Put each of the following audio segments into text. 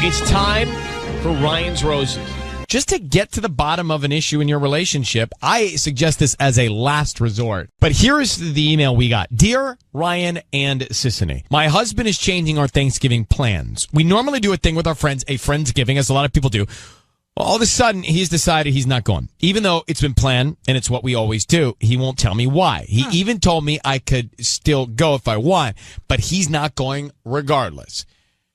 It's time for Ryan's Roses. Just to get to the bottom of an issue in your relationship, I suggest this as a last resort. But here's the email we got. Dear Ryan and Sissany, my husband is changing our Thanksgiving plans. We normally do a thing with our friends, a Friendsgiving, as a lot of people do. Well, all of a sudden, he's decided he's not going. Even though it's been planned, and it's what we always do, he won't tell me why. He even told me I could still go if I want, but he's not going regardless.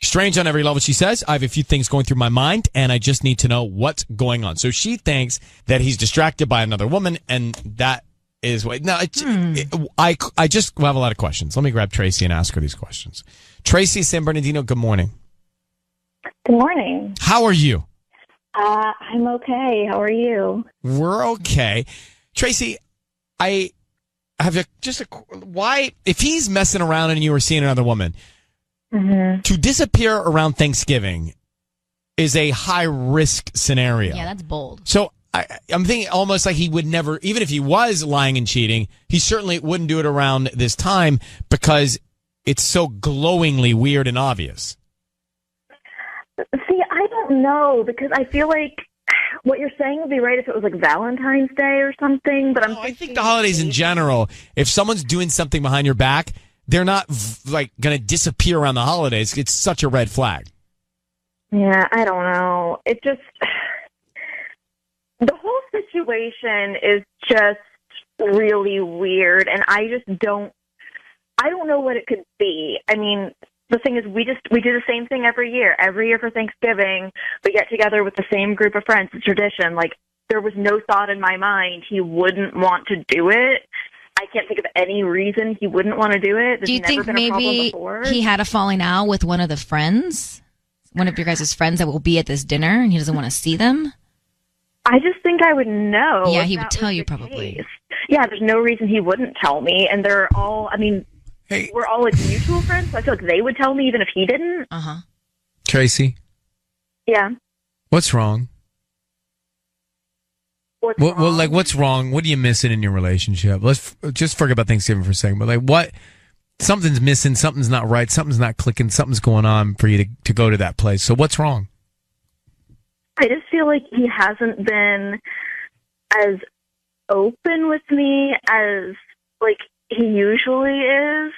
Strange on every level, she says. I have a few things going through my mind, and I just need to know what's going on. So she thinks that he's distracted by another woman, and that is what... No, I just have a lot of questions. Let me grab Tracy and ask her these questions. Tracy, San Bernardino, good morning. Good morning. How are you? I'm okay. How are you? We're okay. Tracy, I have why, if he's messing around and you were seeing another woman, to disappear around Thanksgiving is a high-risk scenario. Yeah, that's bold. So I'm thinking almost like he would never, even if he was lying and cheating, he certainly wouldn't do it around this time because it's so glowingly weird and obvious. See, I don't know, because I feel like what you're saying would be right if it was like Valentine's Day or something, but I think the holidays in general, if someone's doing something behind your back, they're not like going to disappear around the holidays. It's such a red flag. Yeah, I don't know. It just, the whole situation is just really weird, and I don't know what it could be. I mean, the thing is, we do the same thing every year. Every year for Thanksgiving, we get together with the same group of friends. It's tradition. Like, there was no thought in my mind he wouldn't want to do it. I can't think of any reason he wouldn't want to do it. Do you think maybe he had a falling out with one of the friends? One of your guys' friends that will be at this dinner and he doesn't want to see them? I just think I would know. Yeah, he would tell you probably. Case. Yeah, there's no reason he wouldn't tell me. And they're all, I mean, we're all like mutual friends, so I feel like they would tell me even if he didn't. Uh-huh. Tracy? Yeah? What's wrong? What's wrong? Well, like, what's wrong? What are you missing in your relationship? Let's just forget about Thanksgiving for a second. But, like, what? Something's missing. Something's not right. Something's not clicking. Something's going on for you to go to that place. So what's wrong? I just feel like he hasn't been as open with me as, like, he usually is.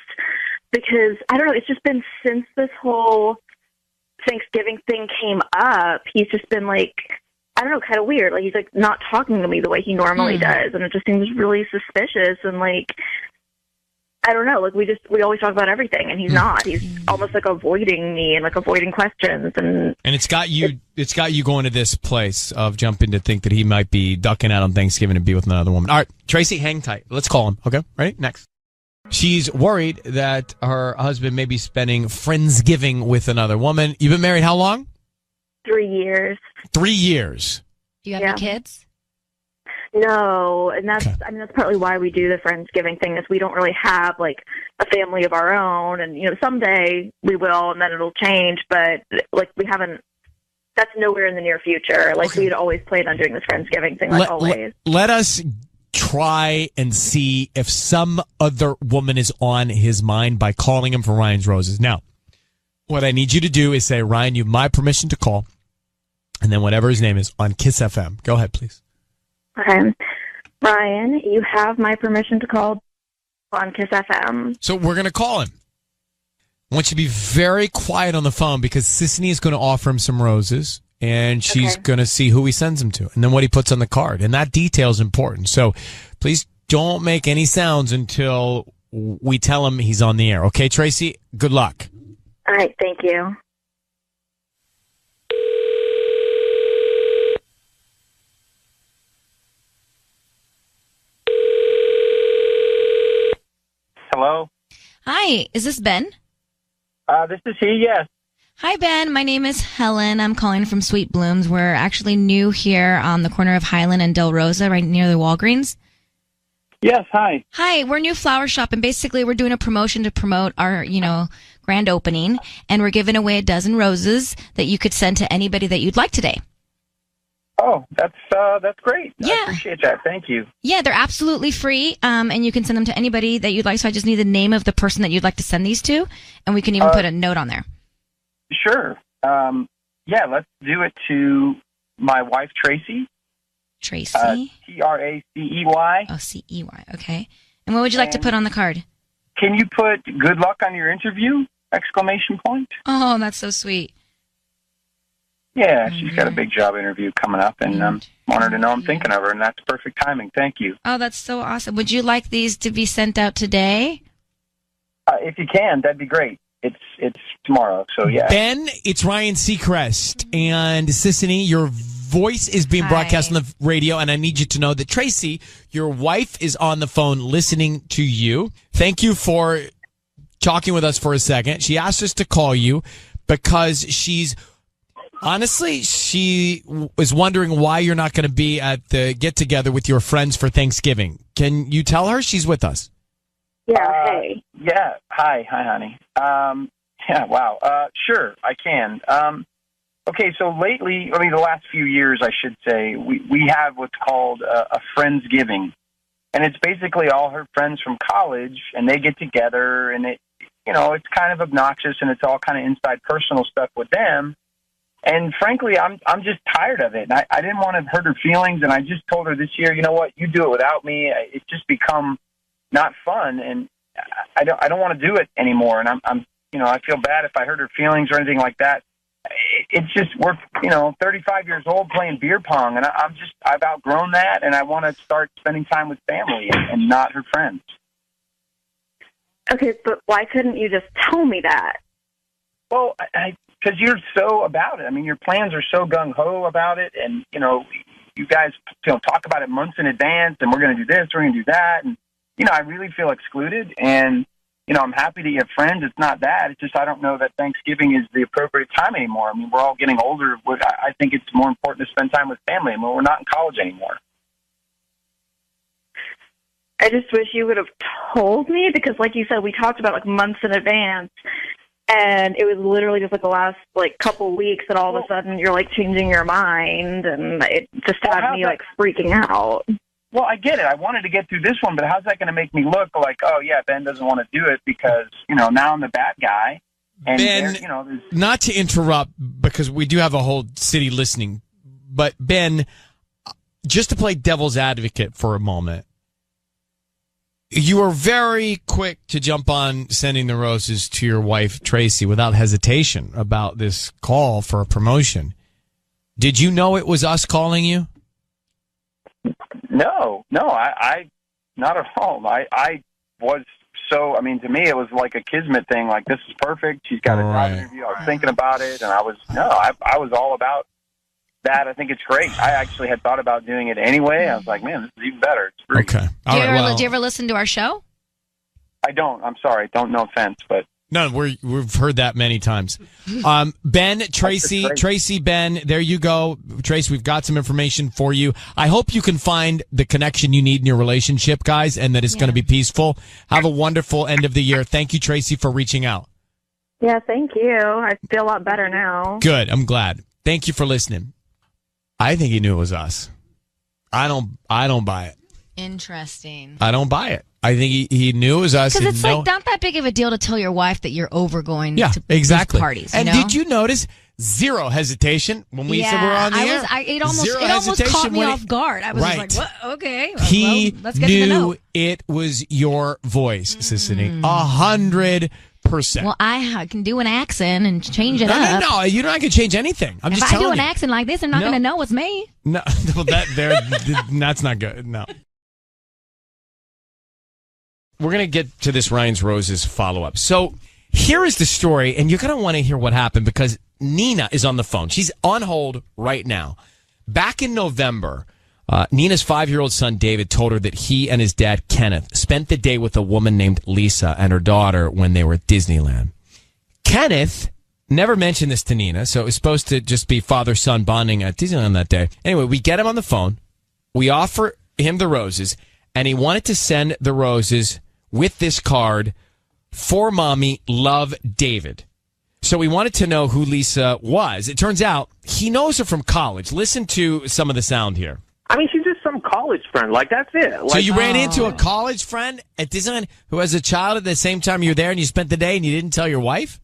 Because, I don't know, it's just been since this whole Thanksgiving thing came up, he's just been, like, I don't know, kind of weird. Like, he's, like, not talking to me the way he normally does. And it just seems really suspicious. And, like, I don't know. Like, we always talk about everything. And he's not. He's almost, like, avoiding me and, like, avoiding questions. And it's got you going to this place of jumping to think that he might be ducking out on Thanksgiving to be with another woman. All right, Tracy, hang tight. Let's call him. Okay? Ready? Next. She's worried that her husband may be spending Friendsgiving with another woman. You've been married how long? 3 years. 3 years. Do you have any kids? No, and that's I mean that's partly why we do the Friendsgiving thing is we don't really have like a family of our own, and you know someday we will, and then it'll change. But like we haven't. That's nowhere in the near future. Like we'd always planned on doing this Friendsgiving thing, like always. Let us try and see if some other woman is on his mind by calling him for Ryan's Roses. Now, what I need you to do is say, Ryan, you have my permission to call, and then whatever his name is on Kiss FM. Go ahead, please. Okay. Ryan, you have my permission to call on Kiss FM. So we're going to call him. I want you to be very quiet on the phone because Sissany is going to offer him some roses, and she's going to see who he sends them to and then what he puts on the card. And that detail is important. So please don't make any sounds until we tell him he's on the air. Okay, Tracy? Good luck. All right. Thank you. Hello? Hi, is this Ben? This is he, yes. Hi, Ben. My name is Helen. I'm calling from Sweet Blooms. We're actually new here on the corner of Highland and Del Rosa, right near the Walgreens. Yes, hi. Hi, we're a new flower shop, and basically we're doing a promotion to promote our, grand opening, and we're giving away a dozen roses that you could send to anybody that you'd like today. Oh, that's great. Yeah. I appreciate that. Thank you. Yeah, they're absolutely free, and you can send them to anybody that you'd like. So I just need the name of the person that you'd like to send these to, and we can even put a note on there. Sure. Yeah, let's do it to my wife, Tracy. Tracy? Tracey. Oh, C-E-Y. Okay. And what would you like to put on the card? Can you put good luck on your interview? Exclamation point. Oh, that's so sweet. Yeah, she's got a big job interview coming up, and want her to know I'm thinking of her, and that's perfect timing. Thank you. Oh, that's so awesome. Would you like these to be sent out today? If you can, that'd be great. It's tomorrow, so yeah. Ben, it's Ryan Seacrest and Sissany. Your voice is being broadcast on the radio, and I need you to know that Tracy, your wife, is on the phone listening to you. Thank you for talking with us for a second. She asked us to call you because she was wondering why you're not going to be at the get-together with your friends for Thanksgiving. Can you tell her she's with us? Yeah, hey. Yeah, hi, honey. Yeah, wow. Sure, I can. Okay, so lately, the last few years, I should say, we have what's called a Friendsgiving. And it's basically all her friends from college, and they get together, and it's kind of obnoxious, and it's all kind of inside personal stuff with them. And frankly, I'm just tired of it. And I didn't want to hurt her feelings, and I just told her this year, you know what, you do it without me. It's just become not fun, and I don't want to do it anymore. And I'm I feel bad if I hurt her feelings or anything like that. It's just we're 35 years old playing beer pong, and I've outgrown that, and I want to start spending time with family and not her friends. Okay, but why couldn't you just tell me that? Well, because you're so about it. I mean, your plans are so gung-ho about it, and, you guys talk about it months in advance, and we're going to do this, we're going to do that, and, I really feel excluded, and, I'm happy that you have friends. It's not that. It's just I don't know that Thanksgiving is the appropriate time anymore. I mean, we're all getting older. I think it's more important to spend time with family. I mean, we're not in college anymore. I just wish you would have told me because, like you said, we talked about months in advance, and it was literally just the last couple weeks that all of a sudden you're changing your mind, and it just had me freaking out. Well, I get it. I wanted to get through this one, but how's that going to make me look like, oh yeah, Ben doesn't want to do it because now I'm the bad guy. And Ben, not to interrupt because we do have a whole city listening, but Ben, just to play devil's advocate for a moment. You were very quick to jump on sending the roses to your wife, Tracy, without hesitation about this call for a promotion. Did you know it was us calling you? No, I not at all. I was so, to me, it was like a kismet thing. Like, this is perfect. She's got a job interview. I was thinking about it, and I was all about that. I think it's great. I actually had thought about doing it anyway. I was like, man, this is even better. It's free. Okay. Do you ever listen to our show? I don't. I'm sorry. No offense, but. No, we've heard that many times. Ben, Tracy, Ben, there you go. Tracy, we've got some information for you. I hope you can find the connection you need in your relationship, guys, and that it's going to be peaceful. Have a wonderful end of the year. Thank you, Tracy, for reaching out. Yeah, thank you. I feel a lot better now. Good. I'm glad. Thank you for listening. I think he knew it was us. I don't buy it. Interesting. I don't buy it. I think he knew it was us. Because it's not that big of a deal to tell your wife that you're over going to exactly. these parties. And did you notice zero hesitation when we said we're on the air? It almost caught me off guard. I was just like, what? Okay. He let's get to the note. It was your voice, Sissany. 100%. Well, I can do an accent and change it up. No, you're not going to change anything. I'm just telling you. If I do an accent like this, they're not going to know it's me. No, that's not good. No. We're going to get to this Ryan's Roses follow-up. So here is the story, and you're going to want to hear what happened because Nina is on the phone. She's on hold right now. Back in November, Nina's 5-year-old son, David, told her that he and his dad, Kenneth, spent the day with a woman named Lisa and her daughter when they were at Disneyland. Kenneth never mentioned this to Nina, so it was supposed to just be father-son bonding at Disneyland that day. Anyway, we get him on the phone. We offer him the roses, and he wanted to send the roses with this card, for mommy, love, David. So we wanted to know who Lisa was. It turns out he knows her from college. Listen to some of the sound here. She's just some college friend. That's it. So you ran into a college friend at Disneyland who has a child at the same time you were there and you spent the day and you didn't tell your wife?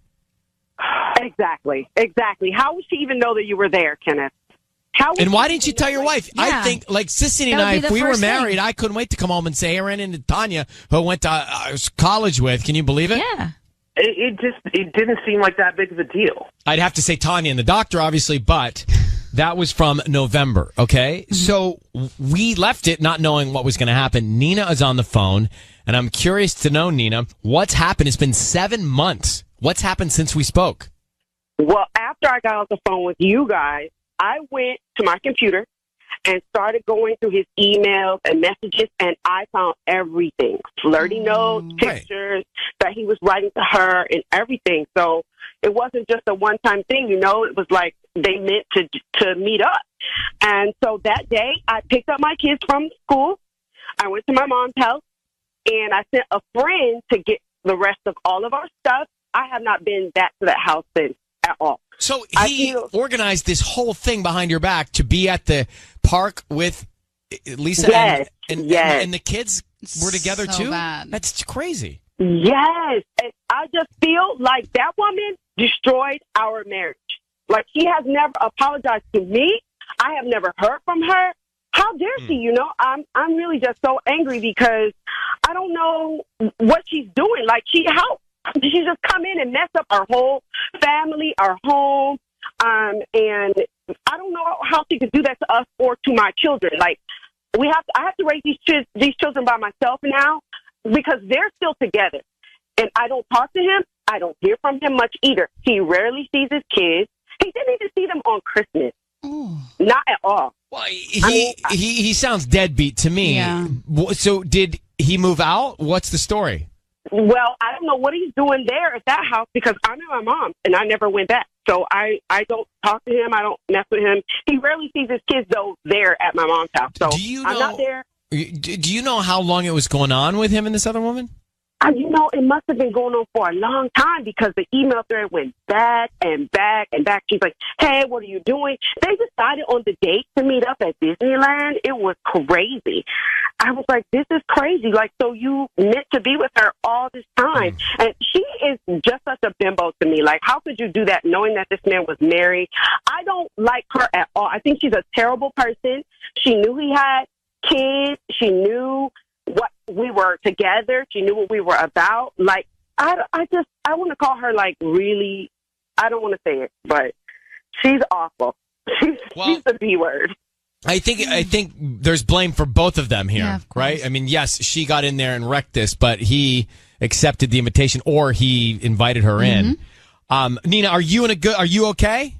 Exactly. How would she even know that you were there, Kenneth? And why didn't you tell your wife? Yeah. I think, like Sissy and I, if we were married, I couldn't wait to come home and say, hey, I ran into Tanya, who I went to college with. Can you believe it? Yeah. It didn't seem like that big of a deal. I'd have to say Tanya and the doctor, obviously, but that was from November, okay? Mm-hmm. So we left it not knowing what was going to happen. Nina is on the phone, and I'm curious to know, Nina, what's happened? It's been 7 months. What's happened since we spoke? Well, after I got off the phone with you guys, I went to my computer and started going through his emails and messages, and I found everything. Flirty notes, pictures that he was writing to her and everything. So it wasn't just a one-time thing, you know. It was like they meant to meet up. And so that day, I picked up my kids from school. I went to my mom's house, and I sent a friend to get the rest of all of our stuff. I have not been back to that house since at all. So he organized this whole thing behind your back to be at the park with Lisa and the kids were together so too? Bad. That's crazy. Yes. And I just feel like that woman destroyed our marriage. Like, she has never apologized to me. I have never heard from her. How dare she, you know? I'm really just so angry because I don't know what she's doing. Like, she just come in and mess up our whole family, our home, and I don't know how she could do that to us or to my children. Like, I have to raise these children by myself now because they're still together, and I don't talk to him. I don't hear from him much either. He rarely sees his kids. He didn't even see them on Christmas. Ooh. Not at all. Well, he sounds deadbeat to me. Yeah. So did he move out? What's the story? Well, I don't know what he's doing there at that house because I'm at my mom's and I never went back. So I don't talk to him. I don't mess with him. He rarely sees his kids, though, there at my mom's house. So I'm not there. Do you know how long it was going on with him and this other woman? You know, it must have been going on for a long time because the email thread went back and back and back. She's like, hey, what are you doing? They decided on the date to meet up at Disneyland. It was crazy. I was like, this is crazy. Like, so you meant to be with her all this time. And she is just such a bimbo to me. Like, how could you do that knowing that this man was married? I don't like her at all. I think she's a terrible person. She knew he had kids. She knew what we were together. She knew what we were about. Like, I want to call her, like, really, I don't want to say it, but she's awful. She's the B word. I think there's blame for both of them here, yeah, right? I mean, yes, she got in there and wrecked this, but he accepted the invitation or he invited her in. Nina, are you okay?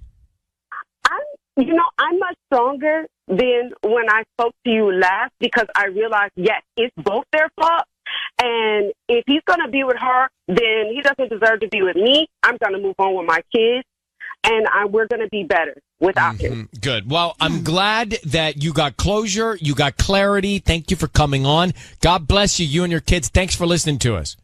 I'm much stronger than when I spoke to you last because I realized, yes, it's both their fault. And if he's going to be with her, then he doesn't deserve to be with me. I'm going to move on with my kids, and we're going to be better without him. Good. Well, I'm glad that you got closure. You got clarity. Thank you for coming on. God bless you and your kids. Thanks for listening to us.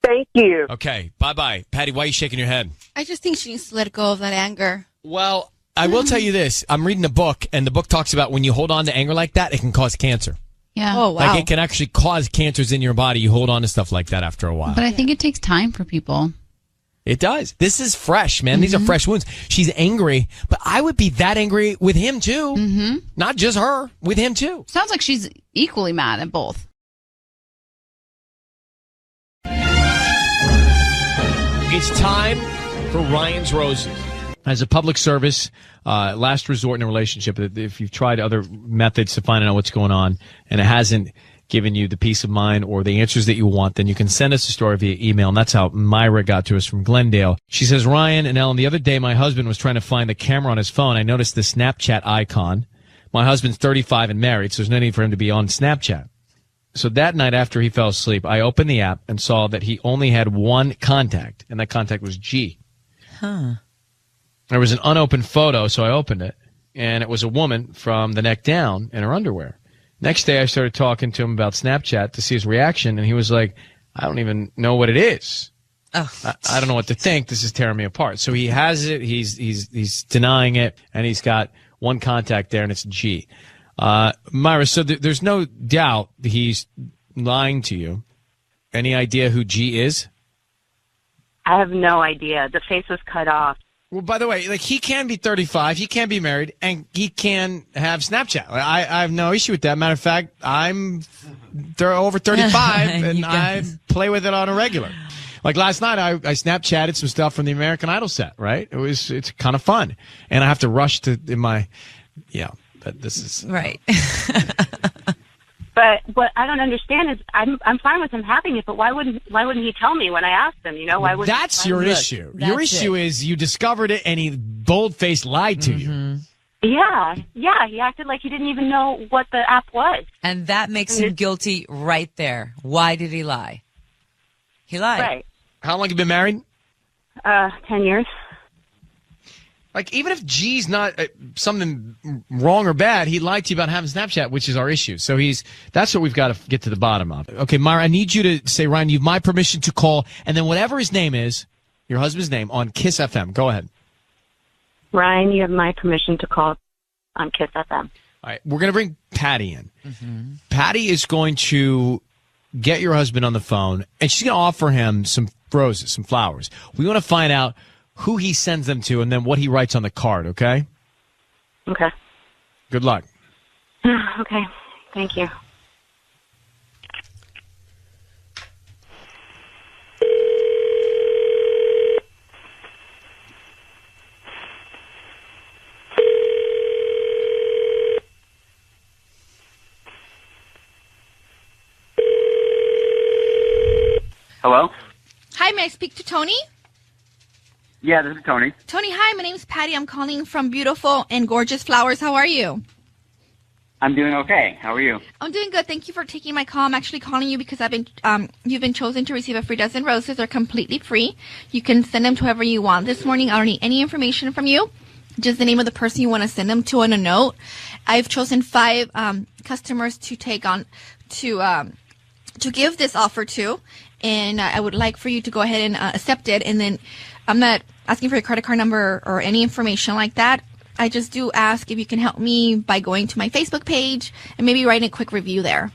Thank you. Okay. Bye-bye. Patty, why are you shaking your head? I just think she needs to let go of that anger. Well, I will tell you this. I'm reading a book, and the book talks about when you hold on to anger like that, it can cause cancer. Yeah. Oh, wow. Like, it can actually cause cancers in your body. You hold on to stuff like that after a while. But I think it takes time for people. It does. This is fresh, man. These are fresh wounds. She's angry, but I would be that angry with him, too. Not just her, with him, too. Sounds like she's equally mad at both. It's time for Ryan's Roses. As a public service, last resort in a relationship, if you've tried other methods to find out what's going on and it hasn't given you the peace of mind or the answers that you want, then you can send us a story via email. And that's how Myra got to us from Glendale. She says, Ryan and Ellen, the other day my husband was trying to find the camera on his phone. I noticed the Snapchat icon. My husband's 35 and married, so there's no need for him to be on Snapchat. So that night after he fell asleep, I opened the app and saw that he only had one contact, and that contact was G. There was an unopened photo, so I opened it, and it was a woman from the neck down in her underwear. Next day, I started talking to him about Snapchat to see his reaction, and he was like, I don't even know what it is. I don't know what to think. This is tearing me apart. So he has it. He's denying it, and he's got one contact there, and it's G. Myra, so there's no doubt that he's lying to you. Any idea who G is? I have no idea. The face was cut off. Well, by the way, like he can be 35, he can be married, and he can have Snapchat. I have no issue with that. Matter of fact, I'm over 35, and I play with it on a regular. Like last night, I Snapchatted some stuff from the American Idol set. Right? It's kind of fun, and I have to rush to But this is right. But what I don't understand is I'm fine with him having it, but why wouldn't he tell me when I asked him? Why would that's your issue? Your issue is you discovered it and he bold-faced lied to you. Yeah, he acted like he didn't even know what the app was. And that makes him guilty right there. Why did he lie? He lied. Right. How long have you been married? 10 years. Like, even if G's not something wrong or bad, he lied to you about having Snapchat, which is our issue. So that's what we've got to get to the bottom of. Okay, Myra, I need you to say, Ryan, you have my permission to call, and then whatever his name is, your husband's name, on Kiss FM. Go ahead. Ryan, you have my permission to call on Kiss FM. All right, we're going to bring Patty in. Mm-hmm. Patty is going to get your husband on the phone, and she's going to offer him some roses, some flowers. We want to find out who he sends them to, and then what he writes on the card, okay? Okay. Good luck. Okay. Thank you. Hello? Hi, may I speak to Tony? Yeah, this is Tony. Tony, hi, my name's Patty. I'm calling from beautiful and gorgeous flowers. How are you? I'm doing okay. How are you? I'm doing good. Thank you for taking my call. I'm actually calling you because you've been chosen to receive a free dozen roses. They're completely free. You can send them to whoever you want. This morning, I don't need any information from you. Just the name of the person you want to send them to and a note. I've chosen 5 customers to take on to give this offer to, and I would like for you to go ahead and accept it. And then I'm not asking for your credit card number or any information like that. I just do ask if you can help me by going to my Facebook page and maybe writing a quick review there.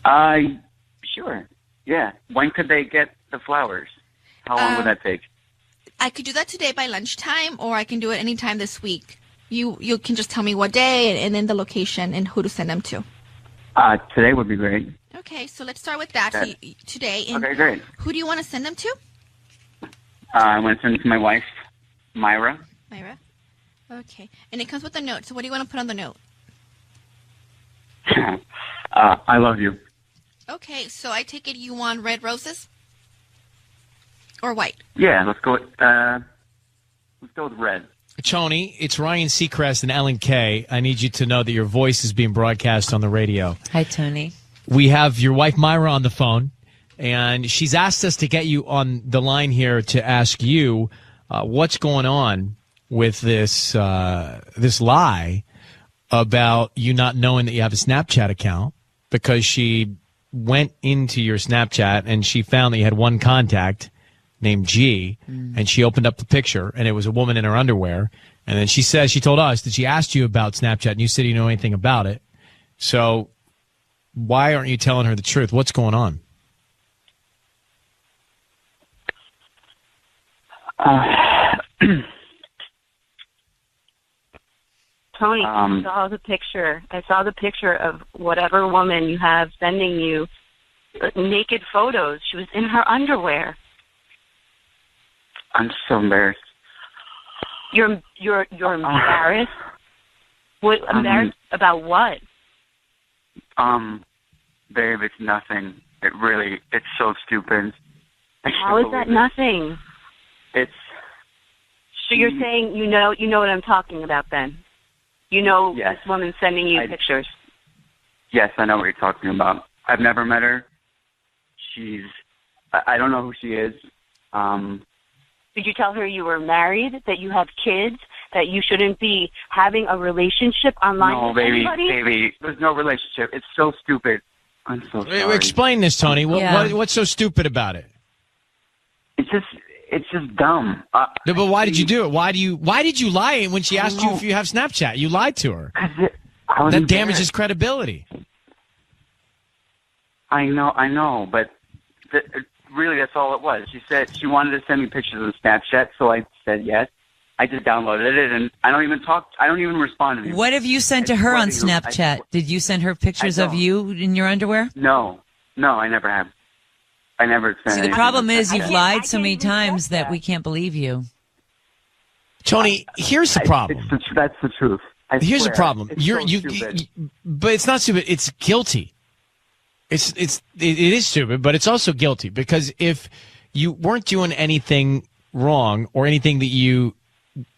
Sure. Yeah. When could they get the flowers? How long would that take? I could do that today by lunchtime, or I can do it anytime this week. You can just tell me what day and then the location and who to send them to. Today would be great. Okay, so let's start with that. So today. And okay, great. Who do you want to send them to? I want to send it to my wife, Myra. Myra? Okay. And it comes with a note. So what do you want to put on the note? I love you. Okay, so I take it you want red roses? Or white? Yeah, let's go with red. Tony, it's Ryan Seacrest and Ellen Kay. I need you to know that your voice is being broadcast on the radio. Hi, Tony. We have your wife, Myra, on the phone, and she's asked us to get you on the line here to ask you what's going on with this lie about you not knowing that you have a Snapchat account, because she went into your Snapchat and she found that you had one contact named G, and she opened up the picture, and it was a woman in her underwear. And then she told us that she asked you about Snapchat, and you said you know anything about it. So why aren't you telling her the truth? What's going on? Tony, I saw the picture. I saw the picture of whatever woman you have sending you naked photos. She was in her underwear. I'm so embarrassed. You're embarrassed? What embarrassed about what? Babe, it's nothing. It's so stupid. How is that nothing? So you're saying you know what I'm talking about then? You know yes. This woman sending you pictures? Yes, I know what you're talking about. I've never met her. I don't know who she is. Did you tell her you were married, that you have kids, that you shouldn't be having a relationship online with anybody? No, baby, there's no relationship. It's so stupid. I'm so sorry. Explain this, Tony. What's so stupid about it? It's just dumb. No, but why did you do it? Why did you lie when she asked you if you have Snapchat? You lied to her. That damages credibility. I know, but really, that's all it was. She said she wanted to send me pictures of Snapchat, so I said yes. I just downloaded it, and I don't even respond to you. What have you sent to her on Snapchat? Did you send her pictures of you in your underwear? No, I never have. I never sent. See, the problem is you've lied so many times that we can't believe you. Tony, here's the problem. That's the truth. Here's the problem. Stupid. But it's not stupid. It's guilty. It is stupid, but it's also guilty, because if you weren't doing anything wrong or anything that you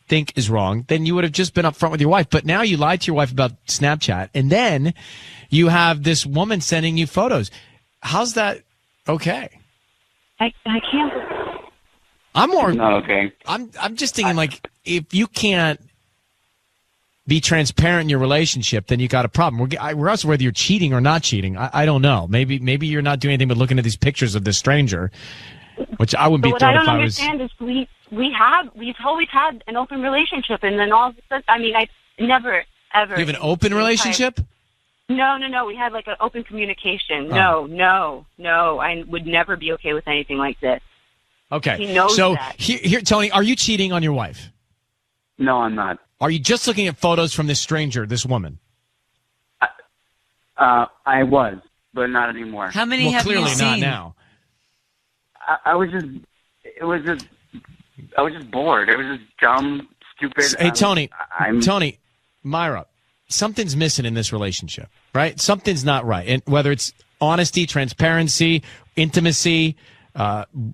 think is wrong, then you would have just been upfront with your wife. But now you lied to your wife about Snapchat, and then you have this woman sending you photos. How's that okay? I can't. I'm more. Not okay. I'm just thinking, like, if you can't be transparent in your relationship, then you got a problem. Regardless of whether you're cheating or not cheating, I don't know. Maybe you're not doing anything but looking at these pictures of this stranger, which I wouldn't be thrilled if I was. What I don't understand is we've always had an open relationship, and then all of a sudden, I never ever. You have an open relationship? No. We had like an open communication. Oh. No. I would never be okay with anything like this. Okay. He knows so that. Here, Tony, are you cheating on your wife? No, I'm not. Are you just looking at photos from this stranger, this woman? I was, but not anymore. How many have you clearly seen? not now. I was just bored. It was just dumb, stupid. Hey, Tony, Tony, Myra, something's missing in this relationship, right? Something's not right. And whether it's honesty, transparency, intimacy,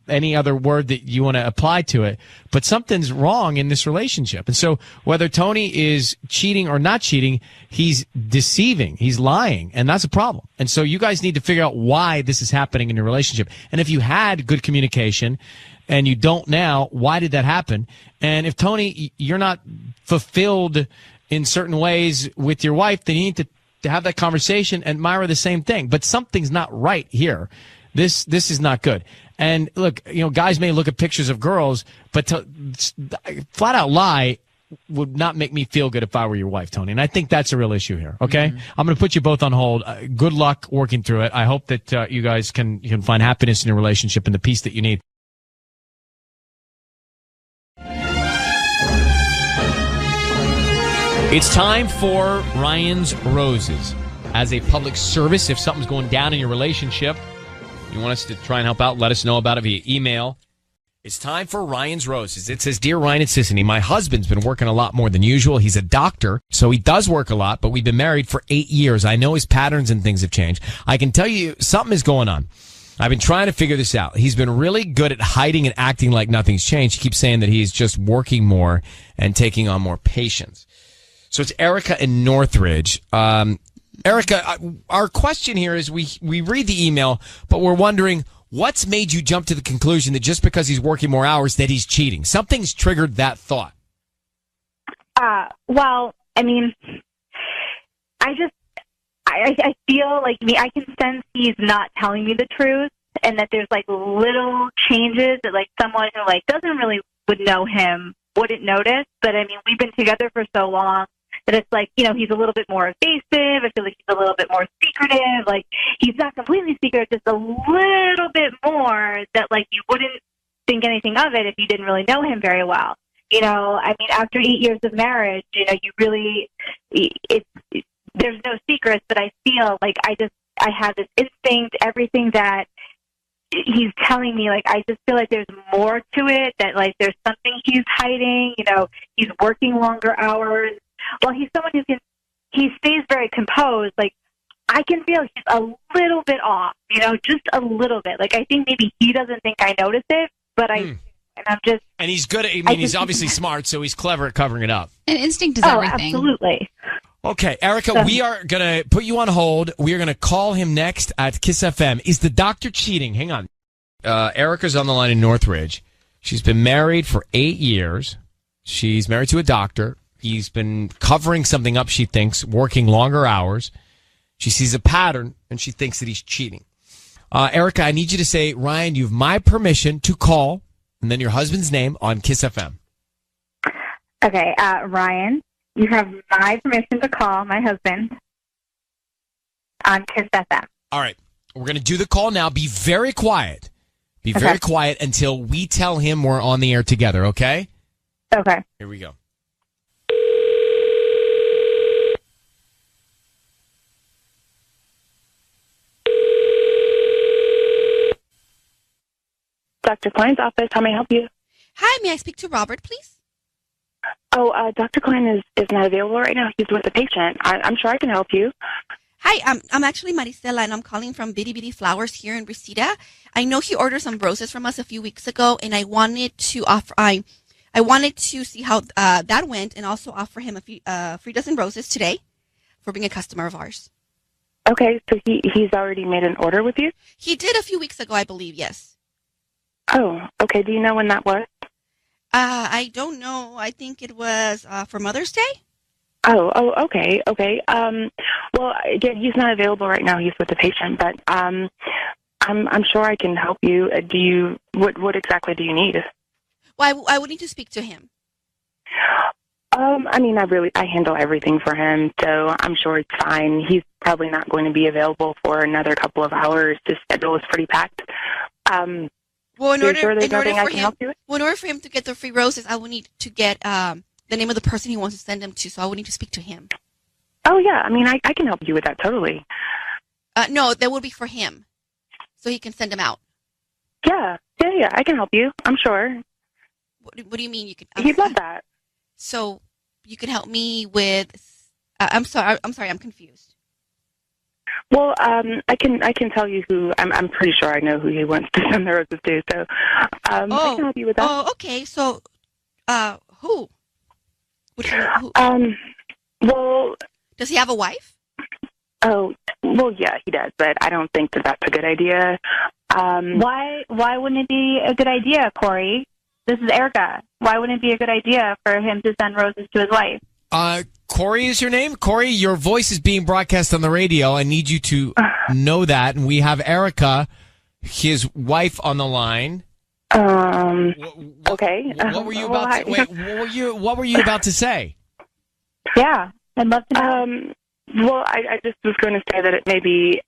any other word that you want to apply to it, but something's wrong in this relationship. And so whether Tony is cheating or not cheating, he's deceiving, he's lying, and that's a problem. And so you guys need to figure out why this is happening in your relationship. And if you had good communication and you don't now, why did that happen? And if Tony, you're not fulfilled in certain ways with your wife, then you need to have that conversation. And Myra, the same thing, but something's not right here. This is not good. And look, guys may look at pictures of girls, but to flat out lie would not make me feel good if I were your wife, Tony. And I think that's a real issue here. Okay. Mm-hmm. I'm going to put you both on hold. Good luck working through it. I hope that you guys can find happiness in your relationship and the peace that you need. It's time for Ryan's Roses. As a public service, if something's going down in your relationship, you want us to try and help out, let us know about it via email. It's time for Ryan's Roses. It says, Dear Ryan and Sissany, my husband's been working a lot more than usual. He's a doctor, so he does work a lot, but we've been married for 8 years. I know his patterns and things have changed. I can tell you something is going on. I've been trying to figure this out. He's been really good at hiding and acting like nothing's changed. He keeps saying that he's just working more and taking on more patients. So it's Erica in Northridge. Erica, our question here is we read the email, but we're wondering what's made you jump to the conclusion that just because he's working more hours that he's cheating? Something's triggered that thought. Well, I mean, I feel like I can sense he's not telling me the truth, and that there's like little changes that like someone who like doesn't really would know him wouldn't notice. But I mean, we've been together for so long that it's like, he's a little bit more evasive. I feel like he's a little bit more secretive. Like, he's not completely secret, just a little bit more that, like, you wouldn't think anything of it if you didn't really know him very well. I mean, after 8 years of marriage, you really, there's no secrets, but I feel like I have this instinct, everything that he's telling me, like, I just feel like there's more to it, that, like, there's something he's hiding. He's working longer hours. Well, he's someone he stays very composed. Like, I can feel he's a little bit off, just a little bit. Like, I think maybe he doesn't think I notice it, but and I'm just. And he's good at, he's obviously smart, so he's clever at covering it up. And instinct is everything. Absolutely. Okay, Erica, we are going to put you on hold. We are going to call him next at Kiss FM. Is the doctor cheating? Hang on. Erica's on the line in Northridge. She's been married for 8 years. She's married to a doctor. He's been covering something up, she thinks, working longer hours. She sees a pattern, and she thinks that he's cheating. Erica, I need you to say, Ryan, you have my permission to call, and then your husband's name on Kiss FM. Okay, Ryan, you have my permission to call my husband on Kiss FM. All right. We're going to do the call now. Be very quiet. Be very quiet until we tell him we're on the air together, okay? Okay. Here we go. Dr. Klein's office, how may I help you? Hi, may I speak to Robert, please? Oh, Dr. Klein is not available right now. He's with a patient. I'm sure I can help you. Hi, I'm actually Maricela, and I'm calling from Bitty Bitty Flowers here in Reseda. I know he ordered some roses from us a few weeks ago, and I wanted to offer. I wanted to see how that went, and also offer him a free dozen roses today for being a customer of ours. Okay, so he's already made an order with you? He did a few weeks ago, I believe. Yes. Oh, okay. Do you know when that was? I don't know. I think it was for Mother's Day. Oh, okay. Well, again, he's not available right now. He's with the patient, but I'm sure I can help you. What exactly do you need? Well, I would need to speak to him. I mean, I handle everything for him, so I'm sure it's fine. He's probably not going to be available for another couple of hours. His schedule is pretty packed. Well, in order for him to get the free roses, I would need to get the name of the person he wants to send them to, so I would need to speak to him. Oh, yeah. I mean, I can help you with that, totally. No, that would be for him, so he can send them out. Yeah. I can help you, I'm sure. What do you mean you can? He'd love that. So you can help me with... I'm sorry, I'm confused. Well, I can tell you who. I'm pretty sure I know who he wants to send the roses to. So I can help you with that. Oh, okay. So, who? Who? Well, does he have a wife? Oh, well, yeah, he does, but I don't think that's a good idea. Why wouldn't it be a good idea, Corey? This is Erica. Why wouldn't it be a good idea for him to send roses to his wife? Corey is your name? Corey, your voice is being broadcast on the radio. I need you to know that. And we have Erica, his wife, on the line. Okay. What were you about to wait? What were you about to say? Yeah, I'd love to know. Well, I just was going to say that maybe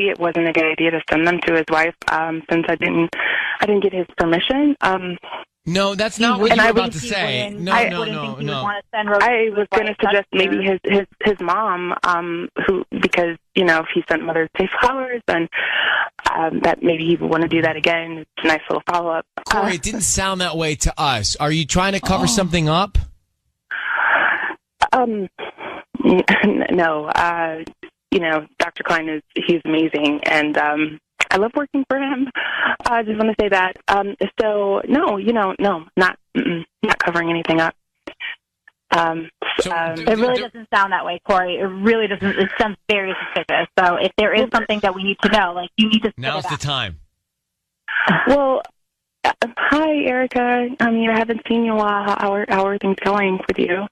it wasn't a good idea to send them to his wife, since I didn't get his permission. No, that's not what you were about to say. No. I was going to suggest maybe his mom, because if he sent Mother's Day flowers, then that maybe he would want to do that again. It's a nice little follow up. Corey, it didn't sound that way to us. Are you trying to cover something up? No. Dr. Klein he's amazing, and I love working for him. I just want to say that. So no, not covering anything up. It really doesn't sound that way, Corey. It really doesn't. It sounds very suspicious. So if there is something that we need to know, you need to. Now's the time. Well, hi, Erica. I mean, I haven't seen you in a while. How are things going with you?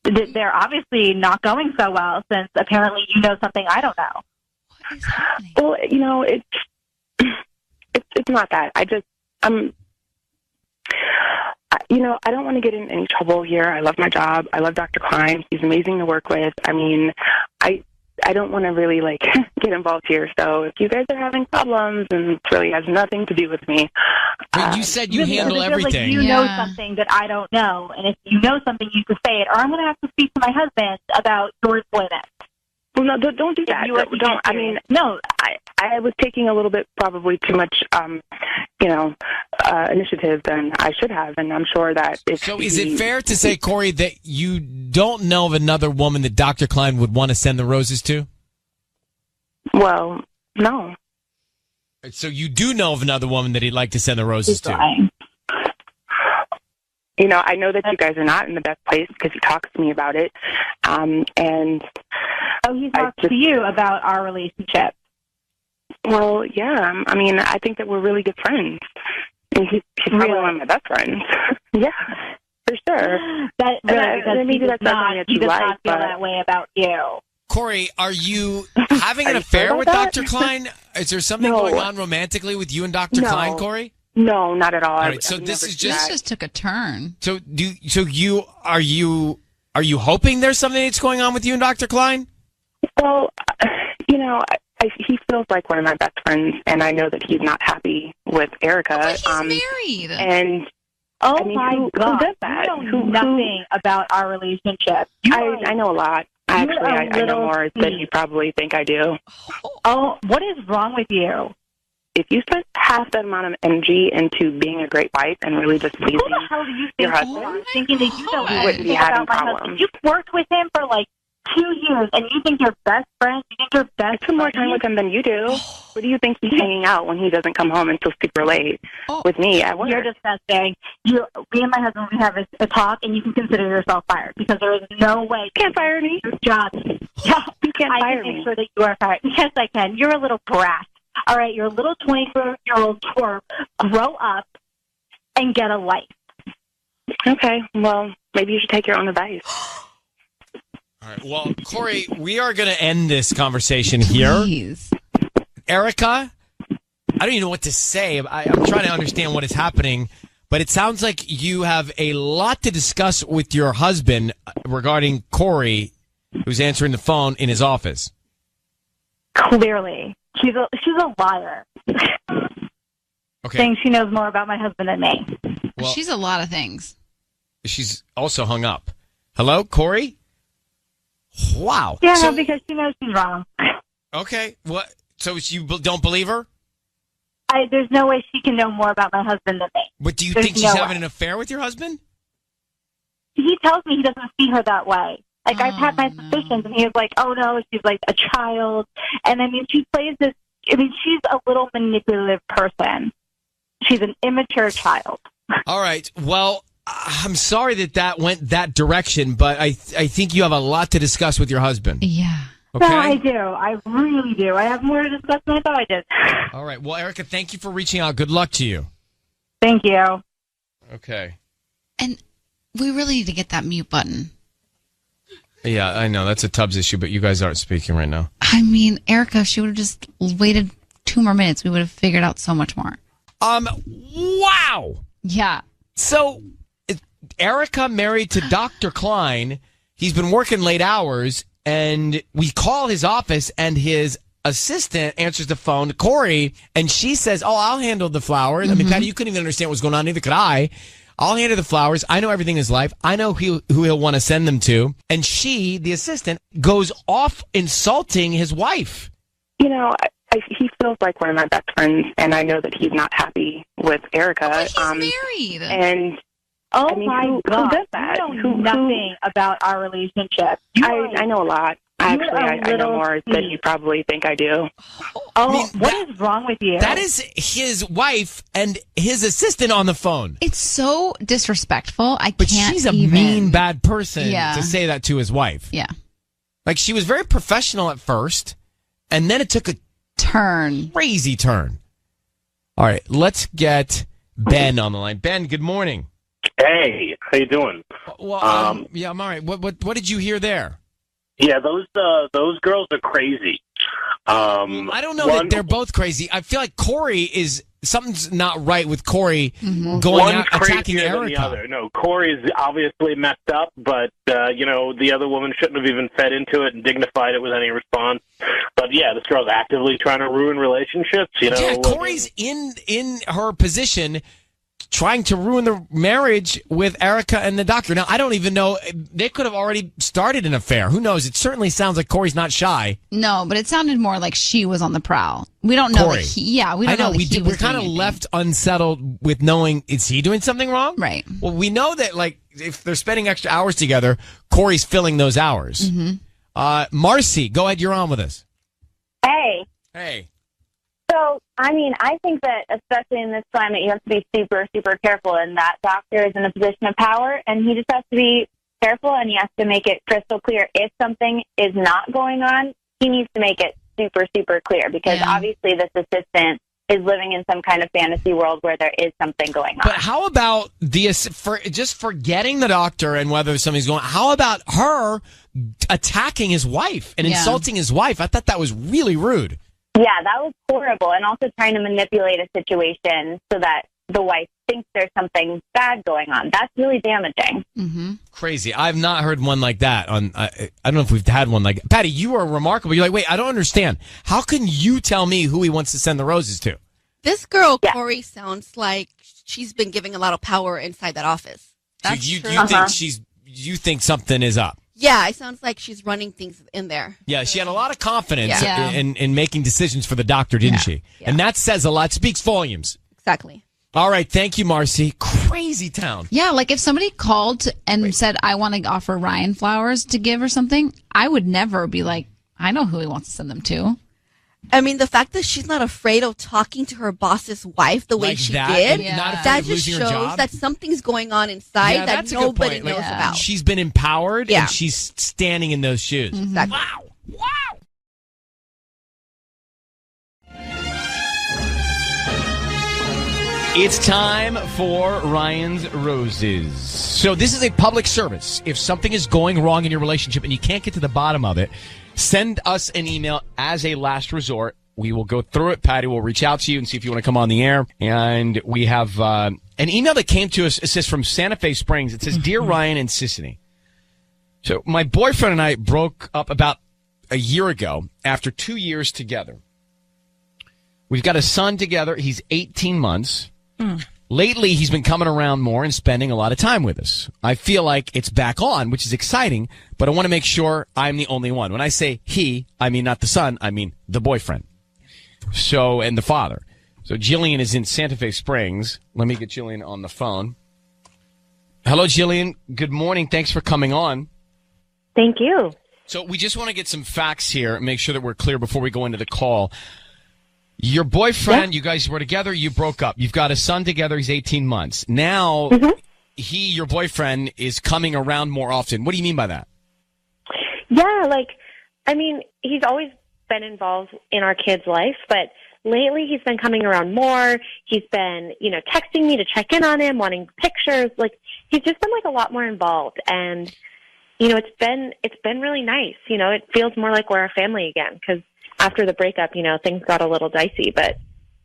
They're obviously not going so well, since apparently you know something I don't know. What is happening? Well, it's not that. I don't want to get in any trouble here. I love my job. I love Dr. Klein. He's amazing to work with. I mean, I don't want to really get involved here. So if you guys are having problems, and it really has nothing to do with me. But you said you handle everything. You know something that I don't know, and if you know something, you can say it, or I'm going to have to speak to my husband about your employment. Well, no, don't do that. Don't. I mean, no. I was taking a little bit, probably too much, initiative than I should have, and I'm sure that. So, is it fair to say, Corey, that you don't know of another woman that Dr. Klein would want to send the roses to? Well, no. So you do know of another woman that he'd like to send the roses to? I know that you guys are not in the best place because he talks to me about it, and. Oh, he talks to you about our relationship. Well, yeah. I mean, I think that we're really good friends. And he's probably one of my best friends. Yeah, for sure. That really, maybe that's something that you does like, not feel that way about you. Corey, are you having an affair with Dr. Klein? Is there something going on romantically with you and Dr. Klein, Corey? No, not at all. All right, so this just took a turn. So are you hoping there's something that's going on with you and Dr. Klein? Well, He feels like one of my best friends, and I know that he's not happy with Erica. But he's married. And my God, who does that? you know nothing about our relationship. I know a lot. I know more than you probably think I do. Oh, what is wrong with you? If you spent half that amount of energy into being a great wife and really just pleasing Who the hell do you think your you are? husband, Thinking that you know you wouldn't be having problems. You've worked with him for like 2 years, and you think you're best friends? You think you're best? I spend more time with him than you do. Where do you think he's hanging out when he doesn't come home until super late with me at work? You're disgusting. Me and my husband, we have a talk, and you can consider yourself fired because there is no way. You can't fire me. Your job. Yeah, you can't fire me. I can make sure that you are fired. Yes, I can. You're a little brat. All right, you're a little 24-year-old twerp. Grow up and get a life. Okay, well, maybe you should take your own advice. All right. Well, Corey, we are going to end this conversation here. Please. Erica, I don't even know what to say. I'm trying to understand what is happening, but it sounds like you have a lot to discuss with your husband regarding Corey, who's answering the phone in his office. Clearly. She's a liar. Okay. Saying she knows more about my husband than me. Well, She's a lot of things. She's also hung up. Hello, Corey? Wow. Yeah, because she knows she's wrong. Okay. What? So you don't believe her? There's no way she can know more about my husband than me. But do you There's think she's no having way. an affair with your husband? He tells me he doesn't see her that way. Like, I've had my suspicions, and he was like, oh, no, she's like a child. And, I mean, she plays this, she's a little manipulative person. She's an immature child. All right. Well, I'm sorry that went that direction, but I think you have a lot to discuss with your husband. Yeah. Okay? No, I do. I really do. I have more to discuss than I thought I did. All right. Well, Erica, thank you for reaching out. Good luck to you. Thank you. Okay. And we really need to get that mute button. Yeah, I know. That's a Tubbs issue, but you guys aren't speaking right now. I mean, Erica, if she would have just waited 2 more minutes, we would have figured out so much more. Wow. Yeah. So, Erica married to Dr. Klein. He's been working late hours, and we call his office, and his assistant answers the phone to Corey, and she says, oh, I'll handle the flowers. I mean, Patty, you couldn't even understand what was going on. Neither could I. I'll handle the flowers. I know everything in his life. I know who he'll want to send them to. And she, the assistant, goes off insulting his wife. You know, he feels like one of my best friends, and I know that he's not happy with Erica. But he's married. And my God, who does that? You know nothing about our relationship. I know a lot. I know more than you probably think I do. What is wrong with you? That is his wife and his assistant on the phone. It's so disrespectful. But she's a mean, bad person to say that to his wife. Yeah. Like, she was very professional at first, and then it took a crazy turn. All right, let's get Ben on the line. Ben, good morning. Hey, how you doing? Well, yeah, I'm all right. What did you hear there? Yeah, those girls are crazy. I don't know that they're both crazy. I feel like something's not right with Corey going out attacking Erica. Than the other. No, Corey's obviously messed up, but the other woman shouldn't have even fed into it and dignified it with any response. But yeah, this girl's actively trying to ruin relationships. Yeah, Corey's in her position, trying to ruin the marriage with Erica and the doctor. Now, I don't even know. They could have already started an affair. Who knows? It certainly sounds like Corey's not shy. No, but it sounded more like she was on the prowl. We don't know. Corey. We don't know. We're kind of left unsettled with knowing, is he doing something wrong? Right. Well, we know that, like, if they're spending extra hours together, Corey's filling those hours. Marcy, go ahead. You're on with us. Hey. So, I think that especially in this climate, you have to be super, super careful. And that doctor is in a position of power, and he just has to be careful, and he has to make it crystal clear. If something is not going on, he needs to make it super, super clear, because obviously this assistant is living in some kind of fantasy world where there is something going on. But how about just forgetting the doctor and whether something's going on? How about her attacking his wife and insulting his wife? I thought that was really rude. Yeah, that was horrible. And also trying to manipulate a situation so that the wife thinks there's something bad going on. That's really damaging. Mm-hmm. Crazy. I've not heard one like that. I don't know if we've had one like Patty, you are remarkable. You're like, wait, I don't understand. How can you tell me who he wants to send the roses to? This girl, Corey, sounds like she's been giving a lot of power inside that office. That's you think you think something is up. Yeah, it sounds like she's running things in there. Yeah, she had a lot of confidence in making decisions for the doctor, didn't she? Yeah. And that says a lot, speaks volumes. Exactly. All right, thank you, Marcy. Crazy town. Yeah, like if somebody called and said, I want to offer Ryan flowers to give or something, I would never be like, I know who he wants to send them to. I mean, the fact that she's not afraid of talking to her boss's wife the way like she that, did, that just shows that something's going on inside that nobody knows about. She's been empowered and she's standing in those shoes. Mm-hmm. Exactly. Wow. It's time for Ryan's Roses. So this is a public service. If something is going wrong in your relationship and you can't get to the bottom of it, send us an email as a last resort. We will go through it. Patty will reach out to you and see if you want to come on the air. And we have an email that came to us. It says from Santa Fe Springs. It says, Dear Ryan and Sissany. So my boyfriend and I broke up about a year ago after 2 years together. We've got a son together. He's 18 months. Lately, he's been coming around more and spending a lot of time with us. I feel like it's back on, which is exciting, but I want to make sure I'm the only one. When I say he, I mean not the son, I mean the boyfriend. So, and the father. So Jillian is in Santa Fe Springs. Let me get Jillian on the phone. Hello, Jillian. Good morning. Thanks for coming on. Thank you. So we just want to get some facts here and make sure that we're clear before we go into the call. Your boyfriend, you guys were together, you broke up. You've got a son together, he's 18 months. Now, your boyfriend, is coming around more often. What do you mean by that? Yeah, he's always been involved in our kid's life, but lately he's been coming around more. He's been, texting me to check in on him, wanting pictures. He's just been, a lot more involved. And, it's been really nice. It feels more like we're a family again, because after the breakup, things got a little dicey, but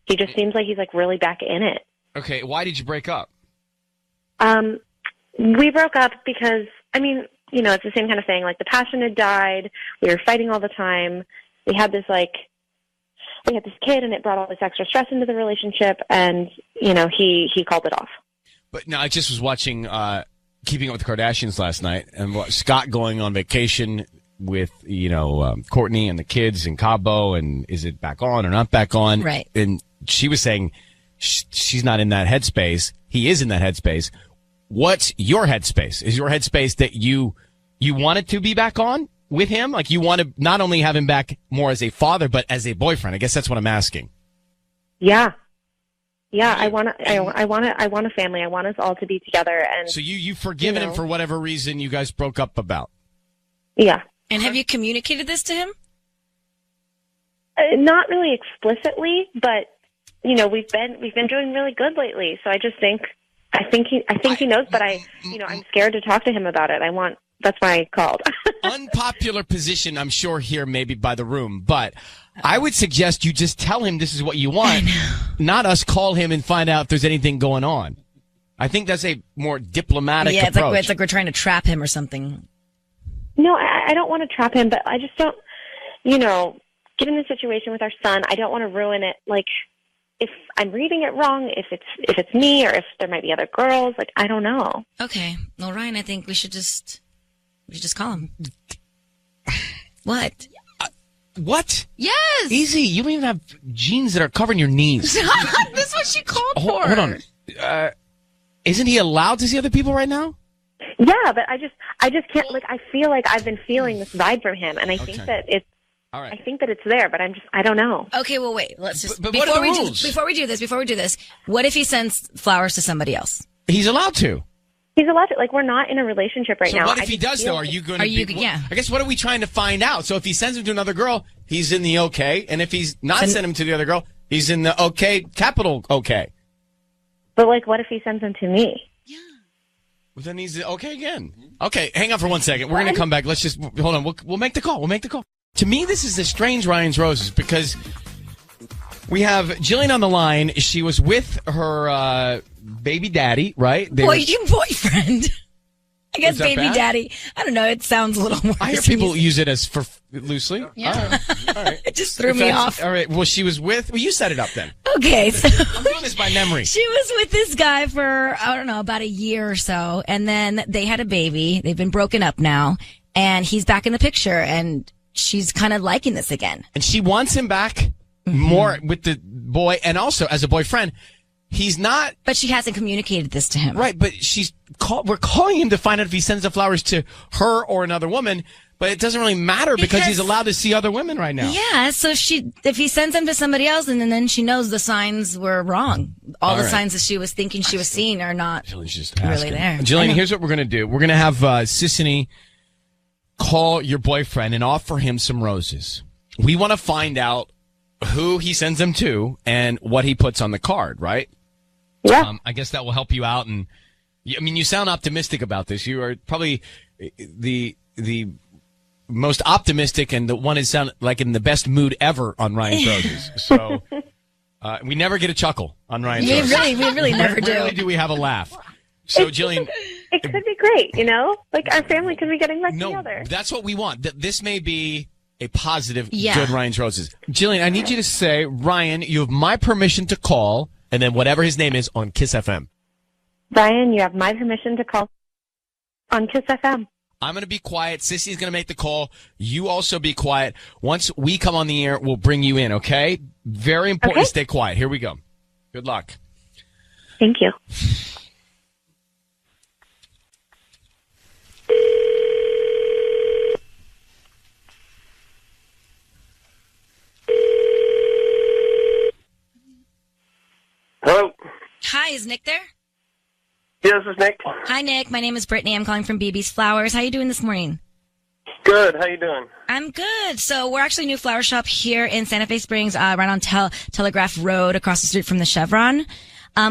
he just seems like he's really back in it. Okay, why did you break up? We broke up because, it's the same kind of thing. The passion had died. We were fighting all the time. We had this kid, and it brought all this extra stress into the relationship, and, he called it off. But no, I just was watching Keeping Up with the Kardashians last night, and Scott going on vacation with, Courtney and the kids in Cabo, and is it back on or not back on? Right. And she was saying she's not in that headspace. He is in that headspace. What's your headspace? Is your headspace that you want it to be back on with him? You want to not only have him back more as a father, but as a boyfriend? I guess that's what I'm asking. Yeah. Yeah, I want a family. I want us all to be together. And so you've forgiven him for whatever reason you guys broke up about? Yeah. And have you communicated this to him? Not really explicitly, but we've been doing really good lately. So I just think he knows, but I'm scared to talk to him about it. That's why I called. Unpopular position, I'm sure, here maybe by the room, but I would suggest you just tell him this is what you want, not us call him and find out if there's anything going on. I think that's a more diplomatic approach. It's like we're trying to trap him or something. No, I don't want to trap him, but I just don't, given the situation with our son, I don't want to ruin it. If I'm reading it wrong, if it's me, or if there might be other girls, I don't know. Okay. Well, Ryan, I think we should just call him. What? What? Yes. Easy. You don't even have jeans that are covering your knees. That's what she called for. Hold on. Isn't he allowed to see other people right now? Yeah, but I just can't. I feel like I've been feeling this vibe from him, and I think that it's. All right. I think that it's there, but I don't know. Okay, well, wait. Let's just but what are the rules? Before we do this, what if he sends flowers to somebody else? He's allowed to. He's allowed to. We're not in a relationship right now. So what if he does, though? Are you going to be... Yeah. I guess what are we trying to find out? So if he sends him to another girl, he's in the okay. And if he's not send him to the other girl, he's in the okay, capital okay. But, what if he sends him to me? Yeah. Well, then he's okay again. Okay, hang on for 1 second. We're going to come back. Let's just... Hold on. We'll make the call. To me, this is the strange Ryan's Roses because We have Jillian on the line. She was with her baby daddy, right? Boyfriend. I guess Is that baby bad? daddy. I don't know. It sounds a little more. I hear people use it as for loosely. Yeah. All right. It just threw me off. All right. Well, she was with. Well, you set it up then. Okay, so I'm doing this by memory. she was with this guy for, I don't know, about a year or so. And then they had a baby. They've been broken up now. And he's back in the picture. And she's kind of liking this again. And she wants him back more with the boy, and also as a boyfriend. He's not. But she hasn't communicated this to him. Right, but we're calling him to find out if he sends the flowers to her or another woman, but it doesn't really matter because he's allowed to see other women right now. Yeah, so if he sends them to somebody else, and then she knows the signs were wrong. All the right. signs that she was thinking she was seeing are not just really there. Jillian, here's what we're going to do. We're going to have Sissany call your boyfriend and offer him some roses. We want to find out who he sends them to and what he puts on the card, right? Yeah. I guess that will help you out. And I mean, you sound optimistic about this. You are probably the most optimistic and the one that sound like in the best mood ever on Ryan's Roses. So we never get a chuckle on Ryan's Roses. We really never do. Rarely do we have a laugh. So, Jillian, It could be great, you know? Like, our family could be getting back together. that's what we want. This may be a positive, Yeah. good Ryan's Roses. Jillian, I need you to say, Ryan, you have my permission to call, and then whatever his name is on Kiss FM. Ryan, you have my permission to call on Kiss FM. I'm going to be quiet. Sissy's going to make the call. You also be quiet. Once we come on the air, we'll bring you in, okay? Very important to stay quiet. Here we go. Good luck. Thank you. Hello? Hi, is Nick there? Yeah, this is Nick. Hi, Nick. My name is Brittany. I'm calling from BB's Flowers. How you doing this morning? Good. How you doing? I'm good. So we're actually a new flower shop here in Santa Fe Springs, right on Telegraph Road, across the street from the Chevron.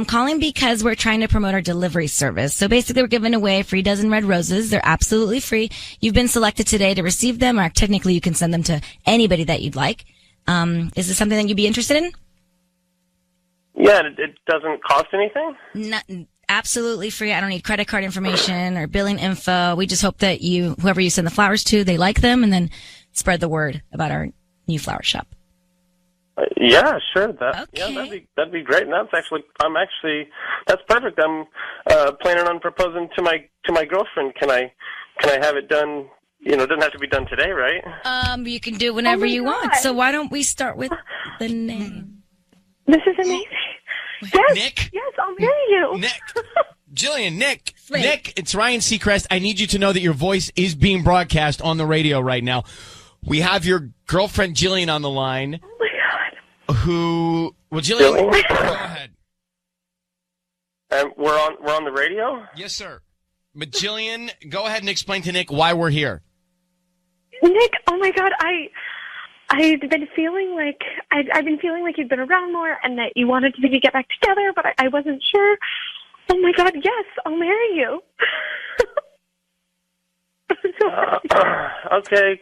Calling because we're trying to promote our delivery service. So basically, we're giving away free dozen red roses. They're absolutely free. You've been selected today to receive them, or technically, you can send them to anybody that you'd like. Is this something that you'd be interested in? Yeah, it doesn't cost anything? Absolutely free. I don't need credit card information or billing info. We just hope that whoever you send the flowers to, they like them, and then spread the word about our new flower shop. Yeah, sure. Yeah, that'd be great. And that's perfect. I'm planning on proposing to my girlfriend. Can I have it done? It doesn't have to be done today, right? You can do it whenever you want. So why don't we start with the name? This is amazing. Yes, Nick? Yes, I'll marry you. Nick. Jillian, Nick, it's Ryan Seacrest. I need you to know that your voice is being broadcast on the radio right now. We have your girlfriend Jillian on the line. Oh my God. Jillian, go ahead. We're on the radio? Yes, sir. But Jillian, go ahead and explain to Nick why we're here. Nick, oh my God, I've been feeling like you'd been around more and that you wanted to maybe get back together, but I wasn't sure. Oh my God, yes, I'll marry you. Okay,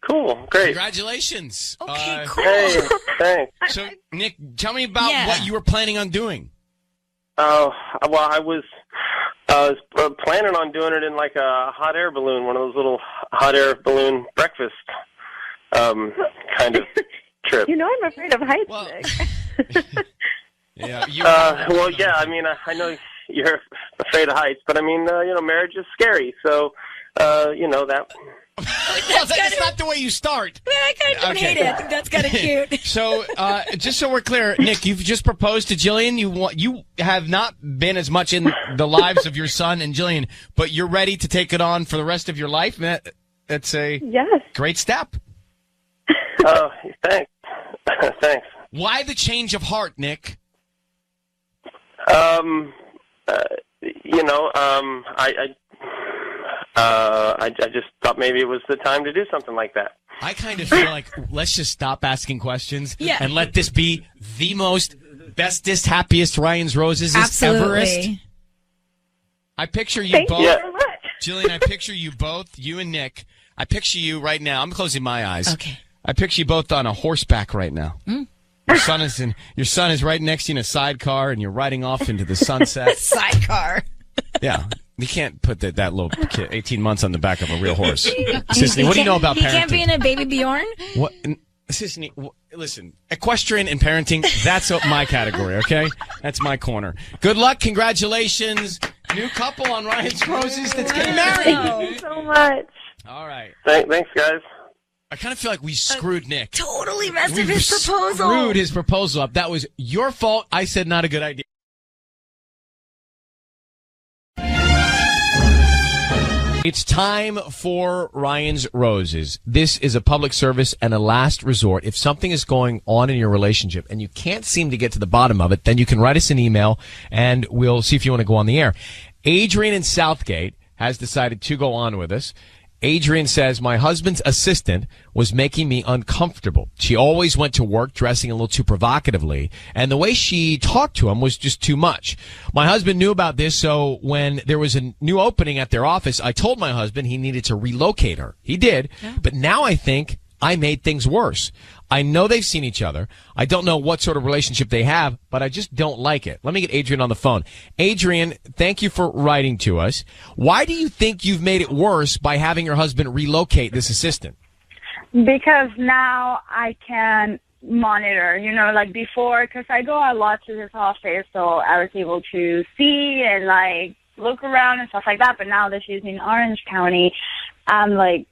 cool, great. Congratulations. Okay, cool. Hey, thanks. So, Nick, tell me about what you were planning on doing. Well, I was planning on doing it in like a hot air balloon, one of those little hot air balloon breakfast kind of trip. You know I'm afraid of heights, Nick. Yeah. Yeah. I mean, I know you're afraid of heights, but I mean, marriage is scary, so that. That's not the way you start. I kind of don't hate it. I think that's kind of cute. So, just so we're clear, Nick, you've just proposed to Jillian. You have not been as much in the lives of your son and Jillian, but you're ready to take it on for the rest of your life. That's a great step. Oh, thanks. Thanks. Why the change of heart, Nick? I just thought maybe it was the time to do something like that. I kind of feel like let's just stop asking questions and let this be the most bestest, happiest Ryan's Roses everest. I picture you Thank both. you very much. Jillian, I picture you both, you and Nick. I picture you right now. I'm closing my eyes. Okay. I picture you both on a horseback right now. Your son is right next to you in a sidecar, and you're riding off into the sunset. Sidecar. Yeah. You can't put that little kid, 18 months on the back of a real horse. Sissany, what do you know about parenting? He can't be in a Baby Bjorn? What? Sissany, listen, equestrian and parenting, that's my category, okay? That's my corner. Good luck. Congratulations. New couple on Ryan's Roses that's getting married. Thank you so much. All right. Thanks, guys. I kind of feel like we screwed Nick. Totally messed up his proposal. Screwed his proposal up. That was your fault. I said not a good idea. It's time for Ryan's Roses. This is a public service and a last resort. If something is going on in your relationship and you can't seem to get to the bottom of it, then you can write us an email and we'll see if you want to go on the air. Adrian in Southgate has decided to go on with us. Adrian says, my husband's assistant was making me uncomfortable. She always went to work dressing a little too provocatively, and the way she talked to him was just too much. My husband knew about this, so when there was a new opening at their office, I told my husband he needed to relocate her. He did, but now I think I made things worse. I know they've seen each other. I don't know what sort of relationship they have, but I just don't like it. Let me get Adrian on the phone. Adrian, thank you for writing to us. Why do you think you've made it worse by having your husband relocate this assistant? Because now I can monitor, like before, because I go a lot to his office, so I was able to see and look around and stuff like that. But now that she's in Orange County, I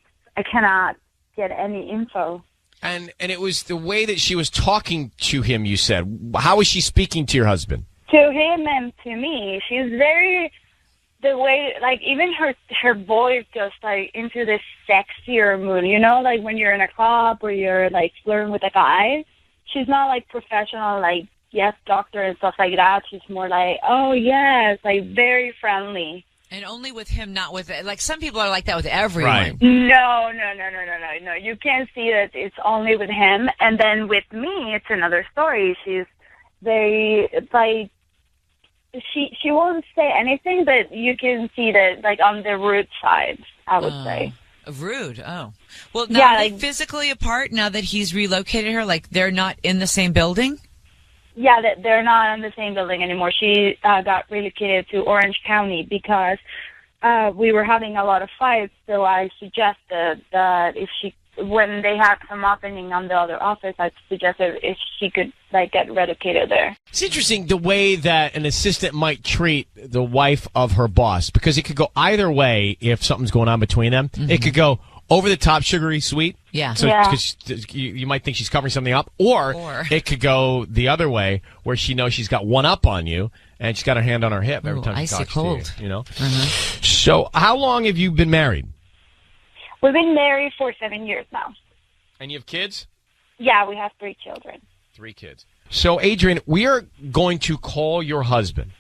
cannot get any info. And it was the way that she was talking to him, you said. How was she speaking to your husband? To him and to me. She's very, the way, even her voice goes, into this sexier mood, when you're in a club or you're, flirting with a guy. She's not, professional, yes, doctor and stuff like that. She's more oh, yes, very friendly. And only with him, not with some people are like that with everyone. Right. No. You can't see that it's only with him. And then with me, it's another story. She's very she won't say anything, but you can see that on the rude side, I would say. Rude. Oh, well, now are they physically apart now that he's relocated her? They're not in the same building. Yeah, they're not in the same building anymore. She got relocated to Orange County because we were having a lot of fights. So I suggested that when they had some opening on the other office, I suggested if she could get relocated there. It's interesting the way that an assistant might treat the wife of her boss, because it could go either way if something's going on between them. Mm-hmm. It could go over the top, sugary, sweet. Yeah. So cause you might think she's covering something up, or it could go the other way where she knows she's got one up on you and she's got her hand on her hip every time she talks to you. Mm-hmm. So how long have you been married? We've been married for 7 years now. And you have kids? Yeah, we have 3 children. 3 kids. So Adrian, we are going to call your husband.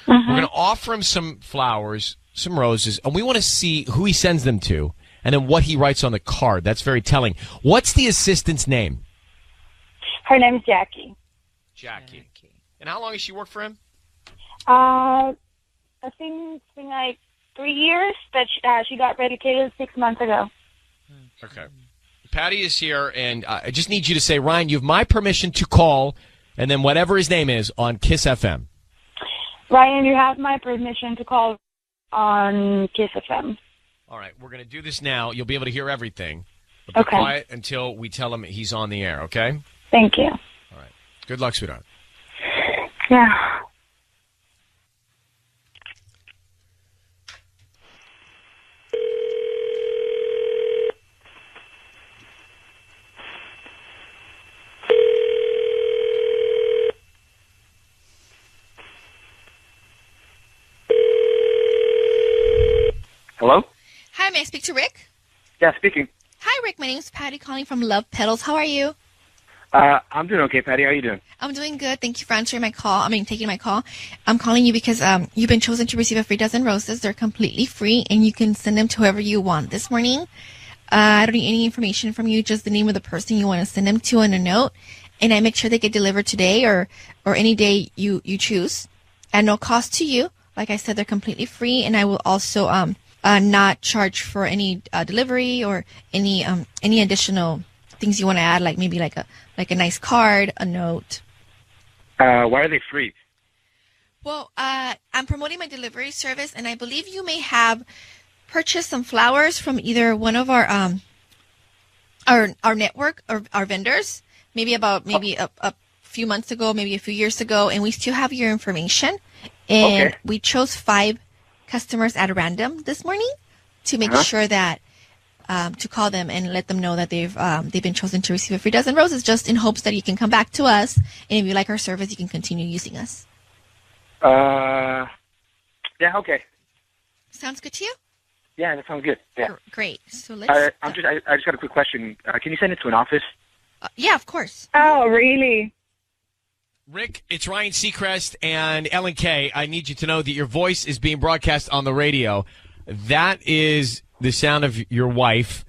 Mm-hmm. We're going to offer him some flowers, some roses, and we want to see who he sends them to. And then what he writes on the card. That's very telling. What's the assistant's name? Her name's Jackie. Jackie. And how long has she worked for him? I think it's been 3 years, but she got relocated 6 months ago. Okay. Patty is here, and I just need you to say, Ryan, you have my permission to call, and then whatever his name is, on Kiss FM. Ryan, you have my permission to call on Kiss FM. All right, we're going to do this now. You'll be able to hear everything. But be quiet until we tell him he's on the air, okay? Thank you. All right. Good luck, sweetheart. Yeah. Hello? Hi, may I speak to Rick? Yeah, speaking. Hi, Rick. My name's Patty calling from Love Petals. How are you? I'm doing okay, Patty. How are you doing? I'm doing good. Thank you for answering my call. Taking my call. I'm calling you because you've been chosen to receive a free dozen roses. They're completely free, and you can send them to whoever you want this morning. I don't need any information from you, just the name of the person you want to send them to and a note. And I make sure they get delivered today or any day you choose. At no cost to you. Like I said, they're completely free, and I will also not charge for any delivery or any additional things you want to add, like maybe like a nice card, a note. Why are they free? Well, I'm promoting my delivery service, and I believe you may have purchased some flowers from either one of our network or our vendors, maybe a few months ago, maybe a few years ago, and we still have your information. And we chose 5 customers at random this morning to make sure that to call them and let them know that they've been chosen to receive a free dozen roses, just in hopes that you can come back to us, and if you like our service, you can continue using us. Yeah, okay. Sounds good to you? Yeah, that sounds good. Yeah. Great. So let's. I just got a quick question. Can you send it to an office? Yeah, of course. Oh, really? Rick, it's Ryan Seacrest and Ellen K. I need you to know that your voice is being broadcast on the radio. That is the sound of your wife.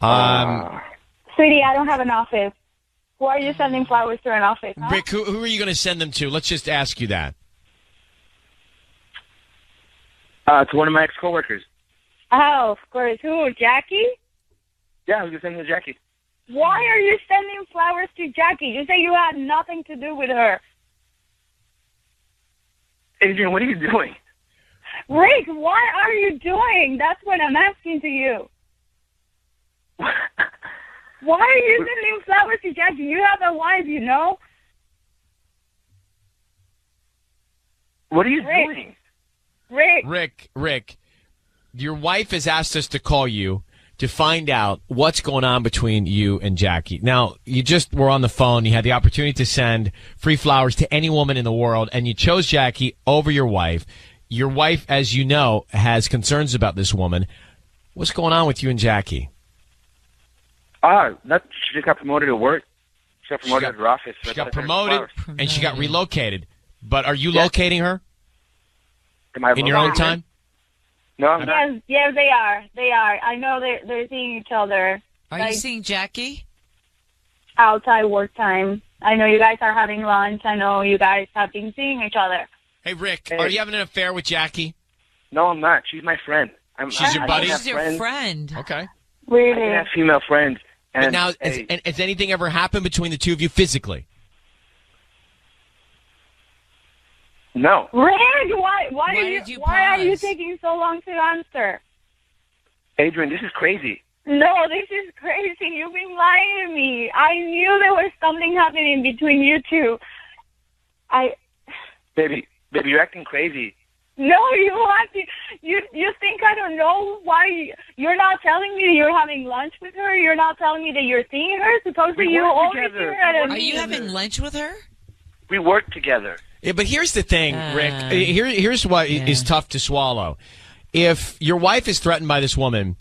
Sweetie, I don't have an office. Why are you sending flowers to an office? Huh? Rick, who are you going to send them to? Let's just ask you that. To one of my ex-coworkers. Oh, of course. Who, Jackie? Yeah, I was going to send them to Jackie. Why are you sending flowers to Jackie? You say you had nothing to do with her. Adrian, what are you doing? Rick, what are you doing? That's what I'm asking to you. Why are you sending flowers to Jackie? You have a wife, you know? What are you doing? Rick, your wife has asked us to call you to find out what's going on between you and Jackie. Now, you just were on the phone. You had the opportunity to send free flowers to any woman in the world, and you chose Jackie over your wife. Your wife, as you know, has concerns about this woman. What's going on with you and Jackie? She just got promoted at work. She got promoted at her office. She got promoted, and she got relocated. But are you locating her? In your own time? No, I'm not. Yes, they are. They are. I know they're seeing each other. Are you seeing Jackie? Outside work time. I know you guys are having lunch. I know you guys have been seeing each other. Hey, Rick, are you having an affair with Jackie? No, I'm not. She's my friend. She's your buddy? She's your friend. Okay. Really? I can have female friends. But now, has anything ever happened between the two of you physically? No. Rick, why are you taking so long to answer? Adrian, this is crazy. No, this is crazy. You've been lying to me. I knew there was something happening between you two. Baby, you're acting crazy. No, you think I don't know why you're not telling me that you're having lunch with her? You're not telling me that you're seeing her? Supposedly you always see her at a Are you having lunch with her? We work together. Yeah, but here's the thing, Rick. Here's what is tough to swallow. If your wife is threatened by this woman,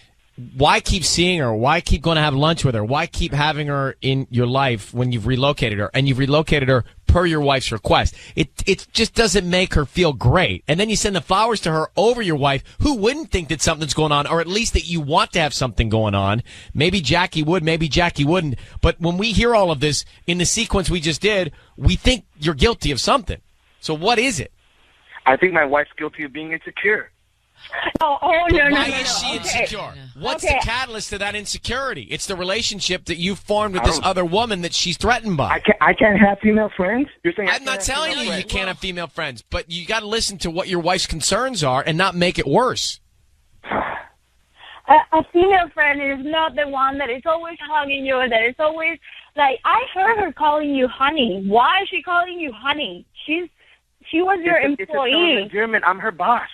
why keep seeing her? Why keep going to have lunch with her? Why keep having her in your life when you've relocated her? And you've relocated her per your wife's request. It just doesn't make her feel great. And then you send the flowers to her over your wife, who wouldn't think that something's going on, or at least that you want to have something going on. Maybe Jackie would, maybe Jackie wouldn't. But when we hear all of this in the sequence we just did, we think you're guilty of something. So what is it? I think my wife's guilty of being insecure. No. Why is she insecure? What's the catalyst to that insecurity? It's the relationship that you formed with this other woman that she's threatened by. I can't have female friends? You're saying I'm not telling you can't have female friends, but you got to listen to what your wife's concerns are and not make it worse. A female friend is not the one that is always hugging you, that is always, like, I heard her calling you honey. Why is she calling you honey? She was your employee. It's a German. I'm her boss.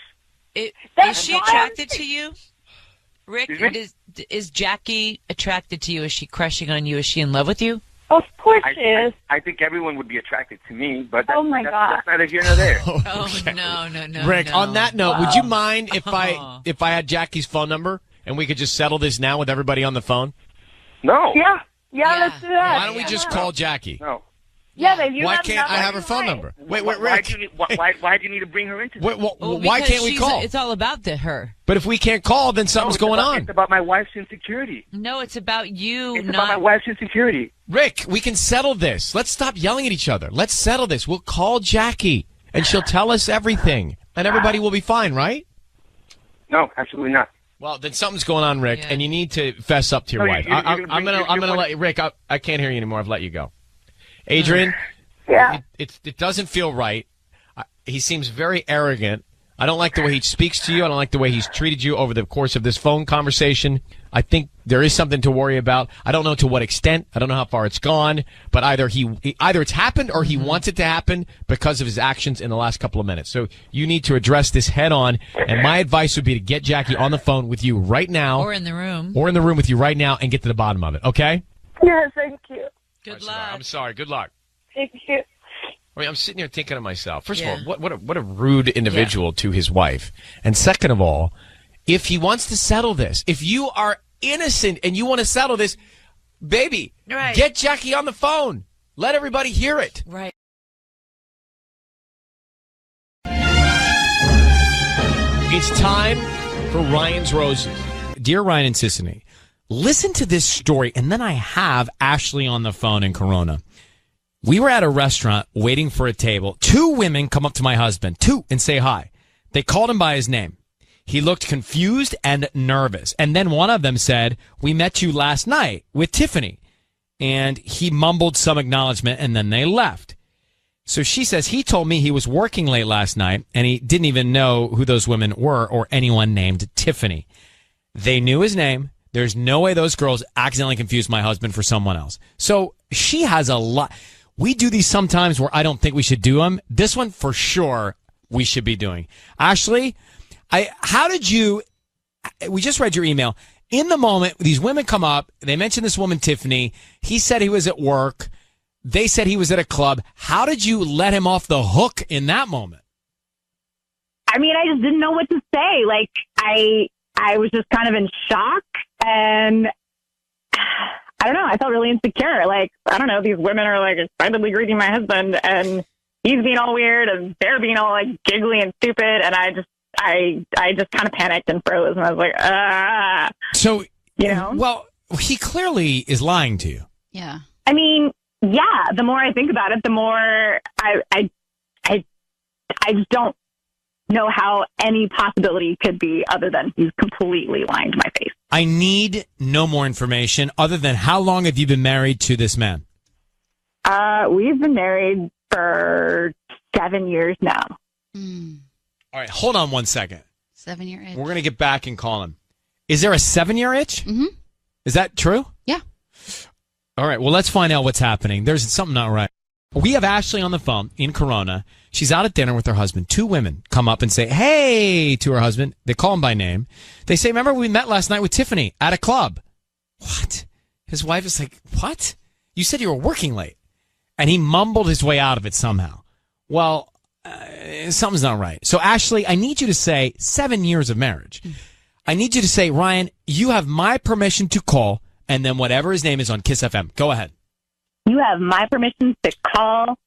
Is she attracted to you? Rick, is Jackie attracted to you? Is she crushing on you? Is she in love with you? Of course she is. I think everyone would be attracted to me, but oh my God. That's neither here nor there. Okay. No. Rick, on that note, would you mind if I had Jackie's phone number and we could just settle this now with everybody on the phone? No. Yeah, let's do that. Why don't we just call Jackie? No. Yeah, but you why can't I have her phone number? Wait, Rick. Why do you need to bring her into this? Why can't we call? It's all about her. But if we can't call, then something's going on. It's about my wife's insecurity. No, it's about you. It's about my wife's insecurity. Rick, we can settle this. Let's stop yelling at each other. Let's settle this. We'll call Jackie, and she'll tell us everything, and everybody will be fine, right? No, absolutely not. Well, then something's going on, Rick, and you need to fess up to your wife. I'm gonna let you, Rick. I can't hear you anymore. I've let you go. Adrian, it doesn't feel right. He seems very arrogant. I don't like the way he speaks to you. I don't like the way he's treated you over the course of this phone conversation. I think there is something to worry about. I don't know to what extent. I don't know how far it's gone. But either it's happened or he wants it to happen because of his actions in the last couple of minutes. So you need to address this head on. And my advice would be to get Jackie on the phone with you right now. Or in the room. Or in the room with you right now and get to the bottom of it. Okay? Yes, thank you. Good luck. I'm sorry. Good luck. Thank you. I mean, I'm sitting here thinking to myself, first of all, what a rude individual to his wife. And second of all, if he wants to settle this, if you are innocent and you want to settle this, baby, get Jackie on the phone. Let everybody hear it. Right. It's time for Ryan's Roses. Dear Ryan and Sissany, listen to this story, and then I have Ashley on the phone in Corona. We were at a restaurant waiting for a table. 2 women come up to my husband, and say hi. They called him by his name. He looked confused and nervous. And then one of them said, "We met you last night with Tiffany." And he mumbled some acknowledgement, and then they left. So she says he told me he was working late last night, and he didn't even know who those women were or anyone named Tiffany. They knew his name. There's no way those girls accidentally confused my husband for someone else. So she has a lot. We do these sometimes where I don't think we should do them. This one, for sure, we should be doing. Ashley, we just read your email. In the moment, these women come up. They mentioned this woman, Tiffany. He said he was at work. They said he was at a club. How did you let him off the hook in that moment? I mean, I just didn't know what to say. Like, I was just kind of in shock, and I don't know. I felt really insecure. Like, I don't know. These women are like excitedly greeting my husband, and he's being all weird, and they're being all like giggly and stupid. And I just kind of panicked and froze, and I was like, ah. So, well, he clearly is lying to you. Yeah. I mean, yeah. The more I think about it, the more I just don't know how any possibility could be other than he's completely lying to my face. I need no more information other than how long have you been married to this man? We've been married for 7 years now. All right, hold on 1 second. 7-year itch. We're going to get back and call him. Is there a 7-year itch? Mm-hmm. Is that true? Yeah. All right, well, let's find out what's happening. There's something not right. We have Ashley on the phone in Corona. She's out at dinner with her husband. 2 women come up and say, "Hey," to her husband. They call him by name. They say, "Remember we met last night with Tiffany at a club?" What? His wife is like, "What? You said you were working late." And he mumbled his way out of it somehow. Well, something's not right. So, Ashley, I need you to say 7 years of marriage. I need you to say, "Ryan, you have my permission to call," and then whatever his name is on Kiss FM. Go ahead. You have my permission to call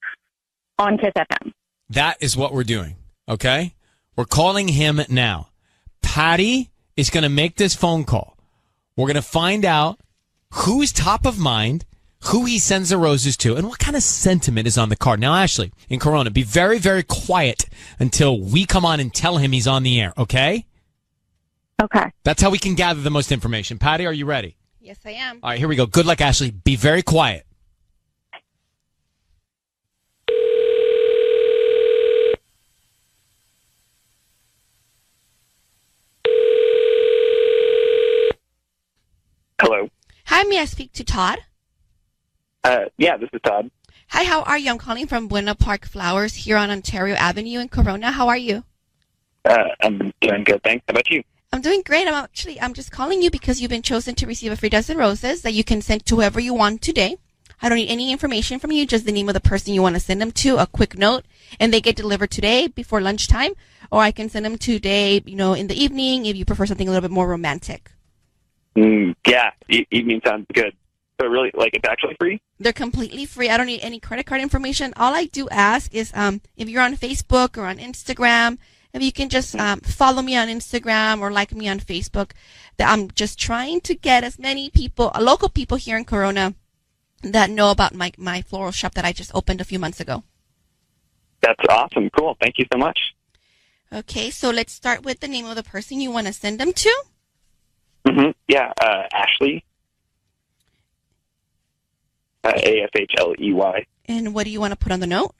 on Kiss FM. That is what we're doing, okay? We're calling him now. Patty is going to make this phone call. We're going to find out who's top of mind, who he sends the roses to, and what kind of sentiment is on the card. Now, Ashley, in Corona, be very, very quiet until we come on and tell him he's on the air, okay? Okay. That's how we can gather the most information. Patty, are you ready? Yes, I am. All right, here we go. Good luck, Ashley. Be very quiet. Hello. Hi, may I speak to Todd? Yeah, this is Todd. Hi, how are you? I'm calling from Buena Park Flowers here on Ontario Avenue in Corona. How are you? I'm doing good, thanks. How about you? I'm doing great. I'm just calling you because you've been chosen to receive a free dozen roses that you can send to whoever you want today. I don't need any information from you, just the name of the person you want to send them to, a quick note, and they get delivered today before lunchtime, or I can send them today, in the evening if you prefer something a little bit more romantic. Yeah, evening sounds good. So really, it's actually free? They're completely free. I don't need any credit card information. All I do ask is if you're on Facebook or on Instagram, if you can just follow me on Instagram or like me on Facebook. That I'm just trying to get as many people, local people here in Corona, that know about my floral shop that I just opened a few months ago. That's awesome. Cool. Thank you so much. Okay, so let's start with the name of the person you want to send them to. Mm-hmm. Yeah, Ashley. Afhley. And what do you want to put on the note?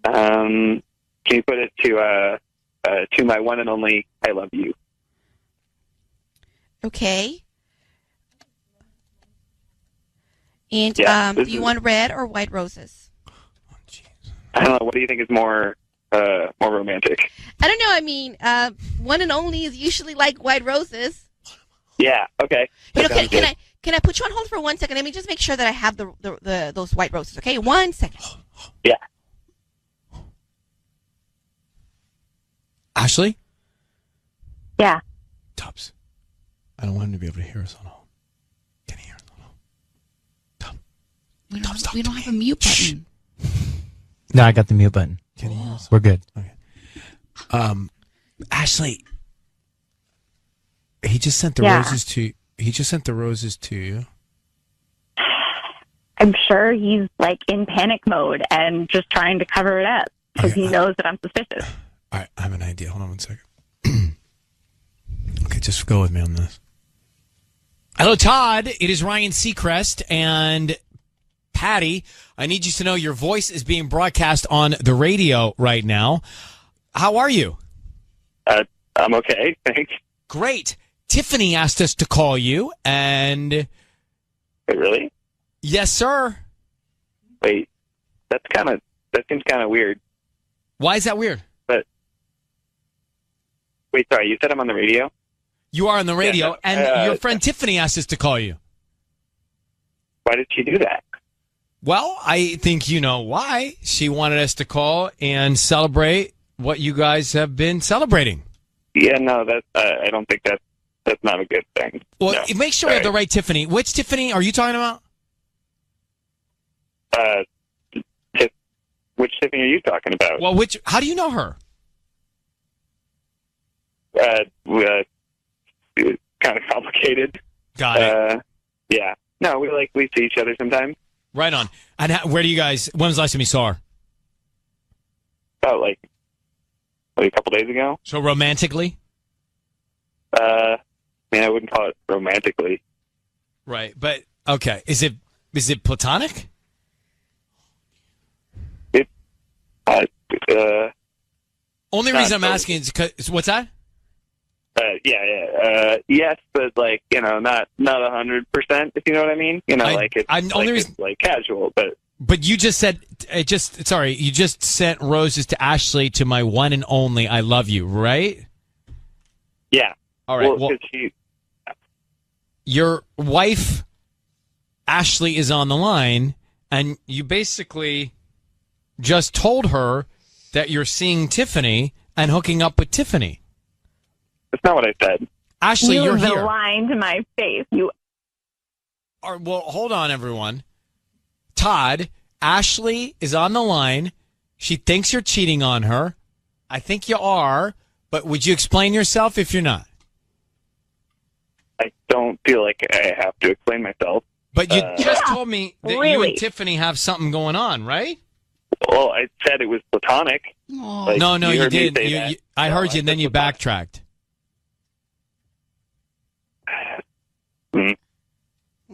Can you put it to my one and only I love you? Okay. And do you want red or white roses? I don't know. What do you think is more romantic? I don't know. I mean, one and only is usually like white roses. Yeah. Okay. Can I put you on hold for 1 second? Let me just make sure that I have those white roses. Okay, 1 second. Yeah. Ashley? Yeah. Tubbs. I don't want him to be able to hear us on hold. Can he hear us on hold? Tubbs. We don't have a mute button. No, I got the mute button. Can he hear us? We're good. Okay. Ashley, he just sent the roses to. He just sent the roses to you. I'm sure he's like in panic mode and just trying to cover it up because he knows that I'm suspicious. All right, I have an idea. Hold on 1 second. Okay, just go with me on this. Hello, Todd. It is Ryan Seacrest and Patty. I need you to know your voice is being broadcast on the radio right now. How are you? I'm okay, thanks. Great. Tiffany asked us to call you, and... Wait, really? Yes, sir. Wait, that seems kind of weird. Why is that weird? But wait, sorry, you said I'm on the radio? You are on the radio, and your friend Tiffany asked us to call you. Why did she do that? Well, I think you know why. She wanted us to call and celebrate what you guys have been celebrating. Yeah, no, I don't think that's not a good thing. Well, no. Make sure we have the right Tiffany. Which Tiffany are you talking about? Which Tiffany are you talking about? Well, how do you know her? Kind of complicated. Got it. Yeah. No, we see each other sometimes. Right on. And where do you guys? When was the last time you saw her? About like a couple days ago. So romantically? I wouldn't call it romantically. Right, but okay. Is it platonic? Only reason I'm asking is because what's that? Yes, but not 100%. If you know what I mean. It's like casual, but. But you just said you just sent roses to Ashley to my one and only I love you, right? Yeah. All right. Well, your wife Ashley is on the line, and you basically just told her that you're seeing Tiffany and hooking up with Tiffany. That's not what I said. Ashley, you're here. You're lying to my face. You. Well, hold on, everyone. Todd, Ashley is on the line. She thinks you're cheating on her. I think you are, but would you explain yourself if you're not? I don't feel like I have to explain myself. But you just told me that really? You and Tiffany have something going on, right? Well, I said it was platonic. No, you didn't. I heard you, and then you backtracked.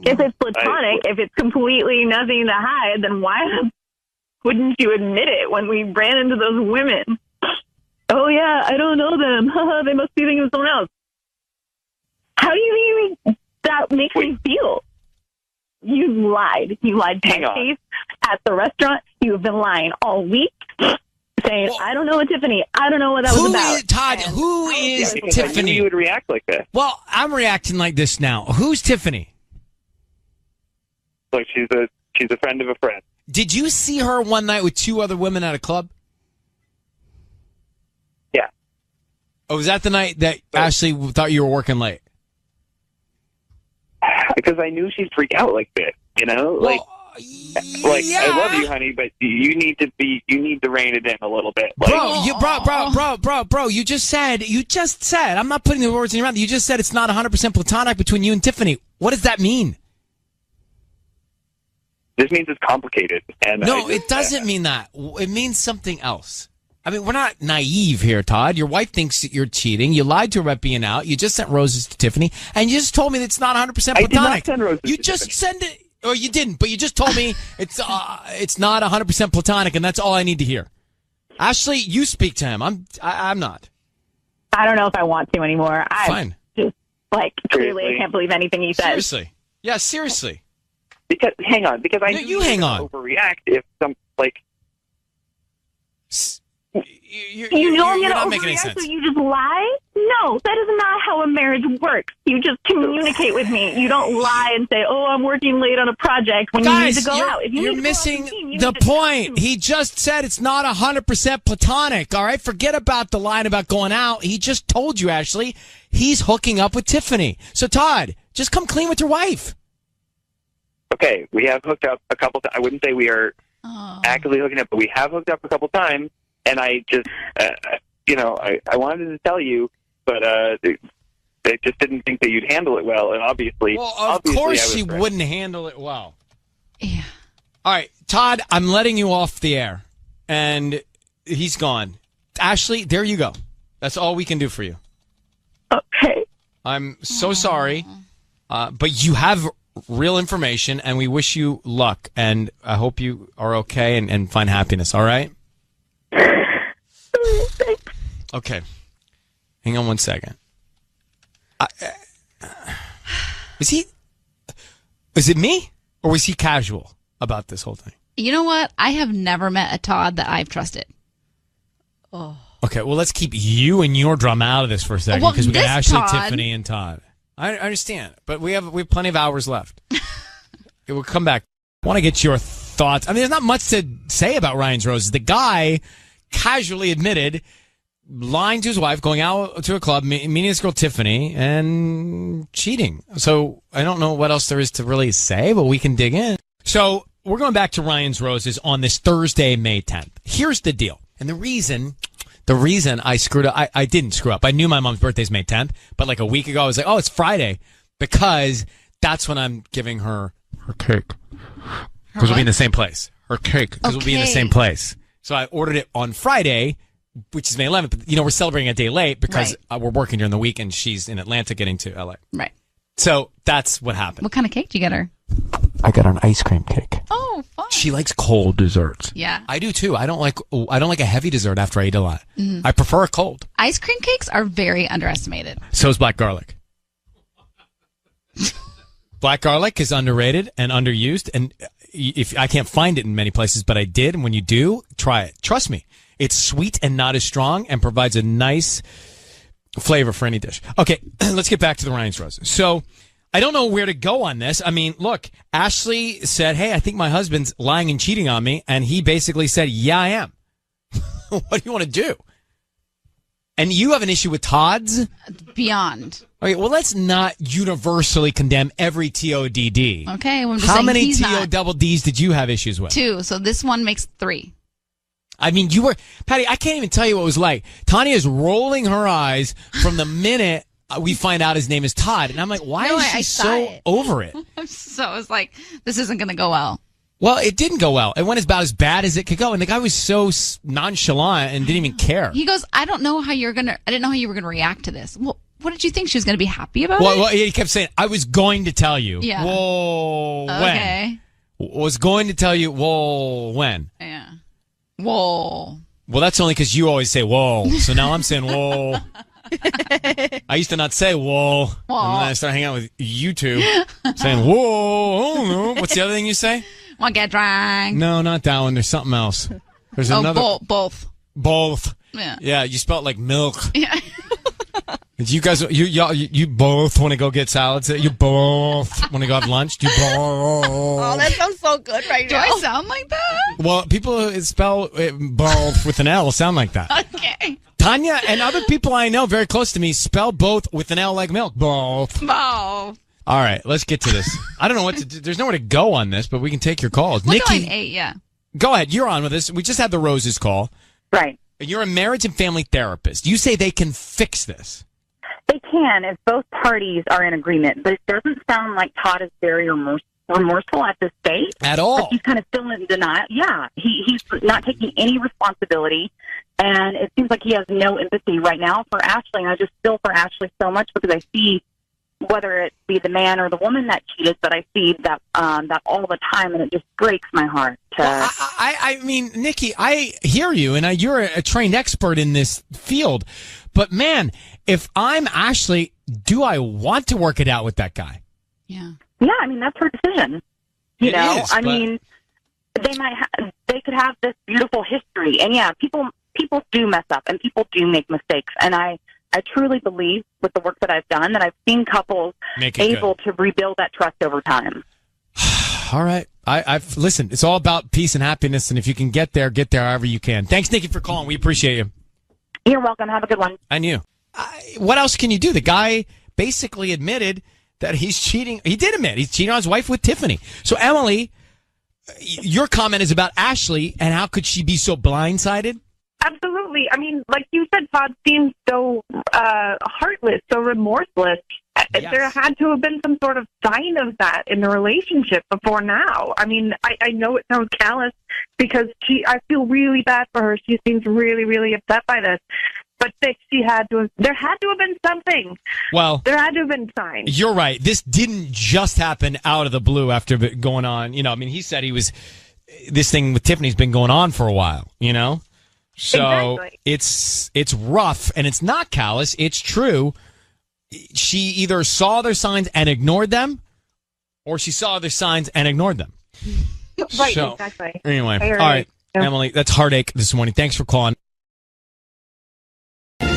If it's platonic, if it's completely nothing to hide, then why wouldn't you admit it when we ran into those women? Oh, yeah, I don't know them. They must be thinking of someone else. How do you think that makes me feel? You lied. You lied to my face at the restaurant. You have been lying all week, saying, I don't know what Tiffany. I don't know what that was about. Todd, who is Tiffany? I knew you would react like that. Well, I'm reacting like this now. Who's Tiffany? Look, she's a friend of a friend. Did you see her one night with two other women at a club? Yeah. Oh, was that the night that Ashley thought you were working late? Because I knew she'd freak out like this, you know? I love you, honey, but you need to rein it in a little bit. Bro, you just said, I'm not putting the words in your mouth. You just said it's not 100% platonic between you and Tiffany. What does that mean? This means it's complicated. And no, it doesn't mean that. It means something else. I mean, we're not naive here, Todd. Your wife thinks that you're cheating. You lied to her about being out. You just sent roses to Tiffany, and you just told me that it's not 100% platonic. I did not send roses you to just Tiffany. send it, or you didn't, but you just told me it's not 100% platonic, and that's all I need to hear. Ashley, you speak to him. I'm not. I don't know if I want to anymore. Fine. Just clearly, Seriously? I can't believe anything he says. Seriously. Yeah, seriously. Because hang on, because I No, knew you were hang gonna on. overreact if some You know I'm you're going to not making any overreact, sense. so you just lie? No, that is not how a marriage works. You just communicate with me. You don't lie and say, "Oh, I'm working late on a project," when you need to go out. If you you're need to go out missing with the team, you the need to point. He just said it's not 100% platonic, all right? Forget about the line about going out. He just told you, Ashley, he's hooking up with Tiffany. So, Todd, just come clean with your wife. Okay, we have hooked up a couple times. I wouldn't say we are actively hooking up, but we have hooked up a couple times. And I just, I wanted to tell you, but I just didn't think that you'd handle it well. And obviously, Well, of course she wouldn't handle it well. Yeah. All right, Todd, I'm letting you off the air, and he's gone. Ashley, there you go. That's all we can do for you. Okay. I'm so sorry, but you have real information, and we wish you luck, and I hope you are okay and find happiness, all right? Okay. Hang on one second. Is it me, or was he casual about this whole thing? You know what? I have never met a Todd that I've trusted. Oh. Okay, well, let's keep you and your drama out of this for a second, Well, because we got this Ashley, Todd- Tiffany, and Todd. I understand, but we have plenty of hours left. Okay, we'll come back. I want to get your thoughts. I mean, there's not much to say about Ryan's Roses. The guy casually admitted lying to his wife, going out to a club, meeting this girl Tiffany, and cheating. So I don't know what else there is to really say, but we can dig in. So we're going back to Ryan's Roses on this Thursday, May 10th. Here's the deal. And the reason I screwed up, I didn't screw up. I knew my mom's birthday is May 10th, but like a week ago, I was like, oh, it's Friday, because that's when I'm giving her cake. Because we'll be in the same place. Her cake, because we'll be in the same place. So I ordered it on Friday, which is May 11th. But, we're celebrating a day late because we're working during the week, and she's in Atlanta getting to LA. Right. So that's what happened. What kind of cake did you get her? I got her an ice cream cake. Oh, fun. She likes cold desserts. Yeah. I do too. I don't like a heavy dessert after I eat a lot. Mhm. I prefer a cold. Ice cream cakes are very underestimated. So is black garlic. Black garlic is underrated and underused, and if I can't find it in many places, but I did, and when you do, try it. Trust me, it's sweet and not as strong, and provides a nice flavor for any dish. Okay, let's get back to the Ryan's Roses. So I don't know where to go on this. I mean, look, Ashley said, hey, I think my husband's lying and cheating on me, and he basically said, yeah, I am. What do you want to do? And you have an issue with Todd's? Beyond. Okay, well, let's not universally condemn every TODD. Okay, well, I'm just How saying many he's not. TODDs did you have issues with? 2, so this one makes 3. I mean, you were, Patty, I can't even tell you what it was like. Tanya is rolling her eyes from the minute we find out his name is Todd. And I'm like, why is she so over it? So I was like, this isn't going to go well. Well, it didn't go well. It went about as bad as it could go. And the guy was so nonchalant and didn't even care. He goes, I didn't know how you were going to react to this. Well, what did you think? She was going to be happy about it? Well, he kept saying, I was going to tell you. Yeah. Whoa, Okay. when? Was going to tell you, whoa, when? Yeah. Whoa. Well, that's only because you always say, whoa. So now I'm saying, whoa. I used to not say, whoa. And then I started hanging out with you two saying, whoa. Oh, no. What's the other thing you say? Want to get drunk? No, not that one. There's something else. There's another. Both. Both. Yeah. Yeah, you spelled like milk. Yeah. You guys, you both want to go get salads? You both want to go have lunch? You both? Oh, that sounds so good right Do now. I sound like that? Well, people who spell both with an L sound like that. Okay. Tanya and other people I know very close to me spell both with an L like milk. Both. Oh. All right, let's get to this. I don't know what to do. There's nowhere to go on this, but we can take your calls. We'll Nikki, go in 8, yeah. go ahead. You're on with us. We just had the Roses call. Right. You're a marriage and family therapist. You say they can fix this. They can if both parties are in agreement, but it doesn't sound like Todd is very remorseful remorseful at this stage. At all. Like he's kind of still in denial. Yeah, he's not taking any responsibility, and it seems like he has no empathy right now for Ashley. And I just feel for Ashley so much because I see, whether it be the man or the woman that cheated, but I see that that all the time, and it just breaks my heart. Well, I mean, Nikki, I hear you, and you're a trained expert in this field. But man, if I'm Ashley, do I want to work it out with that guy? Yeah. Yeah, I mean, that's her decision. You know, I mean, they could have this beautiful history, and yeah, people do mess up, and people do make mistakes, and I truly believe with the work that I've done that I've seen couples able to rebuild that trust over time. All right. I've listened. It's all about peace and happiness, and if you can get there however you can. Thanks, Nikki, for calling. We appreciate you. You're welcome. Have a good one. And you. What else can you do? The guy basically admitted that he's cheating. He did admit he's cheating on his wife with Tiffany. So, Emily, your comment is about Ashley, and how could she be so blindsided? Absolutely. I mean, like you said, Todd seems so heartless, so remorseless. Yes. There had to have been some sort of sign of that in the relationship before now. I mean, I know it sounds callous because I feel really bad for her. She seems really, really upset by this. But there had to have been something. Well, there had to have been signs. You're right. This didn't just happen out of the blue after going on. You know, I mean, he said this thing with Tiffany's been going on for a while, you know? So exactly. It's rough, and it's not callous. It's true. She either saw their signs and ignored them, or she saw their signs and ignored them. Right, So, exactly. Anyway, all right, Yeah. Emily, that's heartache this morning. Thanks for calling. All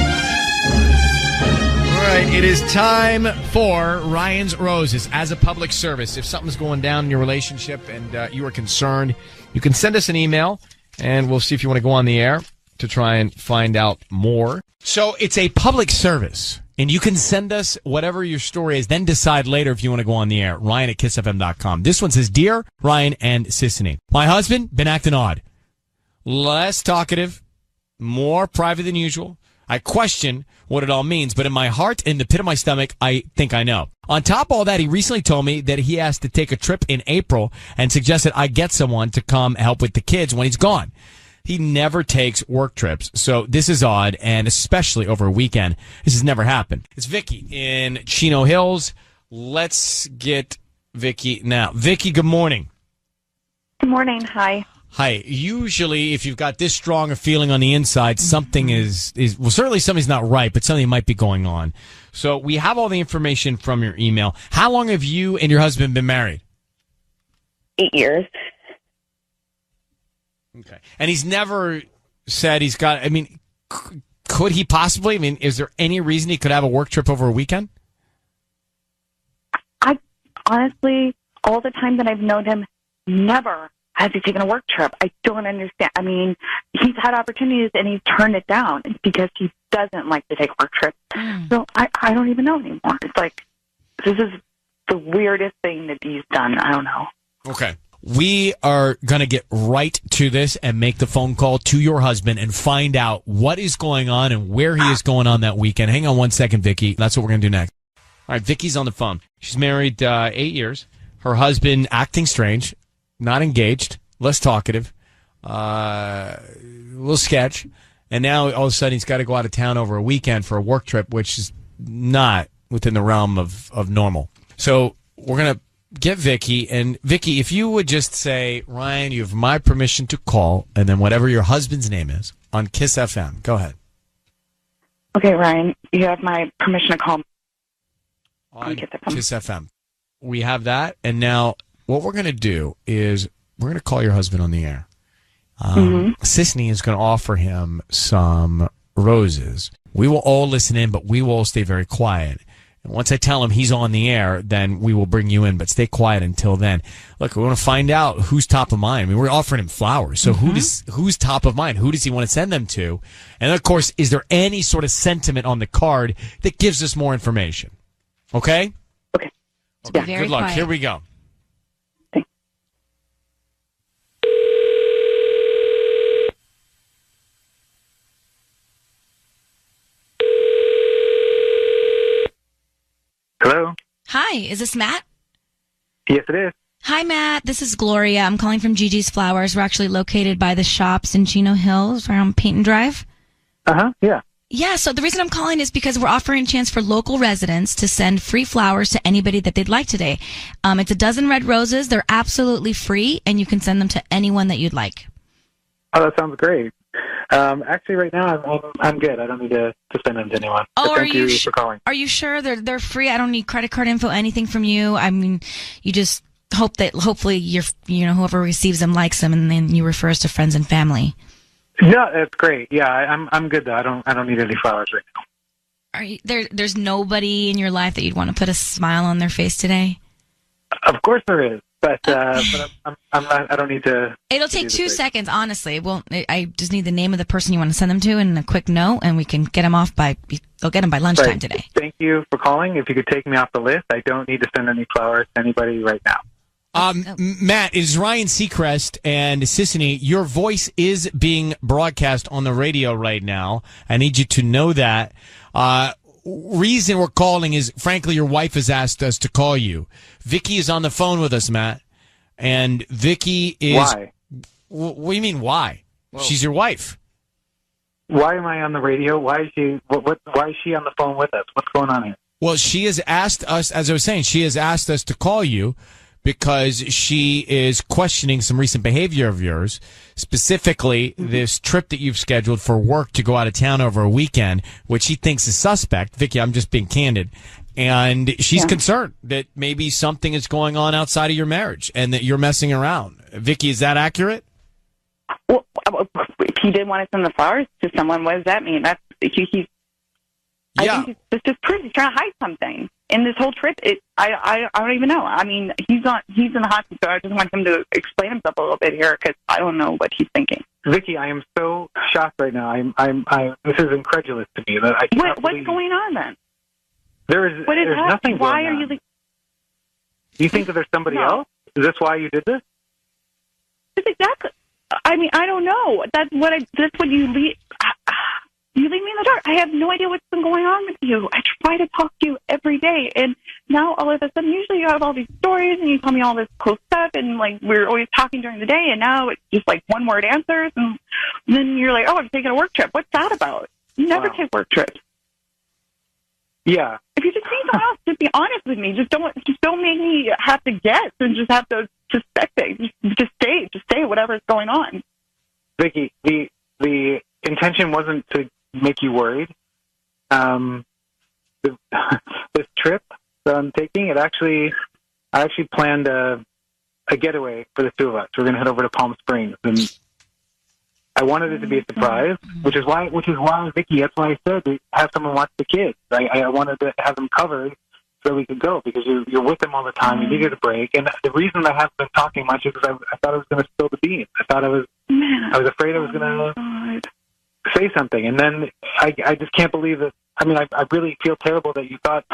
right, it is time for Ryan's Roses as a public service. If something's going down in your relationship and you are concerned, you can send us an email, and we'll see if you want to go on the air to try and find out more. So it's a public service, and you can send us whatever your story is, then decide later if you want to go on the air. Ryan at KissFM.com. This one says, Dear Ryan and Sissany, my husband been acting odd. Less talkative, more private than usual. I question what it all means, but in my heart, in the pit of my stomach, I think I know. On top of all that, he recently told me that he has to take a trip in April and suggested I get someone to come help with the kids when he's gone. He never takes work trips, so this is odd, and especially over a weekend. This has never happened. It's Vicky in Chino Hills. Let's get Vicky now. Vicky, good morning. Good morning. Hi. Hi. Usually, if you've got this strong a feeling on the inside, something is well, certainly something's not right, but something might be going on. So we have all the information from your email. How long have you and your husband been married? 8 years. Okay. And he's never said he's got, I mean, could he possibly? I mean, is there any reason he could have a work trip over a weekend? I honestly, all the time that I've known him, never has he taken a work trip. I don't understand. I mean, he's had opportunities and he's turned it down because he doesn't like to take work trips. So I don't even know anymore. It's like, this is the weirdest thing that he's done. I don't know. Okay. We are going to get right to this and make the phone call to your husband and find out what is going on and where he is going on that weekend. Hang on one second, Vicky. That's what we're going to do next. All right, Vicky's on the phone. She's married 8 years. Her husband acting strange, not engaged, less talkative, a little sketch. And now all of a sudden he's got to go out of town over a weekend for a work trip, which is not within the realm of normal. So we're going to get Vicky. And Vicky, if you would just say, Ryan, you have my permission to call, and then whatever your husband's name is on Kiss FM. Go ahead. Okay, Ryan, you have my permission to call On Kiss FM. We have that. And now what we're going to do is we're going to call your husband on the air. Sisney is going to offer him some roses. We will all listen in, but we will all stay very quiet. And once I tell him he's on the air, then we will bring you in, but stay quiet until then. Look, we want to find out who's top of mind. I mean, we're offering him flowers. So who's top of mind? Who does he want to send them to? And of course, is there any sort of sentiment on the card that gives us more information? Okay? Okay. Good luck. Here we go. Hello? Hi, is this Matt? Yes, it is. Hi, Matt. This is Gloria. I'm calling from Gigi's Flowers. We're actually located by the shops in Chino Hills around Peyton Drive. Yeah. Yeah, so the reason I'm calling is because we're offering a chance for local residents to send free flowers to anybody that they'd like today. It's a dozen red roses. They're absolutely free, and you can send them to anyone that you'd like. Oh, that sounds great. Actually, right now, I'm good. I don't need to send them to anyone. Oh, But thank you for calling. Are you sure they're free? I don't need credit card info, anything from you. I mean, you just hope that hopefully whoever receives them likes them, and then you refer us to friends and family. No, that's great. Yeah, I'm good though. I don't need any flowers right now. Are you, there's nobody in your life that you'd want to put a smile on their face today? Of course there is, but I'm not. I don't need to. It'll take 2 seconds, honestly. Well, I just need the name of the person you want to send them to and a quick note, and we can get them off they'll get them by lunchtime Right. today. Thank you for calling. If you could take me off the list, I don't need to send any flowers to anybody right now. Matt, it is Ryan Seacrest and Sissany. Your voice is being broadcast on the radio right now. I need you to know that. Reason we're calling is, frankly, your wife has asked us to call you. Vicky is on the phone with us, Matt. And Vicky is... Why? What do you mean, why? Whoa. She's your wife. Why am I on the radio? Why is she? Why is she on the phone with us? What's going on here? Well, she has asked us, as I was saying, she has asked us to call you because she is questioning some recent behavior of yours, specifically this trip that you've scheduled for work to go out of town over a weekend, which she thinks is suspect. Vicky, I'm just being candid. And she's concerned that maybe something is going on outside of your marriage and that you're messing around. Vicky, is that accurate? Well, if he didn't want to send the flowers to someone, what does that mean? I think this just proves he's trying to hide something. In this whole trip, I don't even know. I mean, he's in the hot seat, so I just want him to explain himself a little bit here because I don't know what he's thinking. Vicky, I am so shocked right now. This is incredulous to me. That I cannot What's believe going on then? There's nothing Why going are on. you? You think that there's somebody else? Is this why you did this? That's exactly. I mean, I don't know. That's what you leave. You leave me in the dark. I have no idea what's been going on with you. I try to talk to you every day, and now all of a sudden, usually you have all these stories, and you tell me all this cool stuff, and like we're always talking during the day, and now it's just like one word answers, and then you're like, "Oh, I'm taking a work trip." What's that about? You never take work trips. Yeah. If you just need someone else, just be honest with me. Just don't make me have to guess and just have to suspect it. Just say whatever's going on. Vicky, the intention wasn't to make you worried. This trip that I'm taking, I actually planned a getaway for the two of us. We're going to head over to Palm Springs, and I wanted it to be a surprise, which is why, Vicky, that's why I said to have someone watch the kids. I wanted to have them covered so we could go because you're with them all the time. You needed a break, and the reason I haven't been talking much is because I thought I was going to spill the beans. I was afraid I was going to say something, and then I just can't believe that. I mean, I really feel terrible that you thought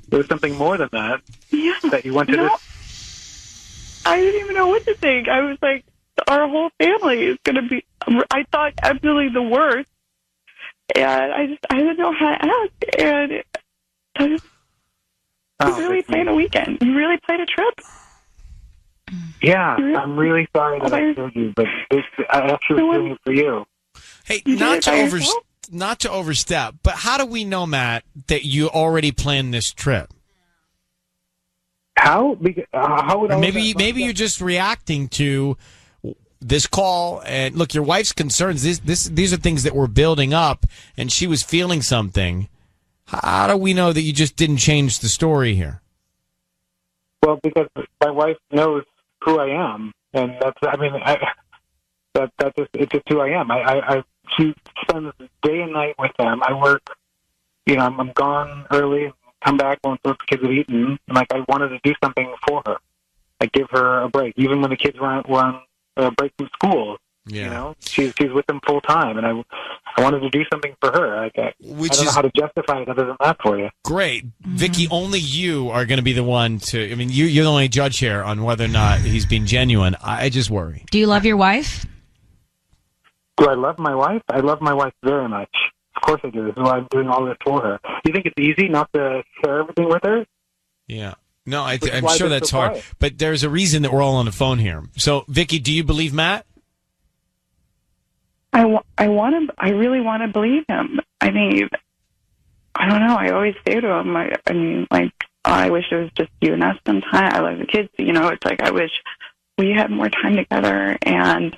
there was something more than that. Yeah, that you went to this. I didn't even know what to think. I was like, our whole family is going to be. I thought absolutely the worst, and I didn't know how to ask. And you really planned a weekend. You really planned a trip. Yeah, I'm really sorry that I told you, but I actually was doing it for you. Hey, not to overstep, but how do we know, Matt, that you already planned this trip? How? How would I? Maybe you're just reacting to this call, and look, your wife's concerns. These are things that were building up, and she was feeling something. How do we know that you just didn't change the story here? Well, because my wife knows who I am, and that's. I mean, it's just who I am. She spends day and night with them. I work. You know, I'm gone early, come back once those kids have eaten, and like I wanted to do something for her. I give her a break, even when the kids were on break from school. Yeah. You know, she's with them full time, and I wanted to do something for her. Like, I don't know how to justify it other than that for you. Great. Vicky, only you are going to be the one to, I mean, you're the only judge here on whether or not he's being genuine. I just worry. Do you love your wife? Do I love my wife? I love my wife very much. Of course I do. This is why I'm doing all this for her. You think it's easy not to share everything with her? Yeah. No, I'm why sure they're that's so hard. quiet. But there's a reason that we're all on the phone here. So, Vicky, do you believe Matt? I really want to believe him. I mean, I don't know. I always say to him, I mean, like, I wish it was just you and us sometime. I love the kids. It's like I wish we had more time together. And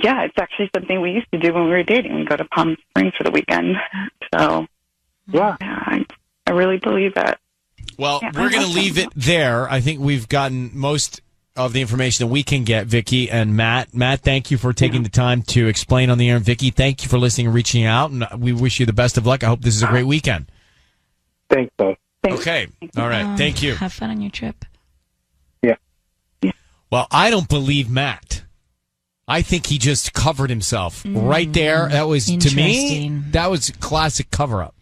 yeah, it's actually something we used to do when we were dating. We go to Palm Springs for the weekend. So yeah, I really believe it. Well, Yeah, we're going to leave it there. I think we've gotten most of the information that we can get, Vicky and Matt. Matt, thank you for taking the time to explain on the air. And Vicky, thank you for listening and reaching out. And we wish you the best of luck. I hope this is a great weekend. Thanks, both. Okay. All right. Thank you. Have fun on your trip. Yeah. Well, I don't believe Matt. I think he just covered himself right there. That was, to me, that was classic cover-up.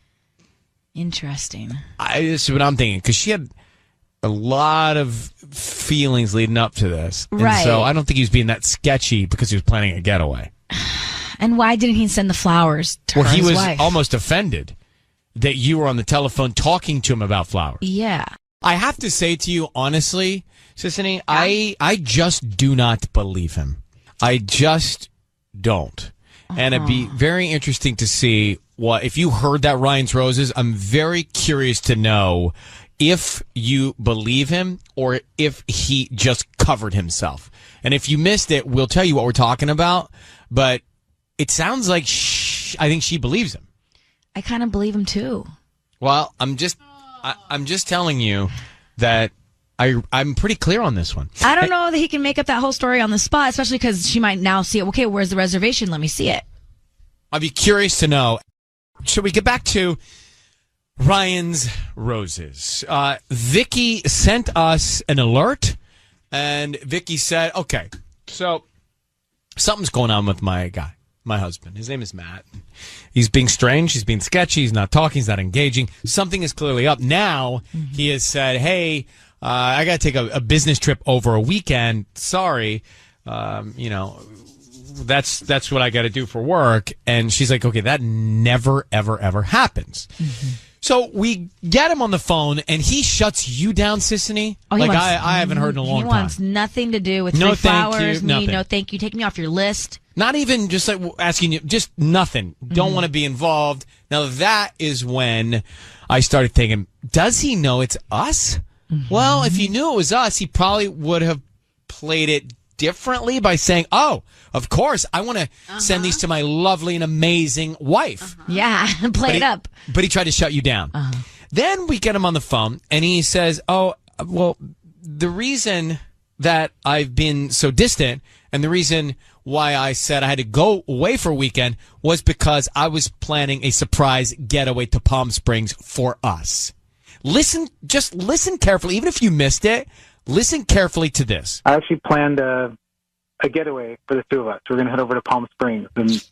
Interesting. This is what I'm thinking, because she had a lot of feelings leading up to this. And Right. so I don't think he was being that sketchy because he was planning a getaway. And why didn't he send the flowers to Well, he his was wife? almost offended that you were on the telephone talking to him about flowers. Yeah. I have to say to you, honestly, Sissany, I just do not believe him. I just don't. And it'd be very interesting to see if you heard that Ryan's Roses. I'm very curious to know if you believe him or if he just covered himself. And if you missed it, we'll tell you what we're talking about. But it sounds like I think she believes him. I kind of believe him too. Well, I'm just telling you that I'm pretty clear on this one. I don't know that he can make up that whole story on the spot, especially because she might now see it. Okay, where's the reservation? Let me see it. I'd be curious to know. Should we get back to Ryan's Roses? Vicky sent us an alert, and Vicky said, okay, so something's going on with my guy, my husband. His name is Matt. He's being strange. He's being sketchy. He's not talking. He's not engaging. Something is clearly up. Now he has said, hey, I got to take a business trip over a weekend. Sorry. That's what I got to do for work. And she's like, okay, that never, ever, ever happens. So we get him on the phone, and he shuts you down, Sissany. Oh, like I haven't heard in a long time. He wants nothing to do with No, free thank flowers. you, nothing. No, thank you. Take me off your list. Not even just like asking you, just nothing. Don't want to be involved. Now that is when I started thinking, does he know it's us? Well, if he knew it was us, he probably would have played it differently by saying, oh, of course, I want to send these to my lovely and amazing wife. Yeah, play it up. But he tried to shut you down. Then we get him on the phone, and he says, oh, well, the reason that I've been so distant and the reason why I said I had to go away for a weekend was because I was planning a surprise getaway to Palm Springs for us. Just listen carefully. Even if you missed it, listen carefully to this. I actually planned a getaway for the two of us. We're going to head over to Palm Springs, and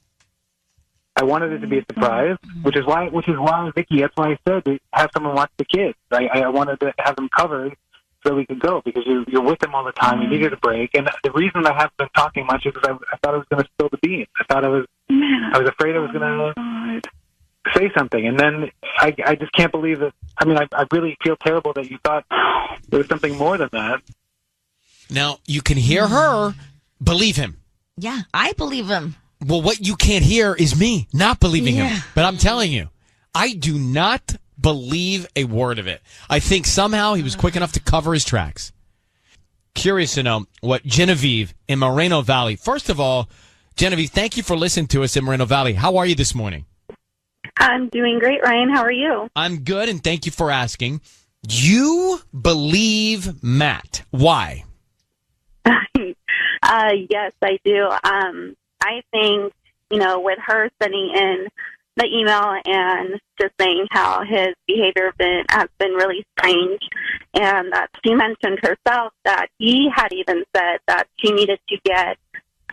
I wanted it to be a surprise, which is why, Vicky, that's why I said to have someone watch the kids. I wanted to have them covered so we could go, because you're with them all the time. You needed a break, and the reason I haven't been talking much is because I thought I was going to spill the beans. I was afraid I was going to say something, and then I just can't believe that. I mean, I really feel terrible that you thought there was something more than that. Now, you can hear her believe him. Yeah, I believe him. Well, what you can't hear is me not believing him. But I'm telling you, I do not believe a word of it. I think somehow he was quick enough to cover his tracks. Curious to know what Genevieve in Moreno Valley. First of all, Genevieve, thank you for listening to us in Moreno Valley. How are you this morning? I'm doing great, Ryan. How are you? I'm good, and thank you for asking. You believe Matt. Why? Yes, I do. I think, with her sending in the email and just saying how his behavior has been really strange, and that she mentioned herself that he had even said that she needed to get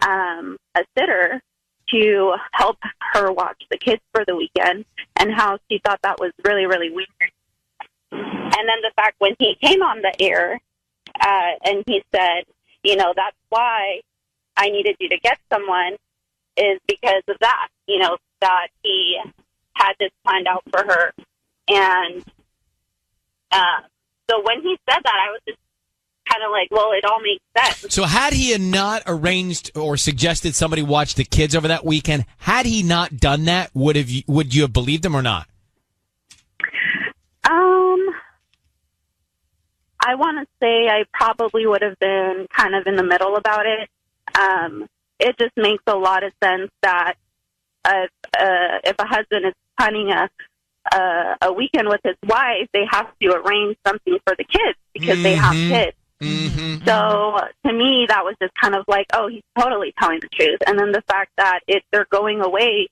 a sitter to help her watch the kids for the weekend, and how she thought that was really, really weird. And then the fact when he came on the air and he said, that's why I needed you to get someone, is because of that, that he had this planned out for her. And So when he said that, I was just kind of like, well, it all makes sense. So had he not arranged or suggested somebody watch the kids over that weekend, had he not done that, would you have believed him or not? I want to say I probably would have been kind of in the middle about it. It just makes a lot of sense that if a husband is planning a weekend with his wife, they have to arrange something for the kids because they have kids. Mm-hmm. So to me, that was just kind of like, oh, he's totally telling the truth. And then the fact that they're going away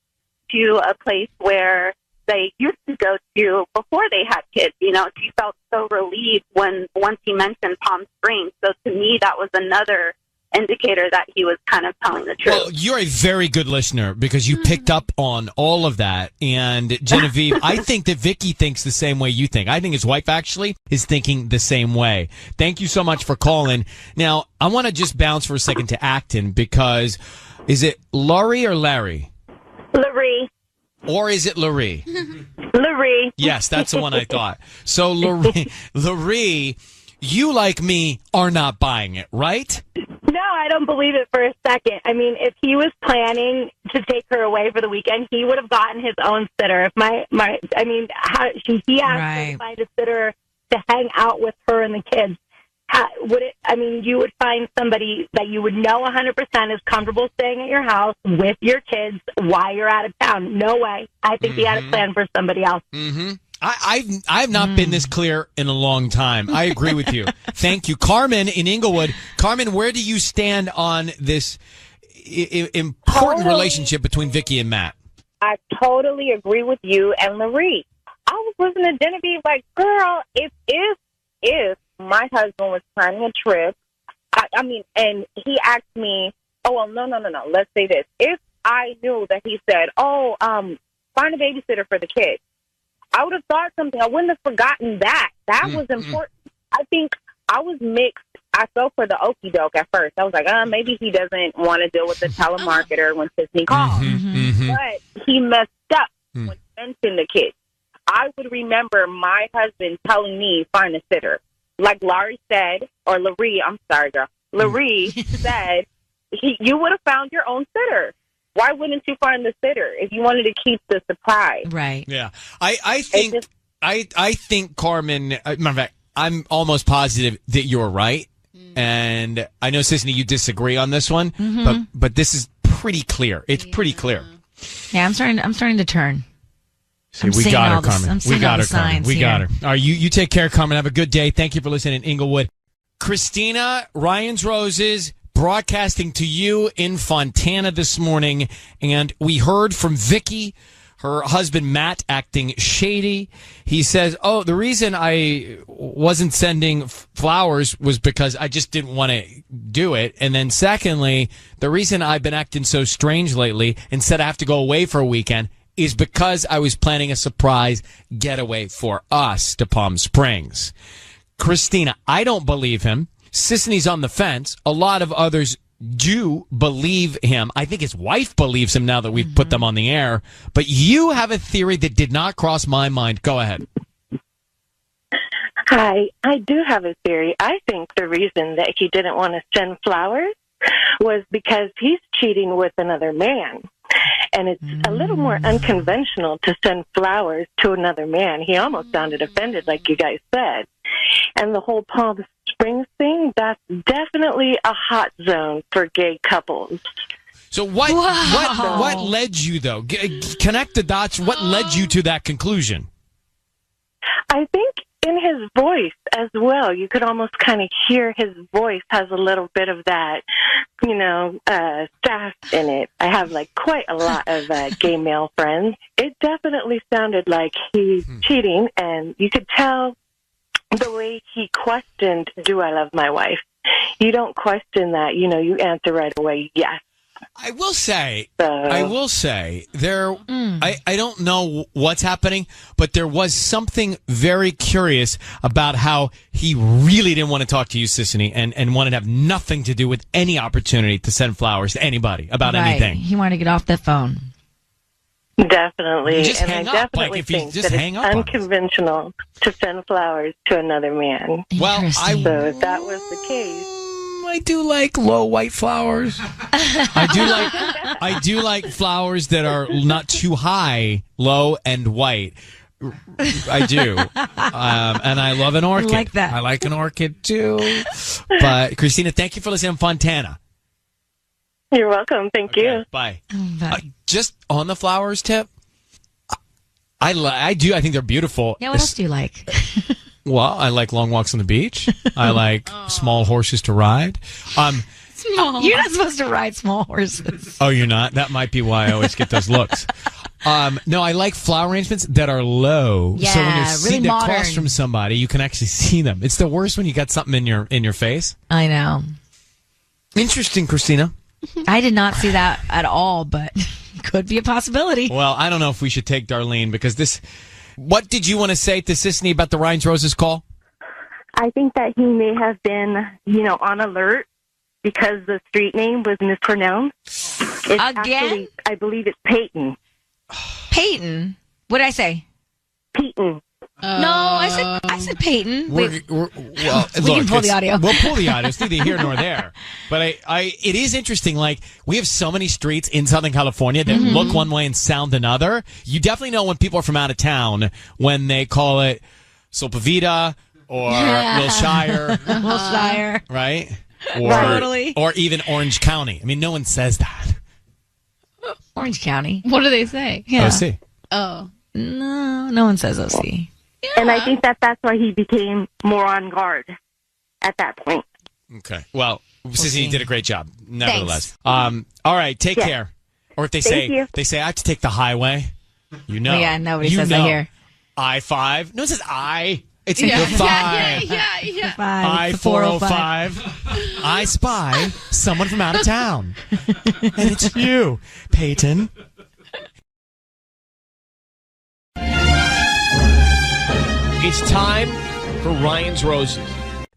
to a place where they used to go to before they had kids. You know, she felt so relieved once he mentioned Palm Springs. So to me, that was another indicator that he was kind of telling the truth. Well, you're a very good listener because you picked up on all of that. And Genevieve, I think that Vicky thinks the same way you think. I think his wife actually is thinking the same way. Thank you so much for calling. Now, I want to just bounce for a second to Acton because is it Laurie or Larry? Larry. Or is it Larry? Larry. Yes, that's the one I thought. So Larry, you like me are not buying it, right? No, I don't believe it for a second. I mean, if he was planning to take her away for the weekend, he would have gotten his own sitter. If he asked to find a sitter to hang out with her and the kids, you would find somebody that you would know 100% is comfortable staying at your house with your kids while you're out of town. No way. I think he had a plan for somebody else. Mm-hmm. I've not been this clear in a long time. I agree with you. Thank you. Carmen in Inglewood. Carmen, where do you stand on this important relationship between Vicky and Matt? I totally agree with you and Larry. I was listening to Genevieve like, girl, if my husband was planning a trip, and he asked me, oh, well, no. Let's say this. If I knew that he said, find a babysitter for the kids, I would have thought something. I wouldn't have forgotten that. That was important. I think I was mixed. I fell for the okie doke at first. I was like, maybe he doesn't want to deal with the telemarketer when Tiffany calls. But he messed up when he mentioned the kids. I would remember my husband telling me, find a sitter. Like Laurie said, or Larry, I'm sorry, girl. Larry said, you would have found your own sitter. Why wouldn't you find the sitter if you wanted to keep the surprise? Right. Yeah. I think Carmen, matter of fact, I'm almost positive that you're right. And I know, Sisney, you disagree on this one, but this is pretty clear. It's pretty clear. Yeah, I'm starting to turn. See, we got her, Carmen. We got her, Carmen. We got her. All right, you take care, Carmen. Have a good day. Thank you for listening in Inglewood. Christina, Ryan's Roses, broadcasting to you in Fontana this morning. And we heard from Vicky, her husband Matt, acting shady. He says, the reason I wasn't sending flowers was because I just didn't want to do it. And then secondly, the reason I've been acting so strange lately, instead I have to go away for a weekend, is because I was planning a surprise getaway for us to Palm Springs. Christina, I don't believe him. Sisney's on the fence. A lot of others do believe him. I think his wife believes him now that we've put them on the air. But you have a theory that did not cross my mind. Go ahead. Hi, I do have a theory. I think the reason that he didn't want to send flowers was because he's cheating with another man. And it's a little more unconventional to send flowers to another man. He almost sounded offended, like you guys said. And the whole Palm Springs thing, that's definitely a hot zone for gay couples. So what led you, though? Connect the dots. What led you to that conclusion? I think in his voice as well. You could almost kind of hear his voice has a little bit of that, sass in it. I have quite a lot of gay male friends. It definitely sounded like he's cheating, and you could tell the way he questioned, do I love my wife? You don't question that. You answer right away, yes. I will say, there, I don't know what's happening, but there was something very curious about how he really didn't want to talk to you, Sisney, and wanted to have nothing to do with any opportunity to send flowers to anybody about anything. He wanted to get off the phone. Definitely. Just and hang I up. definitely Like, if you think just that hang it's up on us. unconventional to send flowers to another man. Well, So if that was the case, I do like low white flowers. I do like flowers that are not too high, low and white. I do. And I love an orchid. Like that. I like an orchid too. But Christina, thank you for listening to Fontana. you're welcome. Thank you. Bye. Just on the flowers tip, I do. I think they're beautiful. Yeah, what else do you like? Well, I like long walks on the beach. I like small horses to ride. Small. You're not supposed to ride small horses. Oh, you're not? That might be why I always get those looks. No, I like flower arrangements that are low. Yeah, so when you're really sitting modern. across from somebody, you can actually see them. It's the worst when you got something in your face. I know. Interesting, Christina. I did not see that at all, but could be a possibility. Well, I don't know if we should take Darlene because this. What did you want to say to Sisney about the Ryan's Roses call? I think that he may have been, on alert because the street name was mispronounced. It's Again? Actually, I believe it's Peyton. Peyton? What did I say? Peyton. No, I said Peyton. Wait, Well, we can pull the audio. We'll pull the audio. It's neither here nor there. But it is interesting. Like, we have so many streets in Southern California that look one way and sound another. You definitely know when people are from out of town when they call it Sopavita or Wilshire. Wilshire. Right? Totally. Or even Orange County. I mean, no one says that. Orange County. What do they say? Yeah. OC. Oh. No one says OC. And I think that's why he became more on guard at that point. Okay. Well, Sissy, you did a great job. Nevertheless. Thanks. All right. Take Yeah. care. Or if they Thank you. say I have to take the highway. You know. Yeah, nobody says that here. I-5. No one says I. It's Yeah. the 5. Yeah. I-405. I spy someone from out of town. And it's you, Peyton. It's time for Ryan's Roses.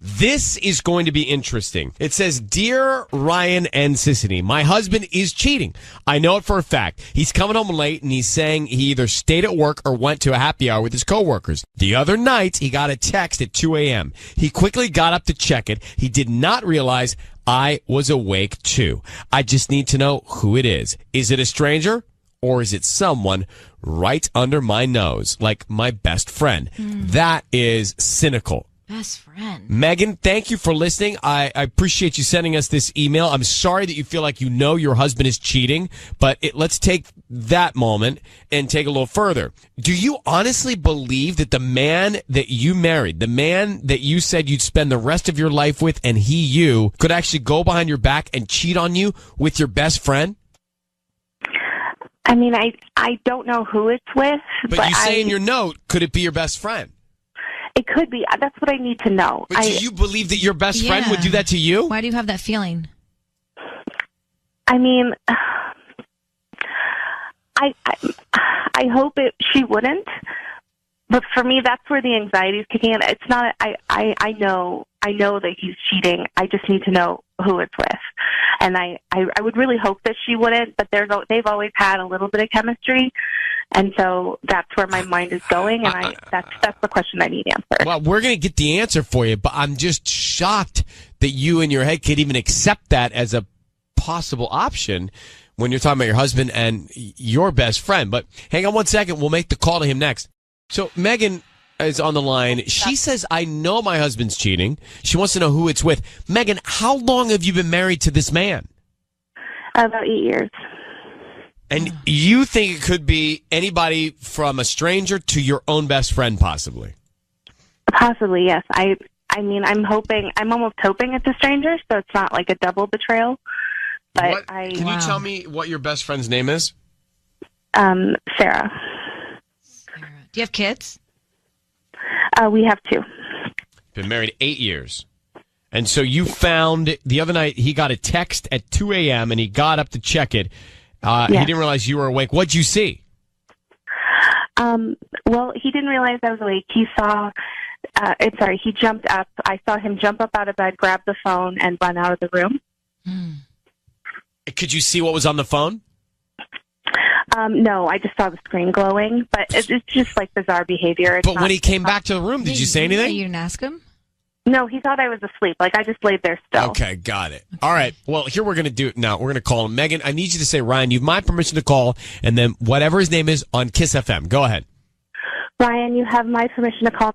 This is going to be interesting. It says, Dear Ryan and Sissany, my husband is cheating. I know it for a fact. He's coming home late and he's saying he either stayed at work or went to a happy hour with his coworkers. The other night, he got a text at 2 a.m. He quickly got up to check it. He did not realize I was awake too. I just need to know who it is. Is it a stranger? Or is it someone right under my nose, like my best friend? That is cynical. Best friend. Megan, thank you for listening. I appreciate you sending us this email. I'm sorry that you feel like you know your husband is cheating, but let's take that moment and take a little further. Do you honestly believe that the man that you married, the man that you said you'd spend the rest of your life with, and you, could actually go behind your back and cheat on you with your best friend? I mean, I don't know who it's with, But you say in your note, could it be your best friend? It could be. That's what I need to know. But do you believe that your best friend would do that to you? Why do you have that feeling? I mean, I hope she wouldn't. But for me, that's where the anxiety is kicking in. It's not. I know that he's cheating. I just need to know who it's with, and I would really hope that she wouldn't. But they've always had a little bit of chemistry, and so that's where my mind is going. And that's the question I need answered. Well, we're going to get the answer for you, but I'm just shocked that you in your head could even accept that as a possible option when you're talking about your husband and your best friend. But hang on one second. We'll make the call to him next. So Megan is on the line. She says, I know my husband's cheating. She wants to know who it's with. Megan, how long have you been married to this man? About 8 years. And you think it could be anybody from a stranger to your own best friend, possibly? Possibly, yes. I mean, I'm almost hoping it's a stranger, so it's not like a double betrayal. But Can you tell me what your best friend's name is? Sarah. Do you have kids? We have 2. Been married 8 years. And so you found the other night he got a text at 2 a.m. and he got up to check it. He didn't realize you were awake. What'd you see? Well, he didn't realize I was awake. He saw, he jumped up. I saw him jump up out of bed, grab the phone, and run out of the room. Could you see what was on the phone? No, I just saw the screen glowing, but it's just like bizarre behavior. But when he came back to the room, did you say anything? You didn't ask him? No, he thought I was asleep. Like, I just laid there still. Okay, got it. All right. Well, here we're going to do it now. We're going to call him. Megan, I need you to say, Ryan, you've my permission to call, and then whatever his name is on Kiss FM. Go ahead. Ryan, you have my permission to call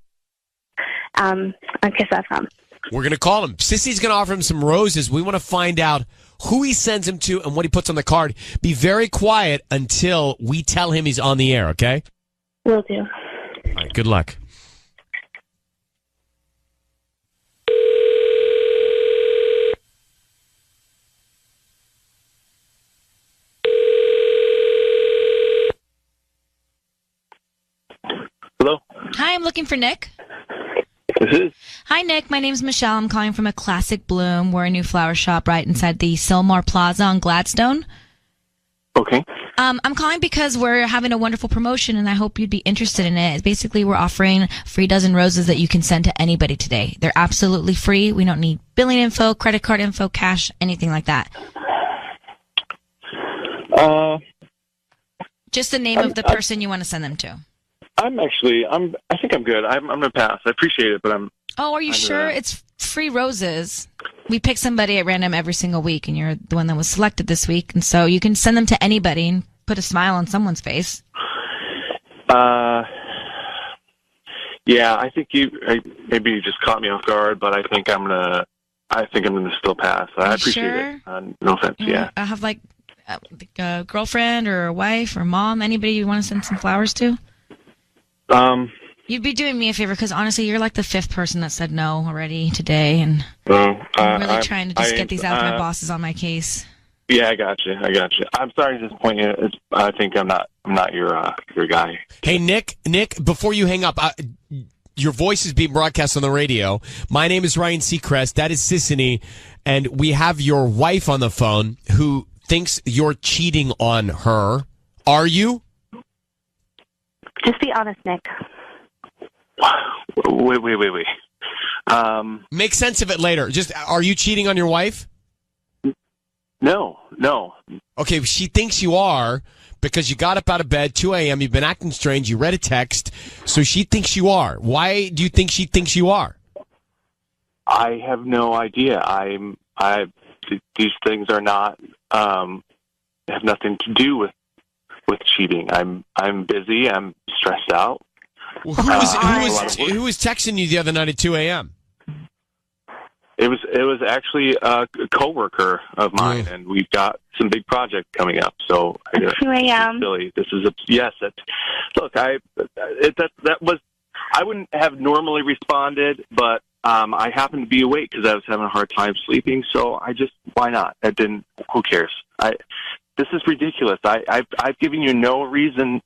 on Kiss FM. We're going to call him. Sissy's going to offer him some roses. We want to find out who he sends him to and what he puts on the card. Be very quiet until we tell him he's on the air, okay? Will do. All right, good luck. Hello? Hi, I'm looking for Nick. This is. Hi, Nick. My name's Michelle. I'm calling from a Classic Bloom. We're a new flower shop right inside the Sylmar Plaza on Gladstone. Okay. I'm calling because we're having a wonderful promotion, and I hope you'd be interested in it. Basically, we're offering free dozen roses that you can send to anybody today. They're absolutely free. We don't need billing info, credit card info, cash, anything like that. Just the name of the person you want to send them to. I think I'm good. I'm going to pass. I appreciate it, but I'm... Oh, are you sure? It's free roses. We pick somebody at random every single week, and you're the one that was selected this week. And so you can send them to anybody and put a smile on someone's face. Yeah, I think maybe you just caught me off guard, but I think I'm gonna still pass. I appreciate it. No offense. Yeah. I have like a girlfriend or a wife or mom, anybody you want to send some flowers to? You'd be doing me a favor because honestly, you're like the fifth person that said no already today, and I'm really trying to just get these out. My boss is on my case. Yeah, I got you. I'm sorry to disappoint you. I think I'm not your guy. Hey, Nick, before you hang up, your voice is being broadcast on the radio. My name is Ryan Seacrest. That is Sissany, and we have your wife on the phone who thinks you're cheating on her. Are you? Just be honest, Nick. Wait. Make sense of it later. Just, are you cheating on your wife? No. Okay, she thinks you are because you got up out of bed, 2 a.m., you've been acting strange, you read a text, so she thinks you are. Why do you think she thinks you are? I have no idea. These things are not, have nothing to do with cheating. I'm busy, I'm stressed out. Well, who was texting you the other night at 2 a.m.? It was actually a coworker of mine, and we've got some big project coming up. So 2 a.m. Billy, this is look. I wouldn't have normally responded, but I happened to be awake because I was having a hard time sleeping. So why not? Who cares? This is ridiculous. I've given you no reason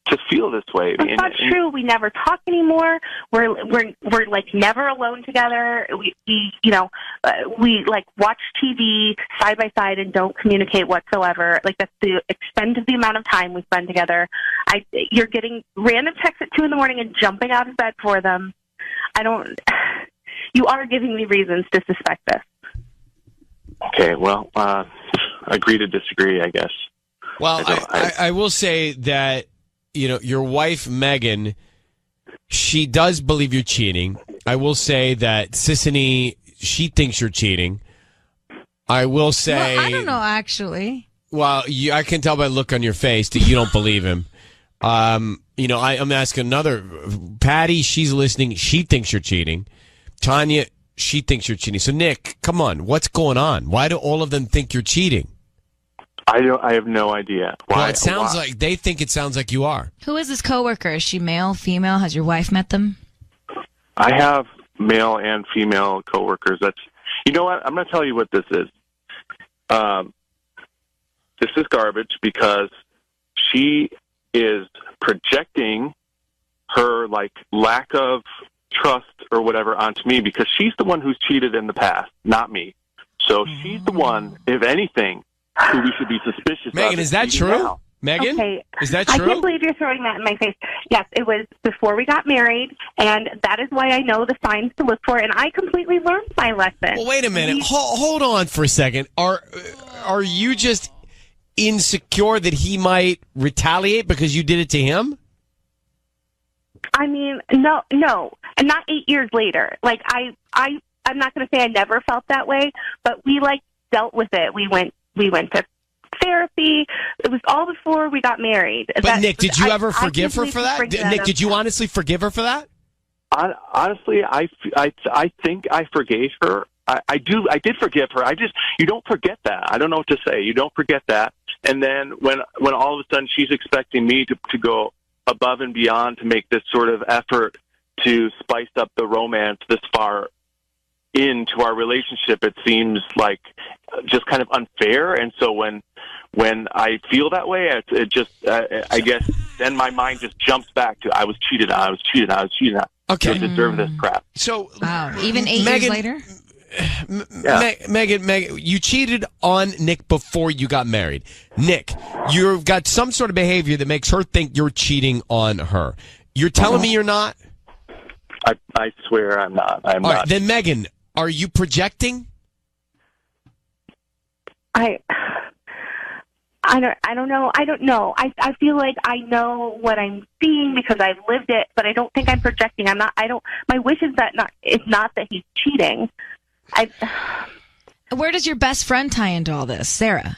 to feel this way. That's not true. We never talk anymore. We're like never alone together. We like watch TV side by side and don't communicate whatsoever. Like that's the extent of the amount of time we spend together. You're getting random texts at 2 a.m. and jumping out of bed for them. You are giving me reasons to suspect this. Okay, well, agree to disagree, I guess. Well, I will say that, your wife, Megan, she does believe you're cheating. I will say that Sissany, she thinks you're cheating. I will say... Well, I don't know, actually. Well, I can tell by the look on your face that you don't believe him. I'm asking another... Patty, she's listening. She thinks you're cheating. Tanya, she thinks you're cheating. So, Nick, come on. What's going on? Why do all of them think you're cheating? I have no idea. Why? Well, it sounds like they think it sounds like you are. Who is this coworker? Is she male, female? Has your wife met them? I have male and female coworkers. You know what? I'm going to tell you what this is. This is garbage because she is projecting her lack of trust or whatever onto me because she's the one who's cheated in the past, not me. So she's the one, if anything, who we should be suspicious of. Megan, is that true? Now. Megan? Okay. Is that true? I can't believe you're throwing that in my face. Yes, it was before we got married, and that is why I know the signs to look for, and I completely learned my lesson. Well, wait a minute. Hold on for a second. Are you just insecure that he might retaliate because you did it to him? I mean, no, and not 8 years later. Like I'm not going to say I never felt that way, but we like dealt with it. We went to therapy. It was all before we got married. But Nick, did you ever forgive her for that? Nick, did you honestly forgive her for that? Honestly, I think I forgave her. I did forgive her. You don't forget that. I don't know what to say. You don't forget that. And then when all of a sudden she's expecting me to go above and beyond to make this sort of effort to spice up the romance this far into our relationship, it seems like just kind of unfair. And so when I feel that way, it just I guess then my mind just jumps back to I was cheated on. Okay, I deserve this crap. So even 8 years later. Megan, you cheated on Nick before you got married. Nick, you've got some sort of behavior that makes her think you're cheating on her. You're telling me you're not? I swear I'm not. I'm All not. right, then Megan, are you projecting? I don't know. I feel like I know what I'm seeing because I've lived it, but I don't think I'm projecting. My wish is not that he's cheating. Where does your best friend tie into all this, Sarah?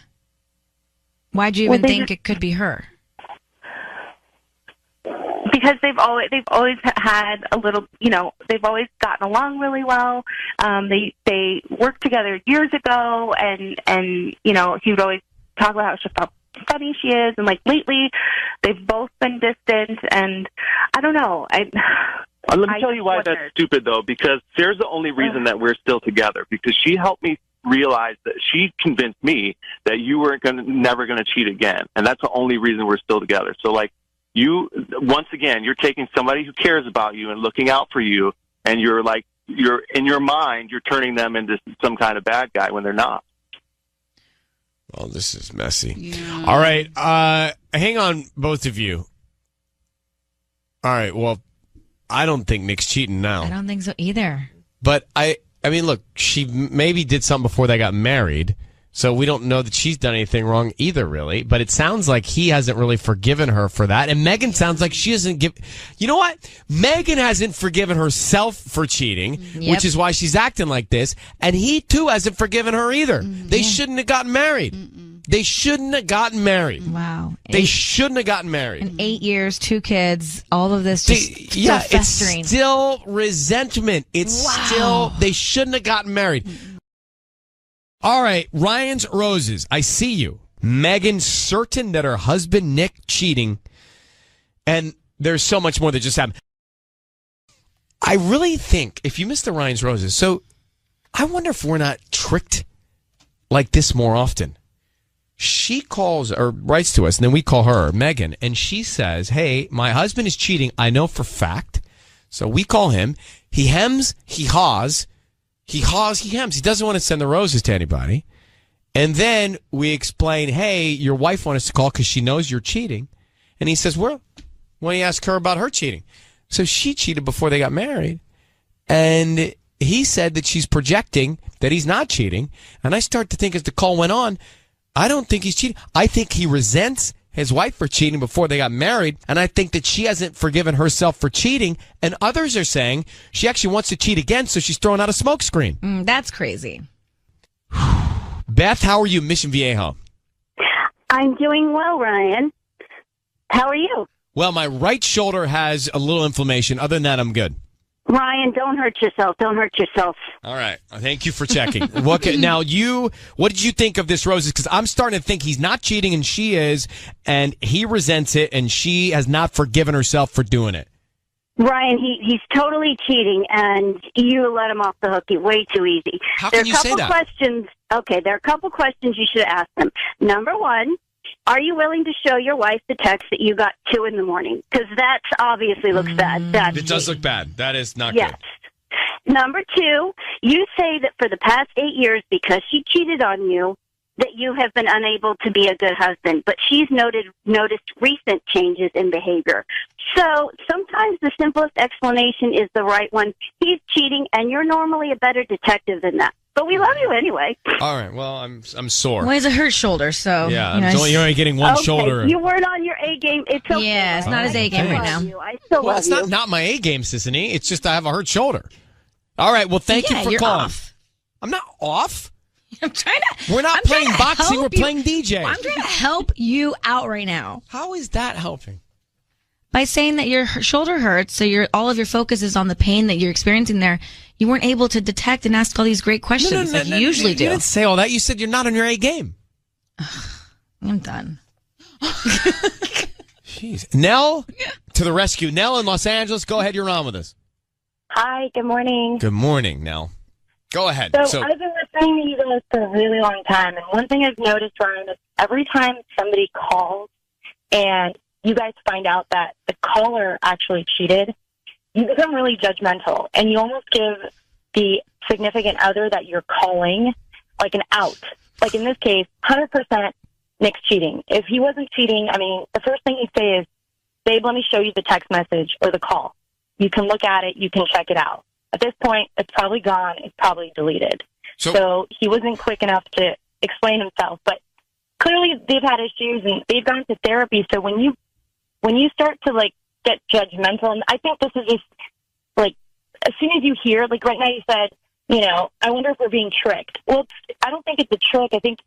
Why'd you even think it could be her? Because they've always had a little, they've always gotten along really well. They worked together years ago, and he would always talk about how funny she is, and like lately they've both been distant, and I don't know. Let me tell you why that's stupid, though, because Sarah's the only reason that we're still together, because she helped me realize that she convinced me that you weren't never going to cheat again, and that's the only reason we're still together. So, like, once again, you're taking somebody who cares about you and looking out for you, and you're in your mind, you're turning them into some kind of bad guy when they're not. Well, this is messy. Yeah. All right. Hang on, both of you. All right. Well, I don't think Nick's cheating now. I don't think so either. But I mean, look, she maybe did something before they got married. So we don't know that she's done anything wrong either, really. But it sounds like he hasn't really forgiven her for that. And Megan sounds like she hasn't You know what? Megan hasn't forgiven herself for cheating, which is why she's acting like this. And he, too, hasn't forgiven her either. They shouldn't have gotten married. They shouldn't have gotten married. Wow. They shouldn't have gotten married. In 8 years, 2 kids, all of this just still festering. It's still resentment. It's still, they shouldn't have gotten married. All right, Ryan's Roses. I see you. Megan certain that her husband Nick cheating, and there's so much more that just happened. I really think if you missed the Ryan's Roses, so I wonder if we're not tricked like this more often. She calls or writes to us, and then we call her, Megan, and she says, "Hey, my husband is cheating. I know for fact." So we call him. He hems, he haws. He haws, he hems. He doesn't want to send the roses to anybody. And then we explain, hey, your wife wants us to call because she knows you're cheating. And he says, well, why don't you ask her about her cheating? So she cheated before they got married. And he said that she's projecting that he's not cheating. And I start to think as the call went on, I don't think he's cheating. I think he resents his wife for cheating before they got married, and I think that she hasn't forgiven herself for cheating, and others are saying she actually wants to cheat again, so she's throwing out a smokescreen. That's crazy. Beth, how are you, Mission Viejo? I'm doing well, Ryan. How are you? Well, my right shoulder has a little inflammation. Other than that, I'm good. Ryan, don't hurt yourself. Don't hurt yourself. All right. Thank you for checking. What did you think of this, Roses? Because I'm starting to think he's not cheating and she is, and he resents it, and she has not forgiven herself for doing it. Ryan, he's totally cheating, and you let him off the hook way too easy. How can you say that? There are a couple questions you should ask him. Number one, are you willing to show your wife the text that you got 2 in the morning? Because that obviously looks bad. It does look bad. That is not good. Number 2, you say that for the past 8 years, because she cheated on you, that you have been unable to be a good husband. But she's noticed recent changes in behavior. So sometimes the simplest explanation is the right one. He's cheating, and you're normally a better detective than that. But we love you anyway. All right. Well, I'm sore. Well, he's a hurt shoulder, so Yeah, you're only getting one Okay, shoulder. you weren't on your A game. It's okay. Yeah, it's not his A game right now. I still Well, love it's you. not my A game, Sissany. It's just I have a hurt shoulder. All right. Well, thank you for you're calling. off. I'm not off. I'm trying to. We're not I'm trying playing to boxing. help We're you. playing DJ. I'm trying to help you out right now. How is that helping? By saying that your shoulder hurts, so all of your focus is on the pain that you're experiencing there. You weren't able to detect and ask all these great questions like you usually do. You didn't say all that. You said you're not on your A game. I'm done. Jeez. Nell, to the rescue. Nell in Los Angeles, go ahead. You're on with us. Hi, good morning. Good morning, Nell. Go ahead. So I've been listening to you guys for a really long time, and one thing I've noticed, Ryan, is every time somebody calls and you guys find out that the caller actually cheated, you become really judgmental, and you almost give the significant other that you're calling like an out. Like in this case, 100% Nick's cheating. If he wasn't cheating, I mean, the first thing he'd say is, babe, let me show you the text message or the call. You can look at it. You can check it out. At this point, it's probably gone. It's probably deleted. So he wasn't quick enough to explain himself. But clearly they've had issues and they've gone to therapy. So when you start to, like, get judgmental, and I think this is just, like, as soon as you hear, like right now you said, I wonder if we're being tricked. Well, I don't think it's a trick. I think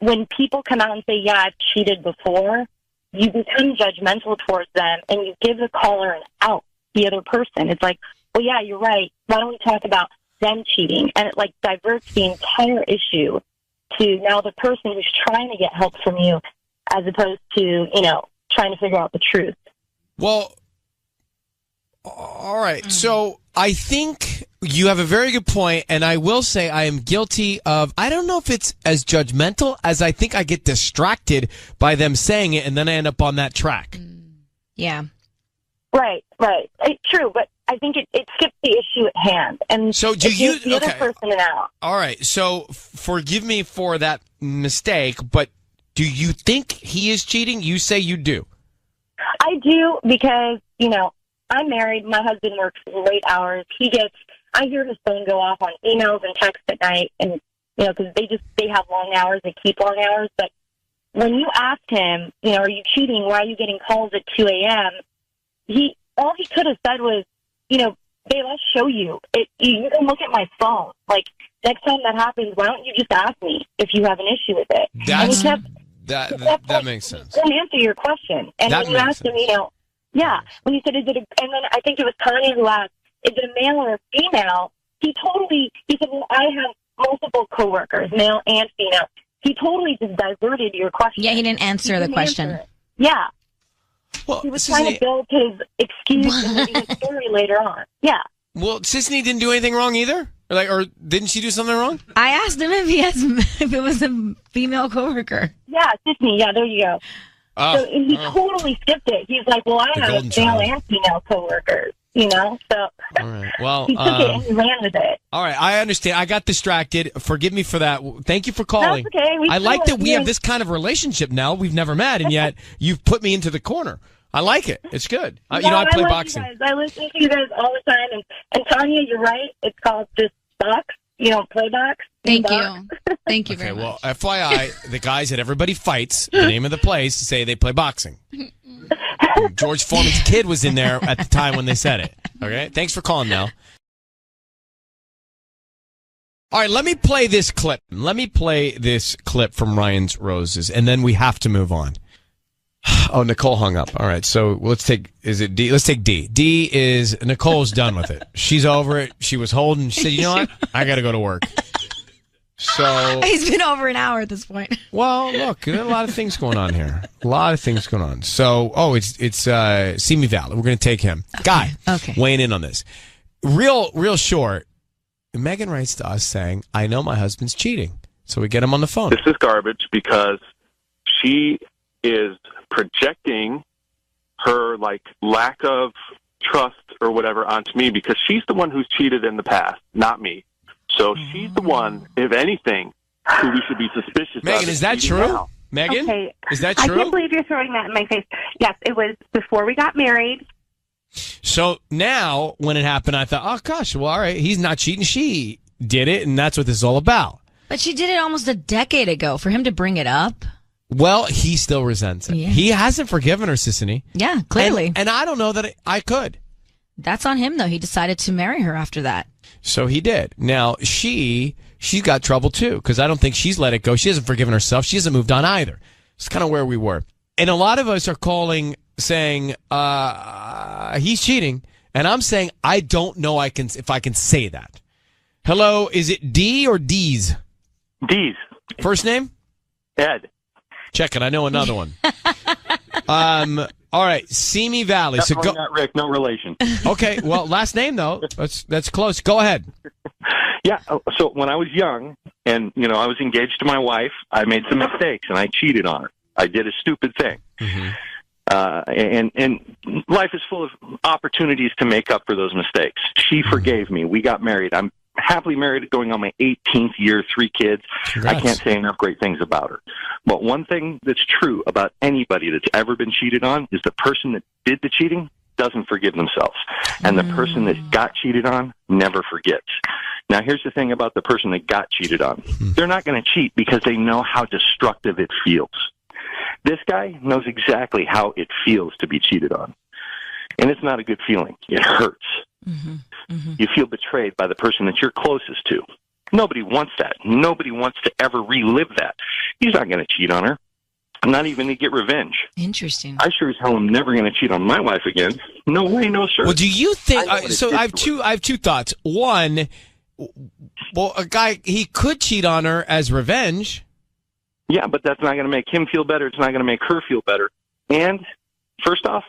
when people come out and say, yeah, I've cheated before, you become judgmental towards them and you give the caller an out, the other person. It's like, well, yeah, you're right. Why don't we talk about them cheating? And it, like, diverts the entire issue to now the person who's trying to get help from you as opposed to, trying to figure out the truth. Well, all right. So I think you have a very good point, and I will say I am guilty of, I don't know if it's as judgmental as I think I get distracted by them saying it, and then I end up on that track. Yeah. Right. True, but I think it skips the issue at hand. And so do it you? gives the other person an out. All right. So forgive me for that mistake, but do you think he is cheating? You say you do. I do because, I'm married. My husband works late hours. I hear his phone go off on emails and texts at night, and, because they have long hours, they keep long hours. But when you asked him, are you cheating? Why are you getting calls at 2 a.m.? All he could have said was, babe, I'll show you. You can look at my phone. Like, next time that happens, why don't you just ask me if you have an issue with it? That makes sense. Don't answer your question. And when you asked him, when you said, and then I think it was Tanya who asked, is it a male or a female? He said, well, I have multiple coworkers, male and female. He totally just diverted your question. Yeah, he didn't answer the question. Yeah. Well, he was trying to build his excuse and his story later on. Yeah. Well, Sisney didn't do anything wrong either? Or didn't she do something wrong? I asked him if it was a female coworker. Yeah, Sisney. Yeah, there you go. So he totally skipped it. He's like, well, I have male and female coworkers, So all right. Well, he took it and he ran with it. All right, I understand. I got distracted. Forgive me for that. Thank you for calling. That's okay. I like that we have this kind of relationship now. We've never met, and yet you've put me into the corner. I like it. It's good. I play boxing. You guys. I listen to you guys all the time. And Tanya, you're right. It's called just box. You don't play box. Thank you. Thank you very much. Well, FYI, the guys at Everybody Fights, the name of the place, say they play boxing. George Foreman's kid was in there at the time when they said it. Okay? Thanks for calling, Nell. All right, let me play this clip. Let me play this clip from Ryan's Roses, and then we have to move on. Oh, Nicole hung up. All right, so let's take, is it D? Let's take D. D is, Nicole's done with it. She's over it. She was holding, she said, you know what? I got to go to work. So he's been over an hour at this point. Well, look, there are a lot of things going on here. A lot of things going on. So, it's Simi Valley. We're going to take him. Okay. Guy, weighing in on this. Real short, Megan writes to us saying, I know my husband's cheating. So we get him on the phone. This is garbage because she is projecting her lack of trust or whatever onto me because she's the one who's cheated in the past, not me. So she's the one, if anything, who we should be suspicious of. Megan, is that true? Now. Megan? Okay. Is that true? I can't believe you're throwing that in my face. Yes, it was before we got married. So now, when it happened, I thought, oh, gosh, well, all right, he's not cheating. She did it, and that's what this is all about. But she did it almost a decade ago. For him to bring it up. Well, he still resents it. Yeah. He hasn't forgiven her, Sissany. Yeah, clearly. And I don't know that I could. That's on him, though. He decided to marry her after that. So he did. Now, she's got trouble, too, because I don't think she's let it go. She hasn't forgiven herself. She hasn't moved on either. It's kind of where we were. And a lot of us are calling, saying, he's cheating. And I'm saying, I don't know if I can say that. Hello, is it D or D's? D's. First name? Ed. Check it. I know another one. All right, Simi Valley. So go. Not Rick, no relation. Okay, well, last name though. That's close. Go ahead. Yeah. So when I was young, and I was engaged to my wife, I made some mistakes and I cheated on her. I did a stupid thing. Mm-hmm. And life is full of opportunities to make up for those mistakes. She forgave me. We got married. I'm happily married, going on my 18th year, 3 kids. Congrats. I can't say enough great things about her. But one thing that's true about anybody that's ever been cheated on is the person that did the cheating doesn't forgive themselves. And the person that got cheated on never forgets. Now, here's the thing about the person that got cheated on. They're not going to cheat because they know how destructive it feels. This guy knows exactly how it feels to be cheated on. And it's not a good feeling. It hurts. Mm-hmm. Mm-hmm. You feel betrayed by the person that you're closest to. Nobody wants that. Nobody wants to ever relive that. He's not going to cheat on her. I'm not even going to get revenge. Interesting. I sure as hell am never going to cheat on my wife again. No way, no sir. Well, do you think? I have two thoughts. One, well, a guy, he could cheat on her as revenge. Yeah, but that's not going to make him feel better. It's not going to make her feel better. And first off,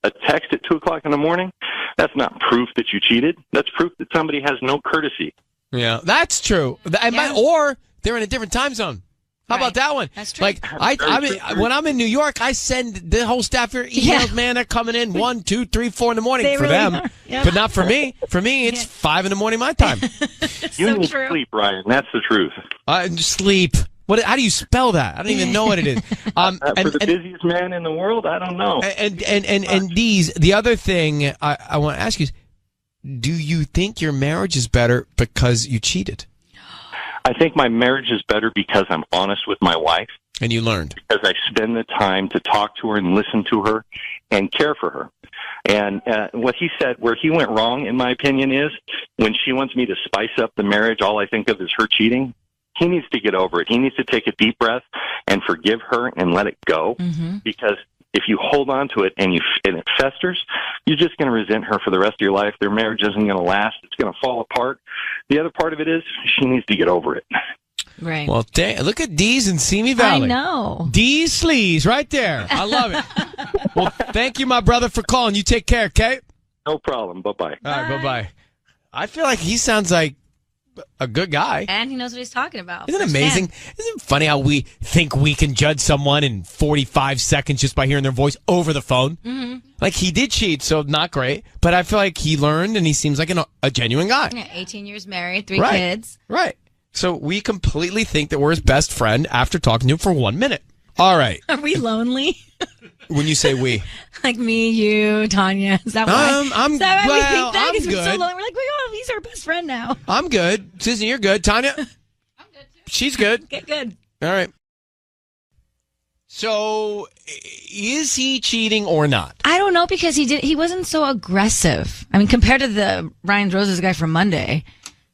a text at 2:00 in the morning, that's not proof that you cheated. That's proof that somebody has no courtesy. Yeah, that's true. Or they're in a different time zone. How about that one? That's true. Like when I'm in New York, I send the whole staff here emails. Man, they're coming in 1, 2, 3, 4 in the morning for them, but not for me. For me, it's 5 in the morning my time. You need sleep, Ryan. That's the truth. Sleep. How do you spell that? I don't even know what it is. For the busiest man in the world, I don't know. And the other thing I want to ask you is, do you think your marriage is better because you cheated? I think my marriage is better because I'm honest with my wife. And you learned. Because I spend the time to talk to her and listen to her and care for her. And what he said, where he went wrong, in my opinion, is when she wants me to spice up the marriage, all I think of is her cheating. He needs to get over it. He needs to take a deep breath and forgive her and let it go. Mm-hmm. Because if you hold on to it and it festers, you're just going to resent her for the rest of your life. Their marriage isn't going to last. It's going to fall apart. The other part of it is she needs to get over it. Right. Well, look at D's in Simi Valley. I know. D's sleaze right there. I love it. Well, thank you, my brother, for calling. You take care, okay? No problem. Bye-bye. All right, bye-bye. I feel like he sounds like a good guy. And he knows what he's talking about. Isn't it amazing? Isn't it funny how we think we can judge someone in 45 seconds just by hearing their voice over the phone? Mm-hmm. Like, he did cheat, so not great. But I feel like he learned, and he seems like a genuine guy. Yeah, 18 years married, 3 kids. Right. So we completely think that we're his best friend after talking to him for 1 minute. All right. Are we lonely? When you say we. Like me, you, Tanya. Is that why? I'm we think that? I'm Because good. we're so lonely. We're like, he's our best friend now. I'm good. Susan, you're good. Tanya? I'm good, too. She's good. Get good. All right. So, is he cheating or not? I don't know, because he wasn't so aggressive. I mean, compared to the Ryan Roses guy from Monday,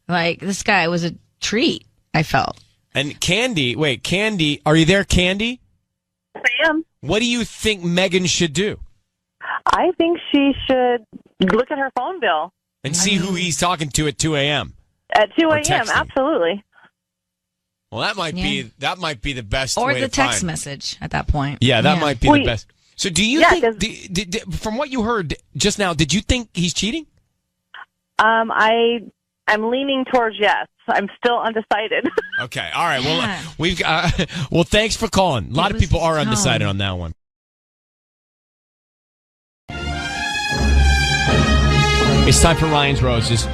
like, this guy was a treat, I felt. And Candy, are you there, Candy? I am. What do you think Megan should do? I think she should look at her phone bill. And see who he's talking to at 2 a.m. At 2 a.m., absolutely. Well, that might be the best or way the to text find. Message at that point. Yeah, that might be the best. So do you think, from what you heard just now, did you think he's cheating? I'm leaning towards yes. I'm still undecided. Okay, all right. Well, we've got. Well, thanks for calling. A lot of people are undecided on that one. It's time for Ryan's Roses.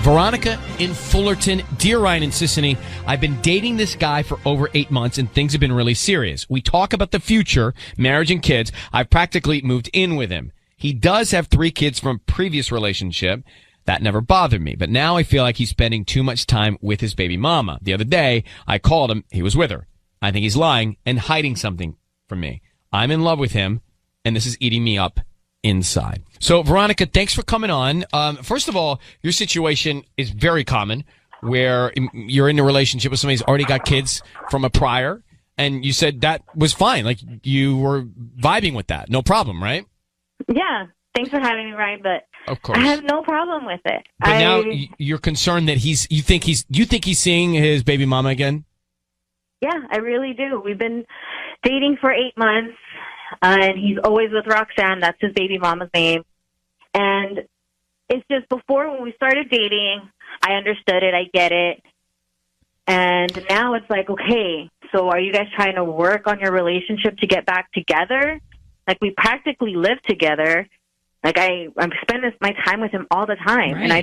Veronica in Fullerton. Dear Ryan and Sissany, I've been dating this guy for over 8 months and things have been really serious. We talk about the future, marriage and kids. I've practically moved in with him. He does have 3 kids from a previous relationship. That never bothered me. But now I feel like he's spending too much time with his baby mama. The other day, I called him. He was with her. I think he's lying and hiding something from me. I'm in love with him, and this is eating me up inside. So, Veronica, thanks for coming on. First of all, your situation is very common, where you're in a relationship with somebody who's already got kids from a prior, and you said that was fine. Like, you were vibing with that. No problem, right? Yeah. Thanks for having me, Ryan, but of course. I have no problem with it. But now you're concerned that you think he's seeing his baby mama again? Yeah, I really do. We've been dating for 8 months, and he's always with Roxanne. That's his baby mama's name. And it's just before, when we started dating, I understood it. I get it. And now it's like, okay, so are you guys trying to work on your relationship to get back together? Like, we practically live together. Like, I'm spending my time with him all the time. Right. And I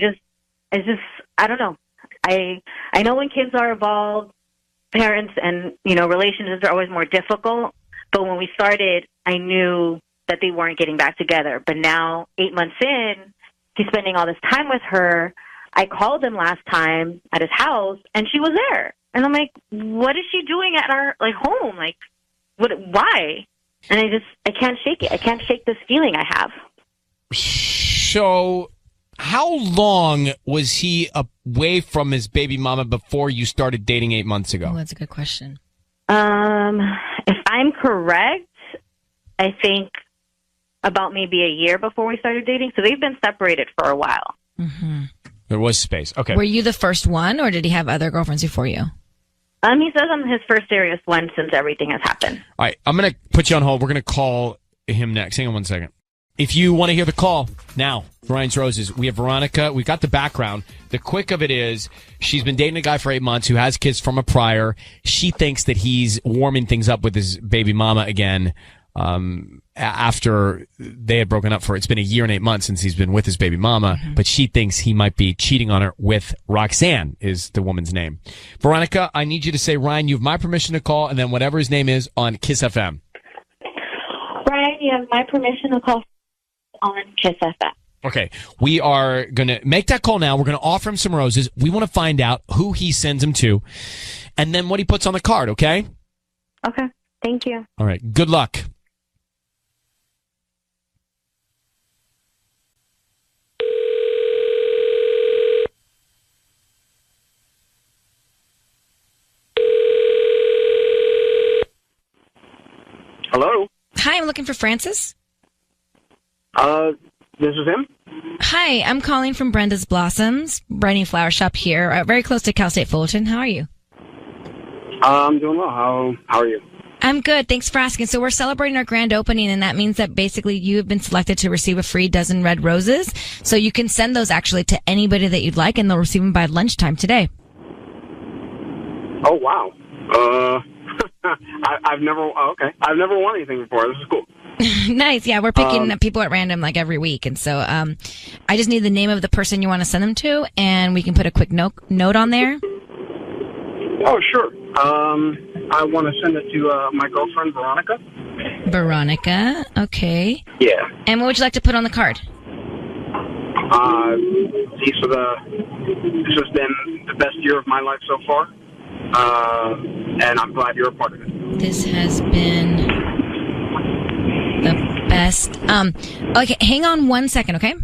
don't know. I know when kids are involved, parents and, relationships are always more difficult. But when we started, I knew that they weren't getting back together. But now, 8 months in, he's spending all this time with her. I called him last time at his house, and she was there. And I'm like, what is she doing at our, home? Like, why? And I can't shake it. I can't shake this feeling I have. So, how long was he away from his baby mama before you started dating 8 months ago? Oh, that's a good question. If I'm correct, I think about maybe a year before we started dating. So they've been separated for a while. Mm-hmm. There was space. Okay. Were you the first one, or did he have other girlfriends before you? He says I'm his first serious one since everything has happened. All right. I'm going to put you on hold. We're going to call him next. Hang on one second. If you want to hear the call now, Ryan's Roses, we have Veronica. We've got the background. The quick of it is she's been dating a guy for 8 months who has kids from a prior. She thinks that he's warming things up with his baby mama again after they had broken up for, it's been a year and 8 months since he's been with his baby mama. Mm-hmm. But she thinks he might be cheating on her with Roxanne is the woman's name. Veronica, I need you to say, Ryan, you have my permission to call, and then whatever his name is on Kiss FM. Ryan, you have my permission to call on Kiss FM. Okay, we are going to make that call now. We're going to offer him some roses. We want to find out who he sends them to and then what he puts on the card, okay? Okay, thank you. All right, good luck. Hello? Hi, I'm looking for Francis. This is him? Hi, I'm calling from Brenda's Blossoms, brand new flower shop here, very close to Cal State Fullerton. How are you? I'm doing well. How are you? I'm good. Thanks for asking. So we're celebrating our grand opening, and that means that basically you have been selected to receive a free dozen red roses. So you can send those actually to anybody that you'd like, and they'll receive them by lunchtime today. Oh, wow. I've never won anything before. This is cool. Nice. Yeah, we're picking people at random like every week. And so I just need the name of the person you want to send them to, and we can put a quick note on there. Oh, sure. I want to send it to my girlfriend, Veronica. Veronica. Okay. Yeah. And what would you like to put on the card? This has been the best year of my life so far. And I'm glad you're a part of it. This has been the best. Okay, hang on 1 second, okay?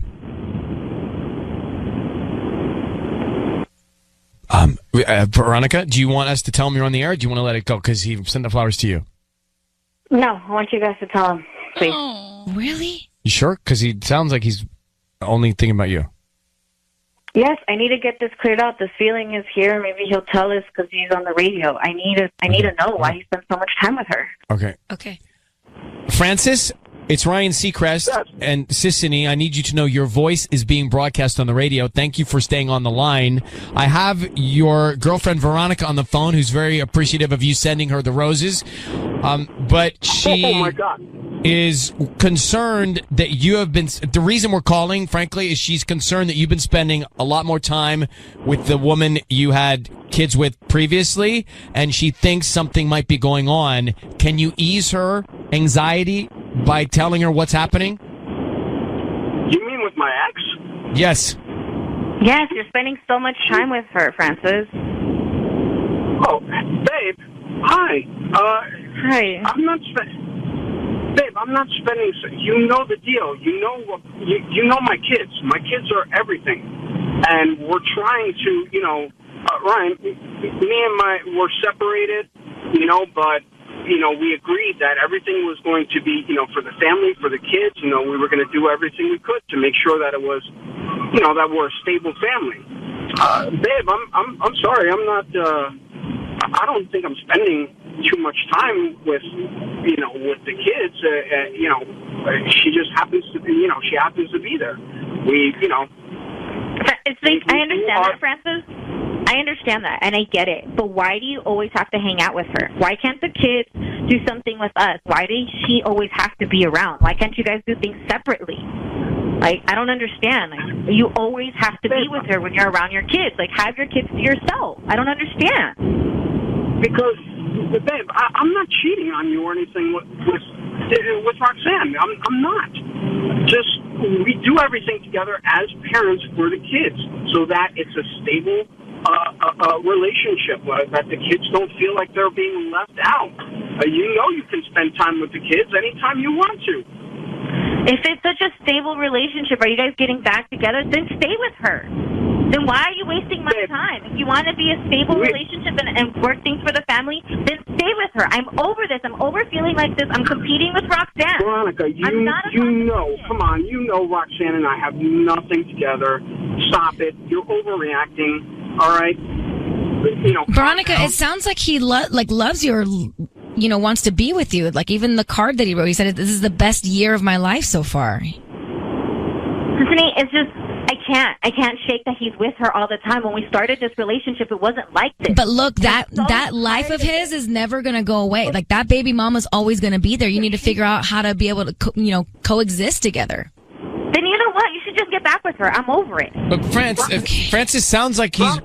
Veronica, do you want us to tell him you're on the air, or do you want to let it go because he sent the flowers to you? No, I want you guys to tell him, please. Oh, really? You sure? Because he sounds like he's only thinking about you. Yes, I need to get this cleared out. This feeling is here. Maybe he'll tell us because he's on the radio. I need to know why he spent so much time with her. Okay. Okay. Francis, it's Ryan Seacrest and Sissany. I need you to know your voice is being broadcast on the radio. Thank you for staying on the line. I have your girlfriend Veronica on the phone, who's very appreciative of you sending her the roses. But she oh my God. is concerned that you have been, the reason we're calling, frankly, is she's concerned that you've been spending a lot more time with the woman you had kids with previously, and she thinks something might be going on. Can you ease her anxiety by telling her what's happening? You mean with my ex? Yes. Yes, you're spending so much time with her, Francis. Oh, babe. Hi. Hi. Babe, I'm not spending. You know the deal. You know what? You know my kids. My kids are everything, and we're trying to. Ryan, we're separated. But we agreed that everything was going to be, for the family, for the kids. We were going to do everything we could to make sure that it was, that we're a stable family. Babe, I'm sorry. I'm not. I don't think I'm spending too much time with with the kids. She just happens to be, she happens to be there. I understand that, Francis. I understand that, and I get it. But why do you always have to hang out with her? Why can't the kids do something with us? Why does she always have to be around? Why can't you guys do things separately? I don't understand. You always have to be with her when you're around your kids. Have your kids to yourself. I don't understand. Because, babe, I'm not cheating on you or anything with Roxanne. I'm not. Just, we do everything together as parents for the kids so that it's a stable relationship, that the kids don't feel like they're being left out. You can spend time with the kids anytime you want to. If it's such a stable relationship, are you guys getting back together? Then stay with her. Then why are you wasting my time? If you want to be a stable relationship and work things for the family, then stay with her. I'm over this. I'm over feeling like this. I'm competing with Roxanne. Veronica, come on, Roxanne and I have nothing together. Stop it. You're overreacting. All right? Veronica, it sounds like he loves you or wants to be with you. Even the card that he wrote, he said, "This is the best year of my life so far." Tiffany, it's just, I can't shake that he's with her all the time. When we started this relationship, it wasn't like this. But look, that life of his is never going to go away. That baby mama's always going to be there. You need to figure out how to be able to, coexist together. Then you know what? You should just get back with her. I'm over it. But Francis sounds like he's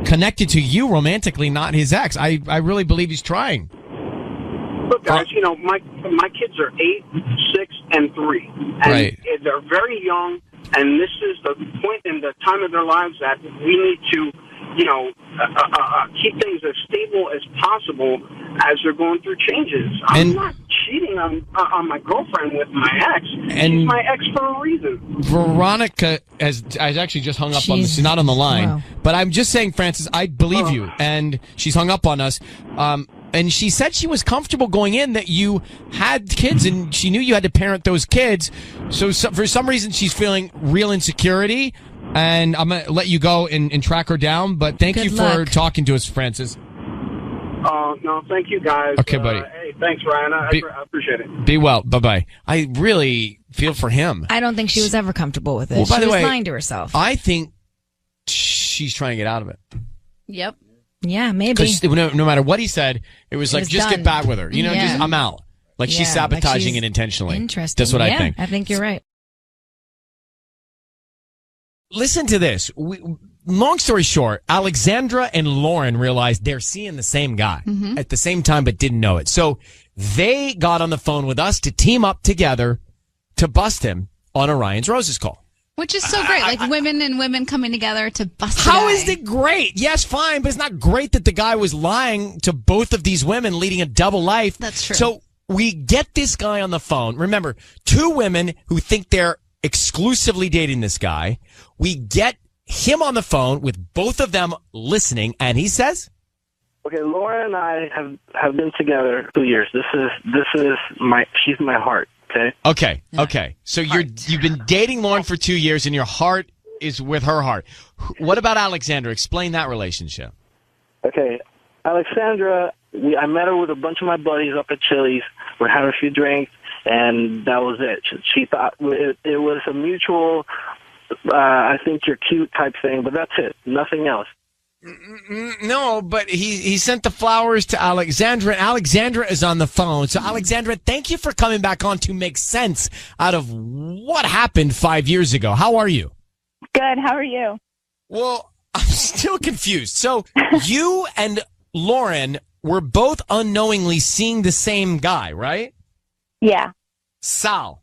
connected to you romantically, not his ex. I really believe he's trying. Look, guys, my kids are 8, 6, and 3. And they're very young, and this is the point in the time of their lives that we need to, keep things as stable as possible as they're going through changes. I'm not cheating on my girlfriend with my ex. She's my ex for a reason. Veronica has actually just hung up on us. She's not on the line. Wow. But I'm just saying, Francis, I believe you. And she's hung up on us. And she said she was comfortable going in, that you had kids and she knew you had to parent those kids. So for some reason, she's feeling real insecurity. And I'm going to let you go and track her down. But thank you for talking to us, Francis. No, thank you, guys. Okay, buddy. Hey, thanks, Ryan. I appreciate it. Be well. Bye-bye. I really feel for him. I don't think she was ever comfortable with it. Well, by she the was way, lying to herself. I think she's trying to get out of it. Yep. Yeah, maybe. No matter what he said, it was just done. Get back with her. Just I'm out. She's sabotaging it intentionally. Interesting. That's what I think. I think you're right. Listen to this. Long story short, Alexandra and Lauren realized they're seeing the same guy at the same time, but didn't know it. So they got on the phone with us to team up together to bust him on Orion's Roses call. Which is so great. Women and women coming together to bust How is it great? Yes, fine, but it's not great that the guy was lying to both of these women, leading a double life. That's true. So we get this guy on the phone. Remember, 2 women who think they're exclusively dating this guy. We get him on the phone with both of them listening, and he says, "Okay, Laura and I have been together 2 years. She's my heart." Okay. So you've been dating Lauren for 2 years, and your heart is with her heart. What about Alexandra? Explain that relationship. Okay, Alexandra, I met her with a bunch of my buddies up at Chili's. We had a few drinks, and that was it. She thought it was a mutual, I think you're cute type thing, but that's it. Nothing else. No, but he sent the flowers to Alexandra, and Alexandra is on the phone. So, Alexandra, thank you for coming back on to make sense out of what happened 5 years ago. How are you? Good. How are you? Well, I'm still confused. So, you and Lauren were both unknowingly seeing the same guy, right? Yeah. Sal.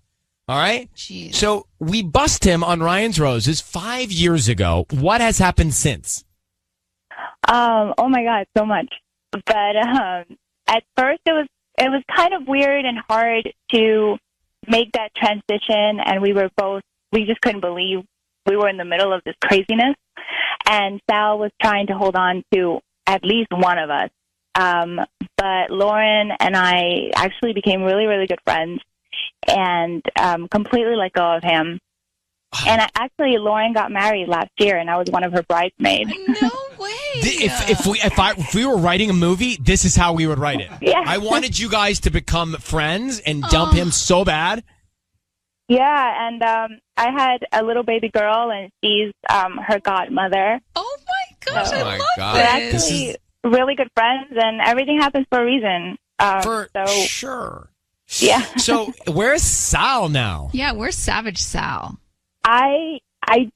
All right? Jeez. So we bust him on Ryan's Roses 5 years ago. What has happened since? Oh my God, so much. But at first it was kind of weird and hard to make that transition, and we just couldn't believe we were in the middle of this craziness. And Sal was trying to hold on to at least one of us. But Lauren and I actually became really, really good friends and completely let go of him. And Lauren got married last year, and I was one of her bridesmaids. No way. If we were writing a movie, this is how we would write it. Yeah. I wanted you guys to become friends and dump him so bad. Yeah, and I had a little baby girl, and she's her godmother. Oh my gosh, Oh I my love God. We're this. actually really good friends, and everything happens for a reason. For so, sure. Yeah. So where's Sal now? Yeah, where's Savage Sal? I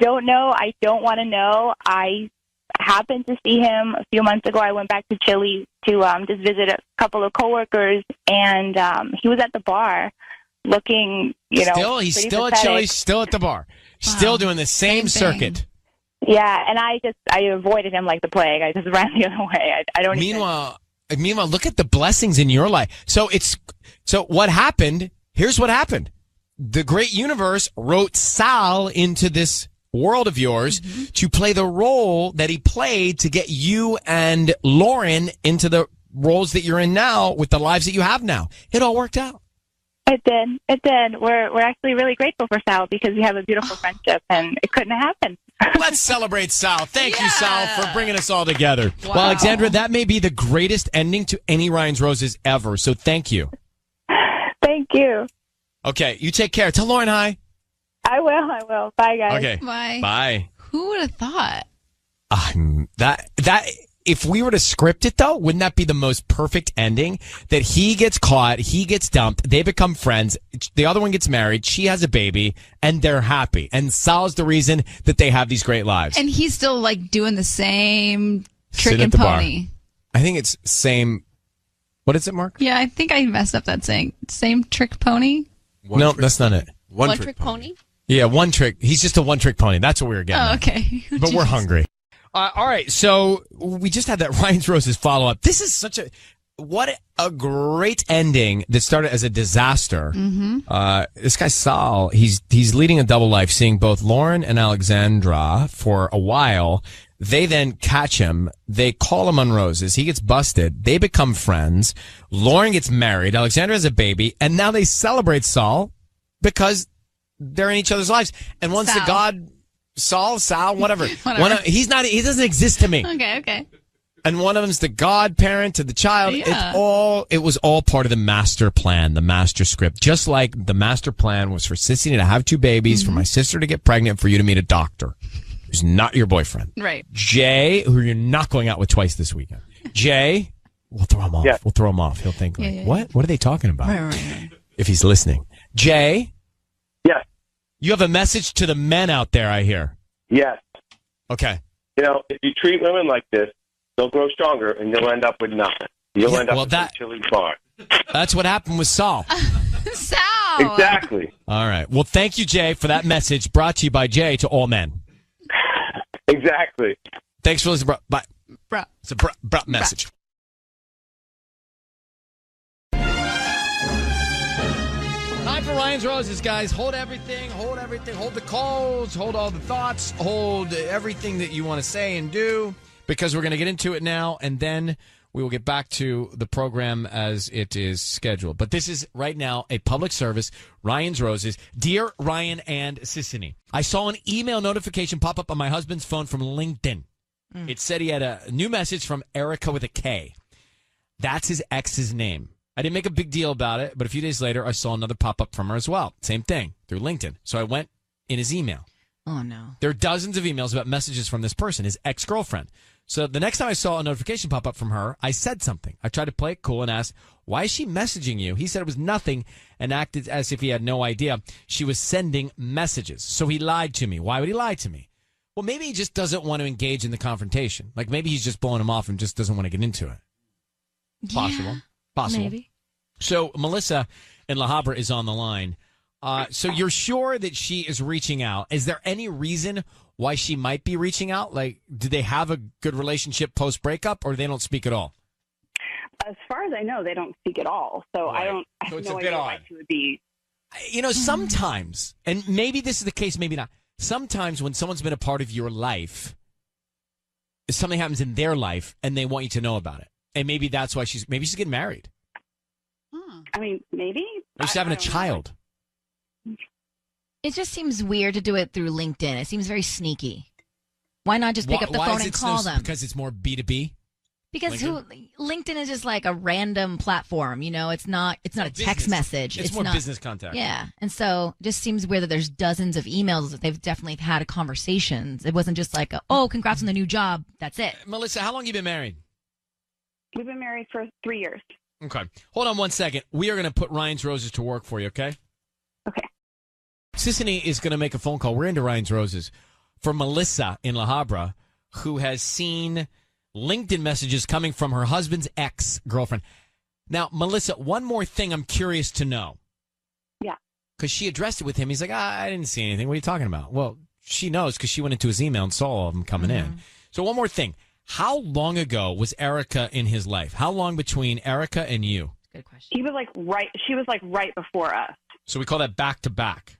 don't know. I don't want to know. I happened to see him a few months ago. I went back to Chile to just visit a couple of coworkers, and he was at the bar looking, He's pretty still at pathetic. Chile, still at the bar. Still doing the same Same thing. circuit. Yeah, and I avoided him like the plague. I just ran the other way. I don't Meanwhile, look at the blessings in your life. So what happened? Here's what happened. The great universe wrote Sal into this world of yours to play the role that he played to get you and Lauren into the roles that you're in now with the lives that you have now. It all worked out. It did. We're actually really grateful for Sal because we have a beautiful friendship, and it couldn't have happened. Let's celebrate Sal. Thank you, Sal, for bringing us all together. Wow. Well, Alexandra, that may be the greatest ending to any Ryan's Roses ever. So thank you. Thank you. Okay, you take care. Tell Lauren hi. I will. Bye, guys. Okay. Bye. Bye. Who would have thought? That if we were to script it though, wouldn't that be the most perfect ending? That he gets caught, he gets dumped, they become friends, the other one gets married, she has a baby, and they're happy. And Sal's the reason that they have these great lives. And he's still like doing the same trick Sit at and the bar. pony. I think it's same. What is it, Mark? Yeah, I think I messed up that saying. Same trick pony? No, that's not it. One trick pony. Yeah, one trick. He's just a one trick pony. That's what we were getting. Oh, at. okay. But we're hungry. All right, so we just had that Ryan's Roses follow-up. This is what a great ending that started as a disaster. This guy Sal, he's leading a double life, seeing both Lauren and Alexandra for a while. They then catch him. They call him on Roses. He gets busted. They become friends. Lauren gets married. Alexandra has a baby. And now they celebrate Sal because they're in each other's lives. And once the God... Sal, whatever. He doesn't exist to me. Okay. And one of them's the godparent to the child. Yeah. It was all part of the master plan, the master script. Just like the master plan was for Sissy to have 2 babies, for my sister to get pregnant, for you to meet a doctor who's not your boyfriend. Right. Jay, who you're not going out with twice this weekend. Jay, we'll throw him off. Yeah. We'll throw him off. He'll think, like, Yeah. what? What are they talking about? Right. If he's listening. Jay, Yes. you have a message to the men out there, I hear. Yes. Okay. If you treat women like this, they'll grow stronger, and you'll end up with nothing. You'll end up with a chili bar. That's what happened with Sal. Sal. Exactly. All right. Well, thank you, Jay, for that message brought to you by Jay to all men. Exactly. Thanks for listening, bro. Bye. Bro. It's a bro message. Time for Ryan's Roses, guys. Hold everything. Hold the calls. Hold all the thoughts. Hold everything that you want to say and do, because we're going to get into it now, and then we will get back to the program as it is scheduled. But this is right now a public service. Ryan's Roses. Dear Ryan and Sissany, I saw an email notification pop up on my husband's phone from LinkedIn. It said he had a new message from Erica with a K. That's his ex's name. I didn't make a big deal about it, but a few days later, I saw another pop up from her as well. Same thing, through LinkedIn. So I went in his email. Oh, no. There are dozens of emails about messages from this person, his ex-girlfriend. So the next time I saw a notification pop up from her, I said something. I tried to play it cool and asked, why is she messaging you? He said it was nothing and acted as if he had no idea she was sending messages. So he lied to me. Why would he lie to me? Well, maybe he just doesn't want to engage in the confrontation. Like maybe he's just blowing him off and just doesn't want to get into it. Possible. Maybe. So Melissa in La Habra is on the line. So you're sure that she is reaching out. Is there any reason why she might be reaching out? Like, do they have a good relationship post-breakup, or they don't speak at all? As far as I know, they don't speak at all. So Right. I have So it's no a bit idea why odd. she would be. Sometimes, and maybe this is the case, maybe not. Sometimes when someone's been a part of your life, something happens in their life, and they want you to know about it. And maybe that's why she's getting married. I mean, maybe. Or she's having a child. It just seems weird to do it through LinkedIn. It seems very sneaky. Why not just pick up the phone and call them? Because it's more B2B? Because LinkedIn is just like a random platform, It's not a text message. It's more not, business contact. Yeah, and so it just seems weird that there's dozens of emails that they've definitely had conversations. It wasn't just like, congrats on the new job. That's it. Melissa, how long have you been married? We've been married for 3 years. Okay. Hold on one second. We are going to put Ryan's Roses to work for you, okay? Okay. Sissany is going to make a phone call. We're into Ryan's Roses for Melissa in La Habra, who has seen LinkedIn messages coming from her husband's ex-girlfriend. Now, Melissa, one more thing I'm curious to know. Yeah. Because she addressed it with him. He's like, I didn't see anything. What are you talking about? Well, she knows because she went into his email and saw all of them coming in. So one more thing. How long ago was Erica in his life? How long between Erica and you? Good question. She was like right before us. So we call that back-to-back.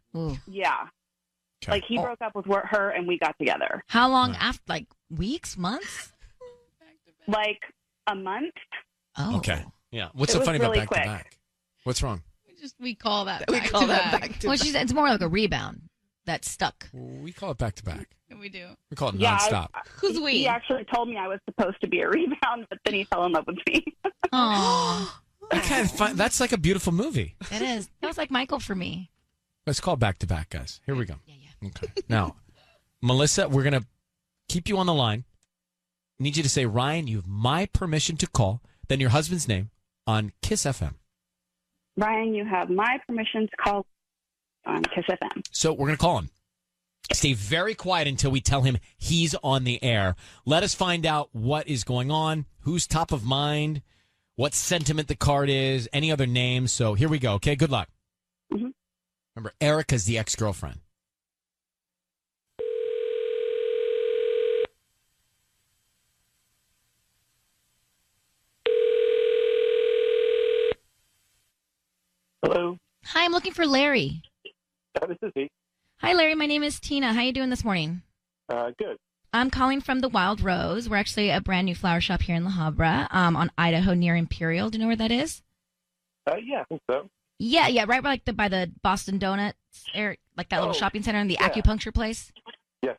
Yeah. Okay. Like he broke up with her and we got together. How long after? Like weeks, months? Like a month. Oh. Okay. Yeah. What's It so funny was about really back-to-back? What's wrong? We call that We back call to that back. back to Well, it's more like a rebound that stuck. We call it back-to-back. We do. We call it Yeah, nonstop. Who's we? He actually told me I was supposed to be a rebound, but then he fell in love with me. Oh, That's like a beautiful movie. it is. That was like Michael for me. Let's call back-to-back, guys. Here we go. Yeah. Okay. Now, Melissa, we're going to keep you on the line. Need you to say, Ryan, you have my permission to call, then your husband's name on Kiss FM. Ryan, you have my permission to call on Kiss FM. So we're going to call him. Stay very quiet until we tell him he's on the air. Let us find out what is going on, who's top of mind, what sentiment the card is, any other names. So here we go. Okay, good luck. Remember, Erica's the ex-girlfriend. Hello. Hi, I'm looking for Larry. This is he. Hi, Larry. My name is Tina. How you doing this morning? Good. I'm calling from the Wild Rose. We're actually a brand new flower shop here in La Habra, on Idaho near Imperial. Do you know where that is? Yeah, I think so. Yeah, right by the Boston Donuts, like that little shopping center and the acupuncture place. Yes.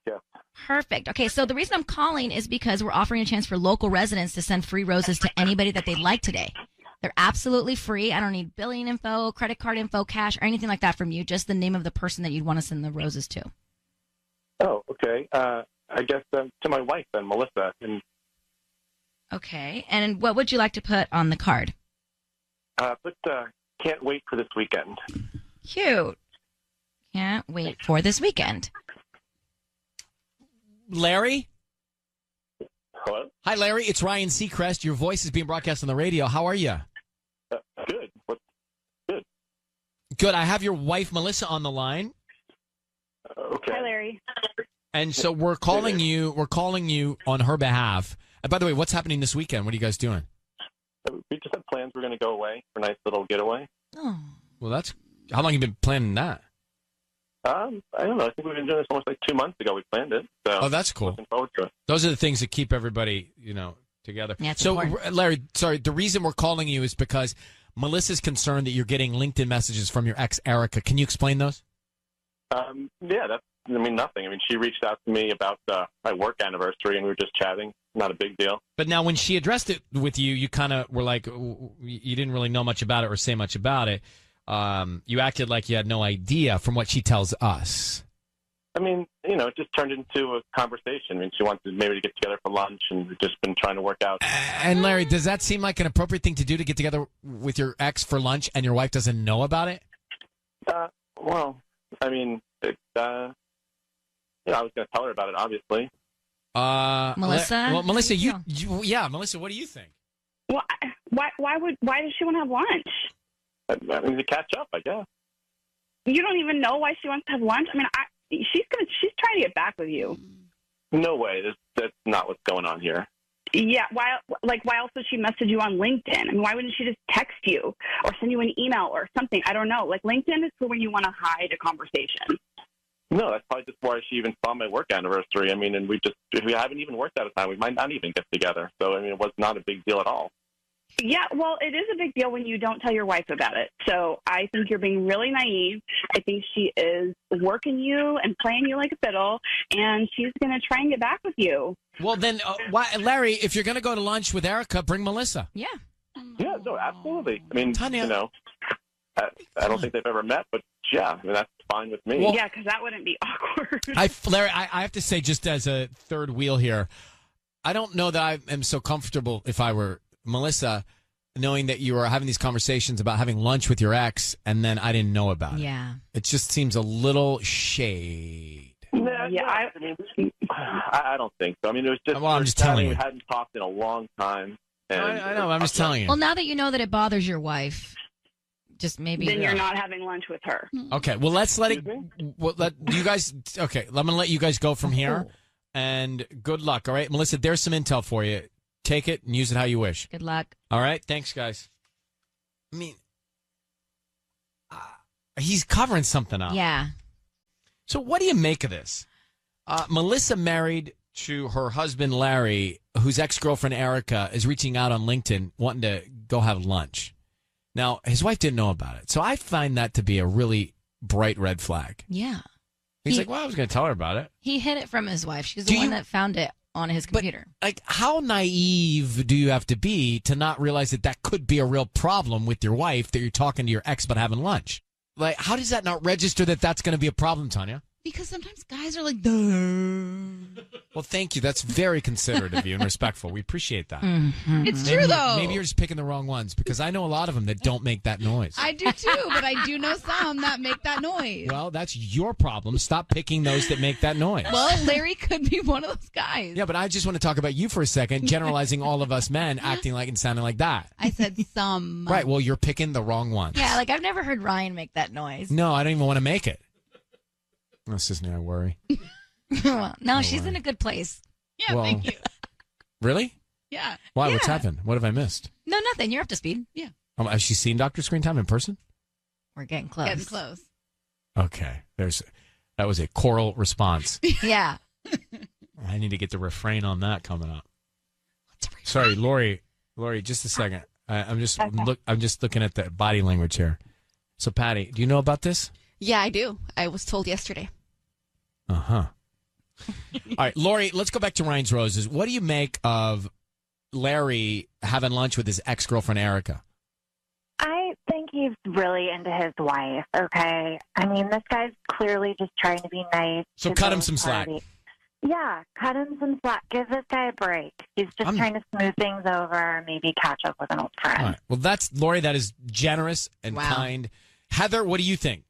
Perfect. Okay, so the reason I'm calling is because we're offering a chance for local residents to send free roses to anybody that they'd like today. They're absolutely free. I don't need billing info, credit card info, cash, or anything like that from you. Just the name of the person that you'd want to send the roses to. Oh, okay. I guess to my wife then, Melissa. And Okay, and what would you like to put on the card? can't wait for this weekend. Cute. Can't wait for this weekend. Larry? Hello? Hi, Larry. It's Ryan Seacrest. Your voice is being broadcast on the radio. How are you? Good. Good. Good. I have your wife, Melissa, on the line. Okay. Hi, Larry. And so we're calling you on her behalf. And by the way, what's happening this weekend? What are you guys doing? We just have plans. We're going to go away for a nice little getaway. Oh. Well, that's how long you been planning that? I don't know. I think we've been doing this almost like 2 months ago. We planned it. So Oh, that's cool. looking forward to it. Those are the things that keep everybody, together. Yeah, it's so, important. Larry, sorry, the reason we're calling you is because Melissa's concerned that you're getting LinkedIn messages from your ex, Erica. Can you explain those? Yeah, nothing. She reached out to me about my work anniversary, and we were just chatting. Not a big deal. But now when she addressed it with you, you kind of were like, you didn't really know much about it or say much about it. You acted like you had no idea from what she tells us. It just turned into a conversation. She wanted maybe to get together for lunch, and we've just been trying to work out. And Larry, does that seem like an appropriate thing to do, to get together with your ex for lunch and your wife doesn't know about it? I was going to tell her about it, obviously. Melissa? Melissa, Melissa, what do you think? Why does she want to have lunch? To catch up, I guess. You don't even know why she wants to have lunch. I mean, she's trying to get back with you. No way. That's not what's going on here. Yeah. Why else would she message you on LinkedIn? I mean, why wouldn't she just text you or send you an email or something? I don't know. Like, LinkedIn is for when you want to hide a conversation. No, that's probably just why she even saw my work anniversary. I mean, and we haven't even worked out a time. We might not even get together. So, I mean, it was not a big deal at all. Yeah, well, it is a big deal when you don't tell your wife about it. So I think you're being really naive. I think she is working you and playing you like a fiddle, and she's going to try and get back with you. Well, then, Larry, if you're going to go to lunch with Erica, bring Melissa. Yeah. Yeah, no, absolutely. I mean, Tanya, I don't think they've ever met, but yeah, I mean, that's fine with me. Well, yeah, because that wouldn't be awkward. Larry, I have to say, just as a third wheel here, I don't know that I am so comfortable if I were Melissa, knowing that you were having these conversations about having lunch with your ex, and then I didn't know about it. Yeah. It just seems a little shade. I don't think so. I mean, it was just. Well, I'm just telling you. We hadn't talked in a long time. And I know. I'm just telling you. Well, now that you know that it bothers your wife, just maybe. Then you're not having lunch with her. Okay. Well, let's let it. Let you guys. Okay. I'm gonna let you guys go from here, and good luck. All right, Melissa. There's some intel for you. Take it and use it how you wish. Good luck. All right. Thanks, guys. I mean, he's covering something up. Yeah. So what do you make of this? Melissa married to her husband, Larry, whose ex-girlfriend, Erica, is reaching out on LinkedIn wanting to go have lunch. Now, his wife didn't know about it. So I find that to be a really bright red flag. Yeah. He's like, well, I was going to tell her about it. He hid it from his wife. She's the one that found it on his computer. But, like, how naive do you have to be to not realize that that could be a real problem with your wife, that you're talking to your ex about having lunch? Like, how does that not register that that's going to be a problem, Tanya? Because sometimes guys are like, duh. Well, thank you. That's very considerate of you and respectful. We appreciate that. Mm-hmm. It's true, though. Maybe you're just picking the wrong ones, because I know a lot of them that don't make that noise. I do, too, but I do know some that make that noise. Well, that's your problem. Stop picking those that make that noise. Well, Larry could be one of those guys. Yeah, but I just want to talk about you for a second, generalizing all of us men acting like and sounding like that. I said some. Right, well, you're picking the wrong ones. Yeah, like I've never heard Ryan make that noise. No, I don't even want to make it. This isn't I worry. Well, no, she's in a good place. Yeah, well, thank you. Really? Yeah. Why? Yeah. What's happened? What have I missed? No, nothing. You're up to speed. Yeah. Has she seen Dr. Screen Time in person? We're getting close. Getting close. Okay. That was a choral response. Yeah. I need to get the refrain on that coming up. Sorry, Lori, just a second. I'm just looking at the body language here. So, Patty, do you know about this? Yeah, I do. I was told yesterday. Uh-huh. All right, Lori, let's go back to Ryan's Roses. What do you make of Larry having lunch with his ex-girlfriend, Erica? I think he's really into his wife, okay? I mean, this guy's clearly just trying to be nice. So cut him some slack. Yeah, cut him some slack. Give this guy a break. He's just trying to smooth things over, maybe catch up with an old friend. All right. Well, Lori, that is generous and kind. Heather, what do you think?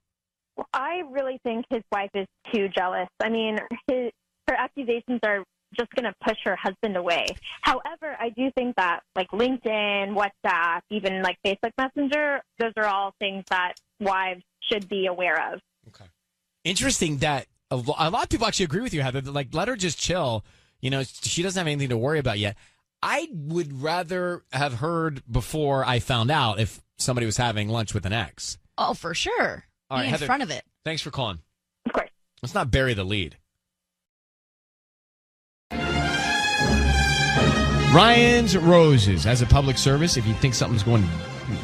I really think his wife is too jealous. I mean, her accusations are just going to push her husband away. However, I do think that, like LinkedIn, WhatsApp, even like Facebook Messenger, those are all things that wives should be aware of. Okay. Interesting that a lot of people actually agree with you, Heather. That, like, let her just chill. You know, she doesn't have anything to worry about yet. I would rather have heard before I found out if somebody was having lunch with an ex. Oh, for sure. All right, Be in Heather, front of it. Thanks for calling. Of course. Let's not bury the lead. Ryan's Roses. As a public service, if you think something's going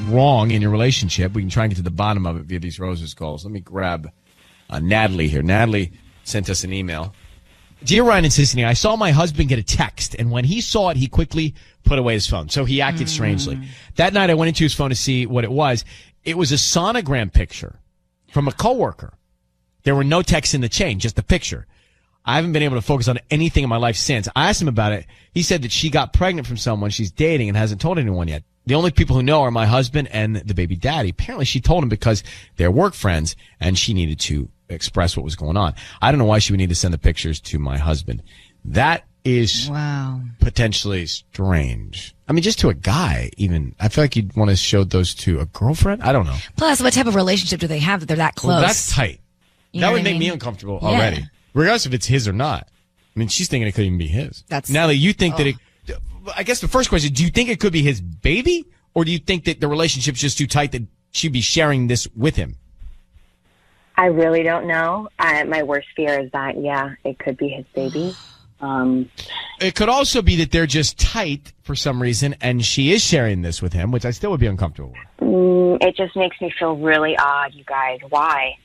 wrong in your relationship, we can try and get to the bottom of it via these Roses calls. Let me grab Natalie here. Natalie sent us an email. Dear Ryan and Sissany, I saw my husband get a text, and when he saw it, he quickly put away his phone. So he acted strangely. That night, I went into his phone to see what it was. It was a sonogram picture from a coworker. There were no texts in the chain, just a picture. I haven't been able to focus on anything in my life since. I asked him about it. He said that she got pregnant from someone she's dating and hasn't told anyone yet. The only people who know are my husband and the baby daddy. Apparently, she told him because they're work friends, and she needed to express what was going on. I don't know why she would need to send the pictures to my husband. That is potentially strange. I mean, just to a guy, even. I feel like you'd want to show those to a girlfriend. I don't know. Plus, what type of relationship do they have that they're that close? Well, that's tight. You That know would what I make mean? me uncomfortable already, regardless if it's his or not. I mean, she's thinking it could even be his. That's Natalie, you think that it... I guess the first question, do you think it could be his baby? Or do you think that the relationship's just too tight that she'd be sharing this with him? I really don't know. My worst fear is that, it could be his baby. It could also be that they're just tight for some reason, and she is sharing this with him, which I still would be uncomfortable with. It just makes me feel really odd, you guys. Why?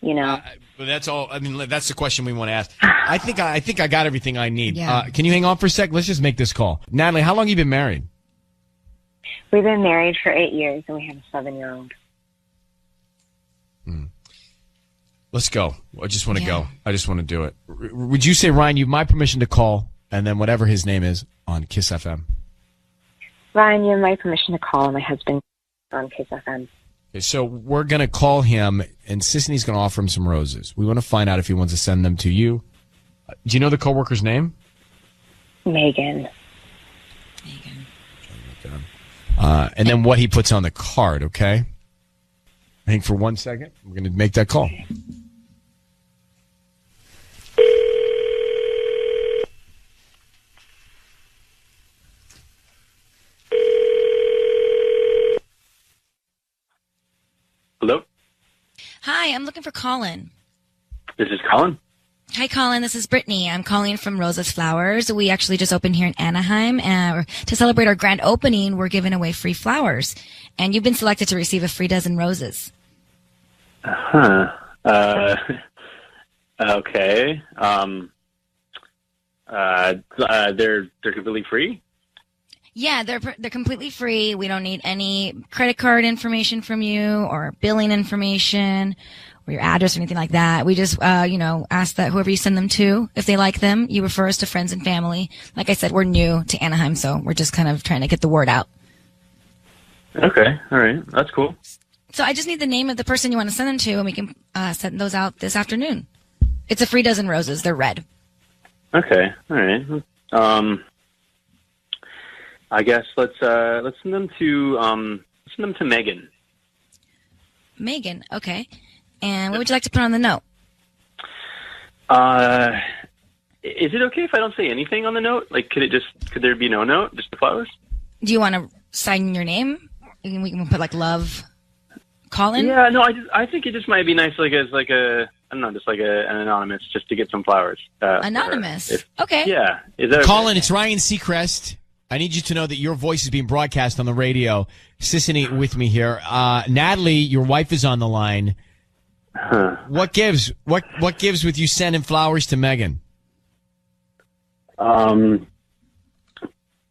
You know? But that's all. I mean, that's the question we want to ask. I think I got everything I need. Yeah. Can you hang on for a sec? Let's just make this call. Natalie, how long have you been married? We've been married for 8 years, and we have a 7-year-old. Let's go. I just want to go. I just want to do it. Would you say, Ryan, you have my permission to call, and then whatever his name is, on Kiss FM? Ryan, you have my permission to call my husband on Kiss FM. Okay, so we're going to call him, and Sisney's going to offer him some roses. We want to find out if he wants to send them to you. Do you know the coworker's name? Megan. And then what he puts on the card, okay? I think for 1 second, we're going to make that call. Hello? Hi, I'm looking for Colin. This is Colin. Hi, Colin. This is Brittany. I'm calling from Rosa's Flowers. We actually just opened here in Anaheim. To celebrate our grand opening, we're giving away free flowers. And you've been selected to receive a free dozen roses. Okay. They're completely free? Yeah, they're completely free. We don't need any credit card information from you or billing information or your address or anything like that. We just, ask that whoever you send them to, if they like them, you refer us to friends and family. Like I said, we're new to Anaheim, so we're just kind of trying to get the word out. Okay. All right. That's cool. So I just need the name of the person you want to send them to, and we can send those out this afternoon. It's a free dozen roses. They're red. Okay. All right. I guess let's send them to Megan. Megan. Okay. And what would you like to put on the note? Is it okay if I don't say anything on the note? Like, could there be no note, just the flowers? Do you want to sign your name? We can put like love, Colin. Yeah, no, I think it just might be nice, like as like a, I don't know, just like an anonymous, just to get some flowers. Anonymous. Okay. Yeah. Is that Colin, okay? it's Ryan Seacrest. I need you to know that your voice is being broadcast on the radio. Sissany with me here. Natalie, your wife is on the line. Huh. What gives? What gives with you sending flowers to Megan? Megan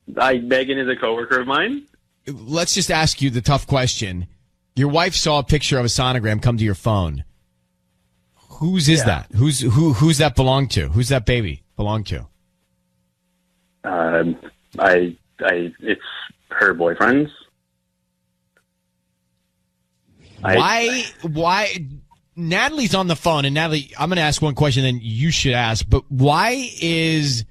is a coworker of mine. Let's just ask you the tough question. Your wife saw a picture of a sonogram come to your phone. Whose is that? Who's that belong to? Who's that baby belong to? It's her boyfriend's. Why? Natalie's on the phone, and Natalie, I'm going to ask one question, then you should ask. But why is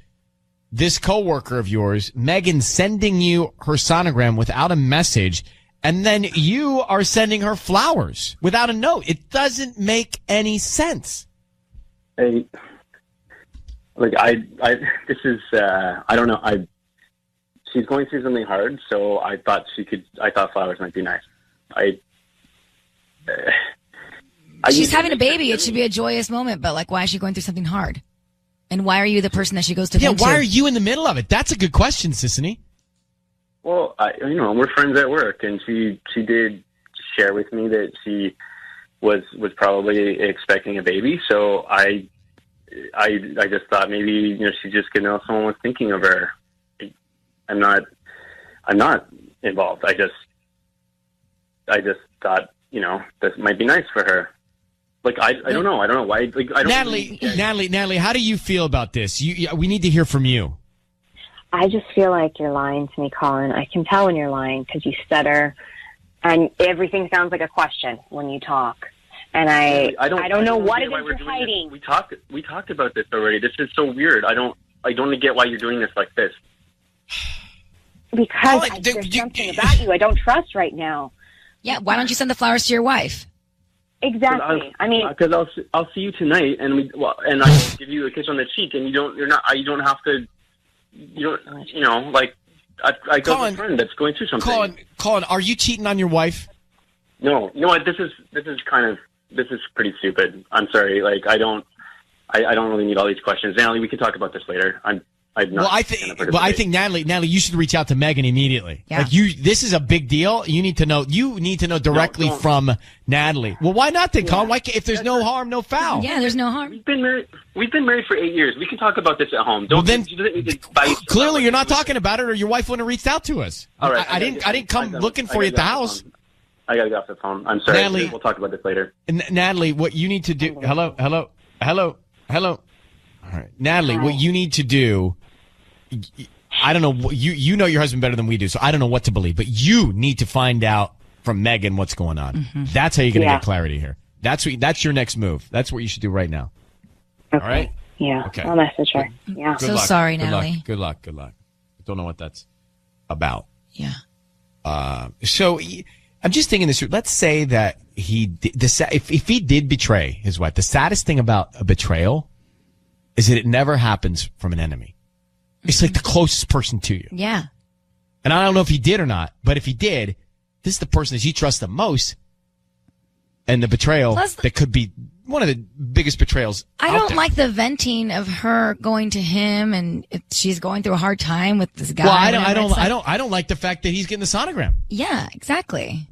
this coworker of yours, Megan, sending you her sonogram without a message, and then you are sending her flowers without a note? It doesn't make any sense. I don't know. She's going through something hard, so I thought flowers might be nice. She's having a baby. It should be a joyous moment, but like, why is she going through something hard? And why are you the person that she goes to? Yeah, why are you in the middle of it? That's a good question, Sissany. Well, we're friends at work, and she did share with me that she was probably expecting a baby. So I just thought maybe she just could know someone was thinking of her. I'm not involved. I just thought this might be nice for her. Like I don't know. I don't know why. Like I don't. Natalie, how do you feel about this? We need to hear from you. I just feel like you're lying to me, Colin. I can tell when you're lying because you stutter, and everything sounds like a question when you talk. And I don't know what it is you're hiding. We talked about this already. This is so weird. I don't don't get why you're doing this like this. Because there's something about you I don't trust right now. Yeah, why don't you send the flowers to your wife? Exactly. I mean, because I'll see you tonight, and I give you a kiss on the cheek, and you don't have to, like I got a friend that's going through something. Colin, are you cheating on your wife? No, you know what? This is pretty stupid. I'm sorry. Like I don't really need all these questions. Natalie, we can talk about this later. I think Natalie, you should reach out to Megan immediately. Yeah. This is a big deal. You need to know directly from Natalie. Well, why not then, Colin? Why if there's no harm, no foul? Yeah, there's no harm. We've been married for 8 years. We can talk about this at home. Clearly you're not talking about it, or your wife wouldn't have reached out to us. All right, I didn't come looking for you at the house. I gotta get off the phone. I'm sorry. Natalie, we'll talk about this later. Natalie, what you need to do? Hello. All right, Natalie, what you need to do. I don't know. You know your husband better than we do, so I don't know what to believe. But you need to find out from Megan what's going on. Mm-hmm. That's how you're going to get clarity here. That's your next move. That's what you should do right now. Okay. All right? Yeah. Okay. I'll message her. Yeah. So sorry, Natalie. Good luck. Don't know what that's about. Yeah. So I'm just thinking this. Let's say that if he did betray his wife, the saddest thing about a betrayal is that it never happens from an enemy. It's like the closest person to you. Yeah. And I don't know if he did or not, but if he did, this is the person that you trust the most. And the betrayal that could be one of the biggest betrayals. I don't like the venting of her going to him, and she's going through a hard time with this guy. Well, I don't like the fact that he's getting the sonogram. Yeah, exactly.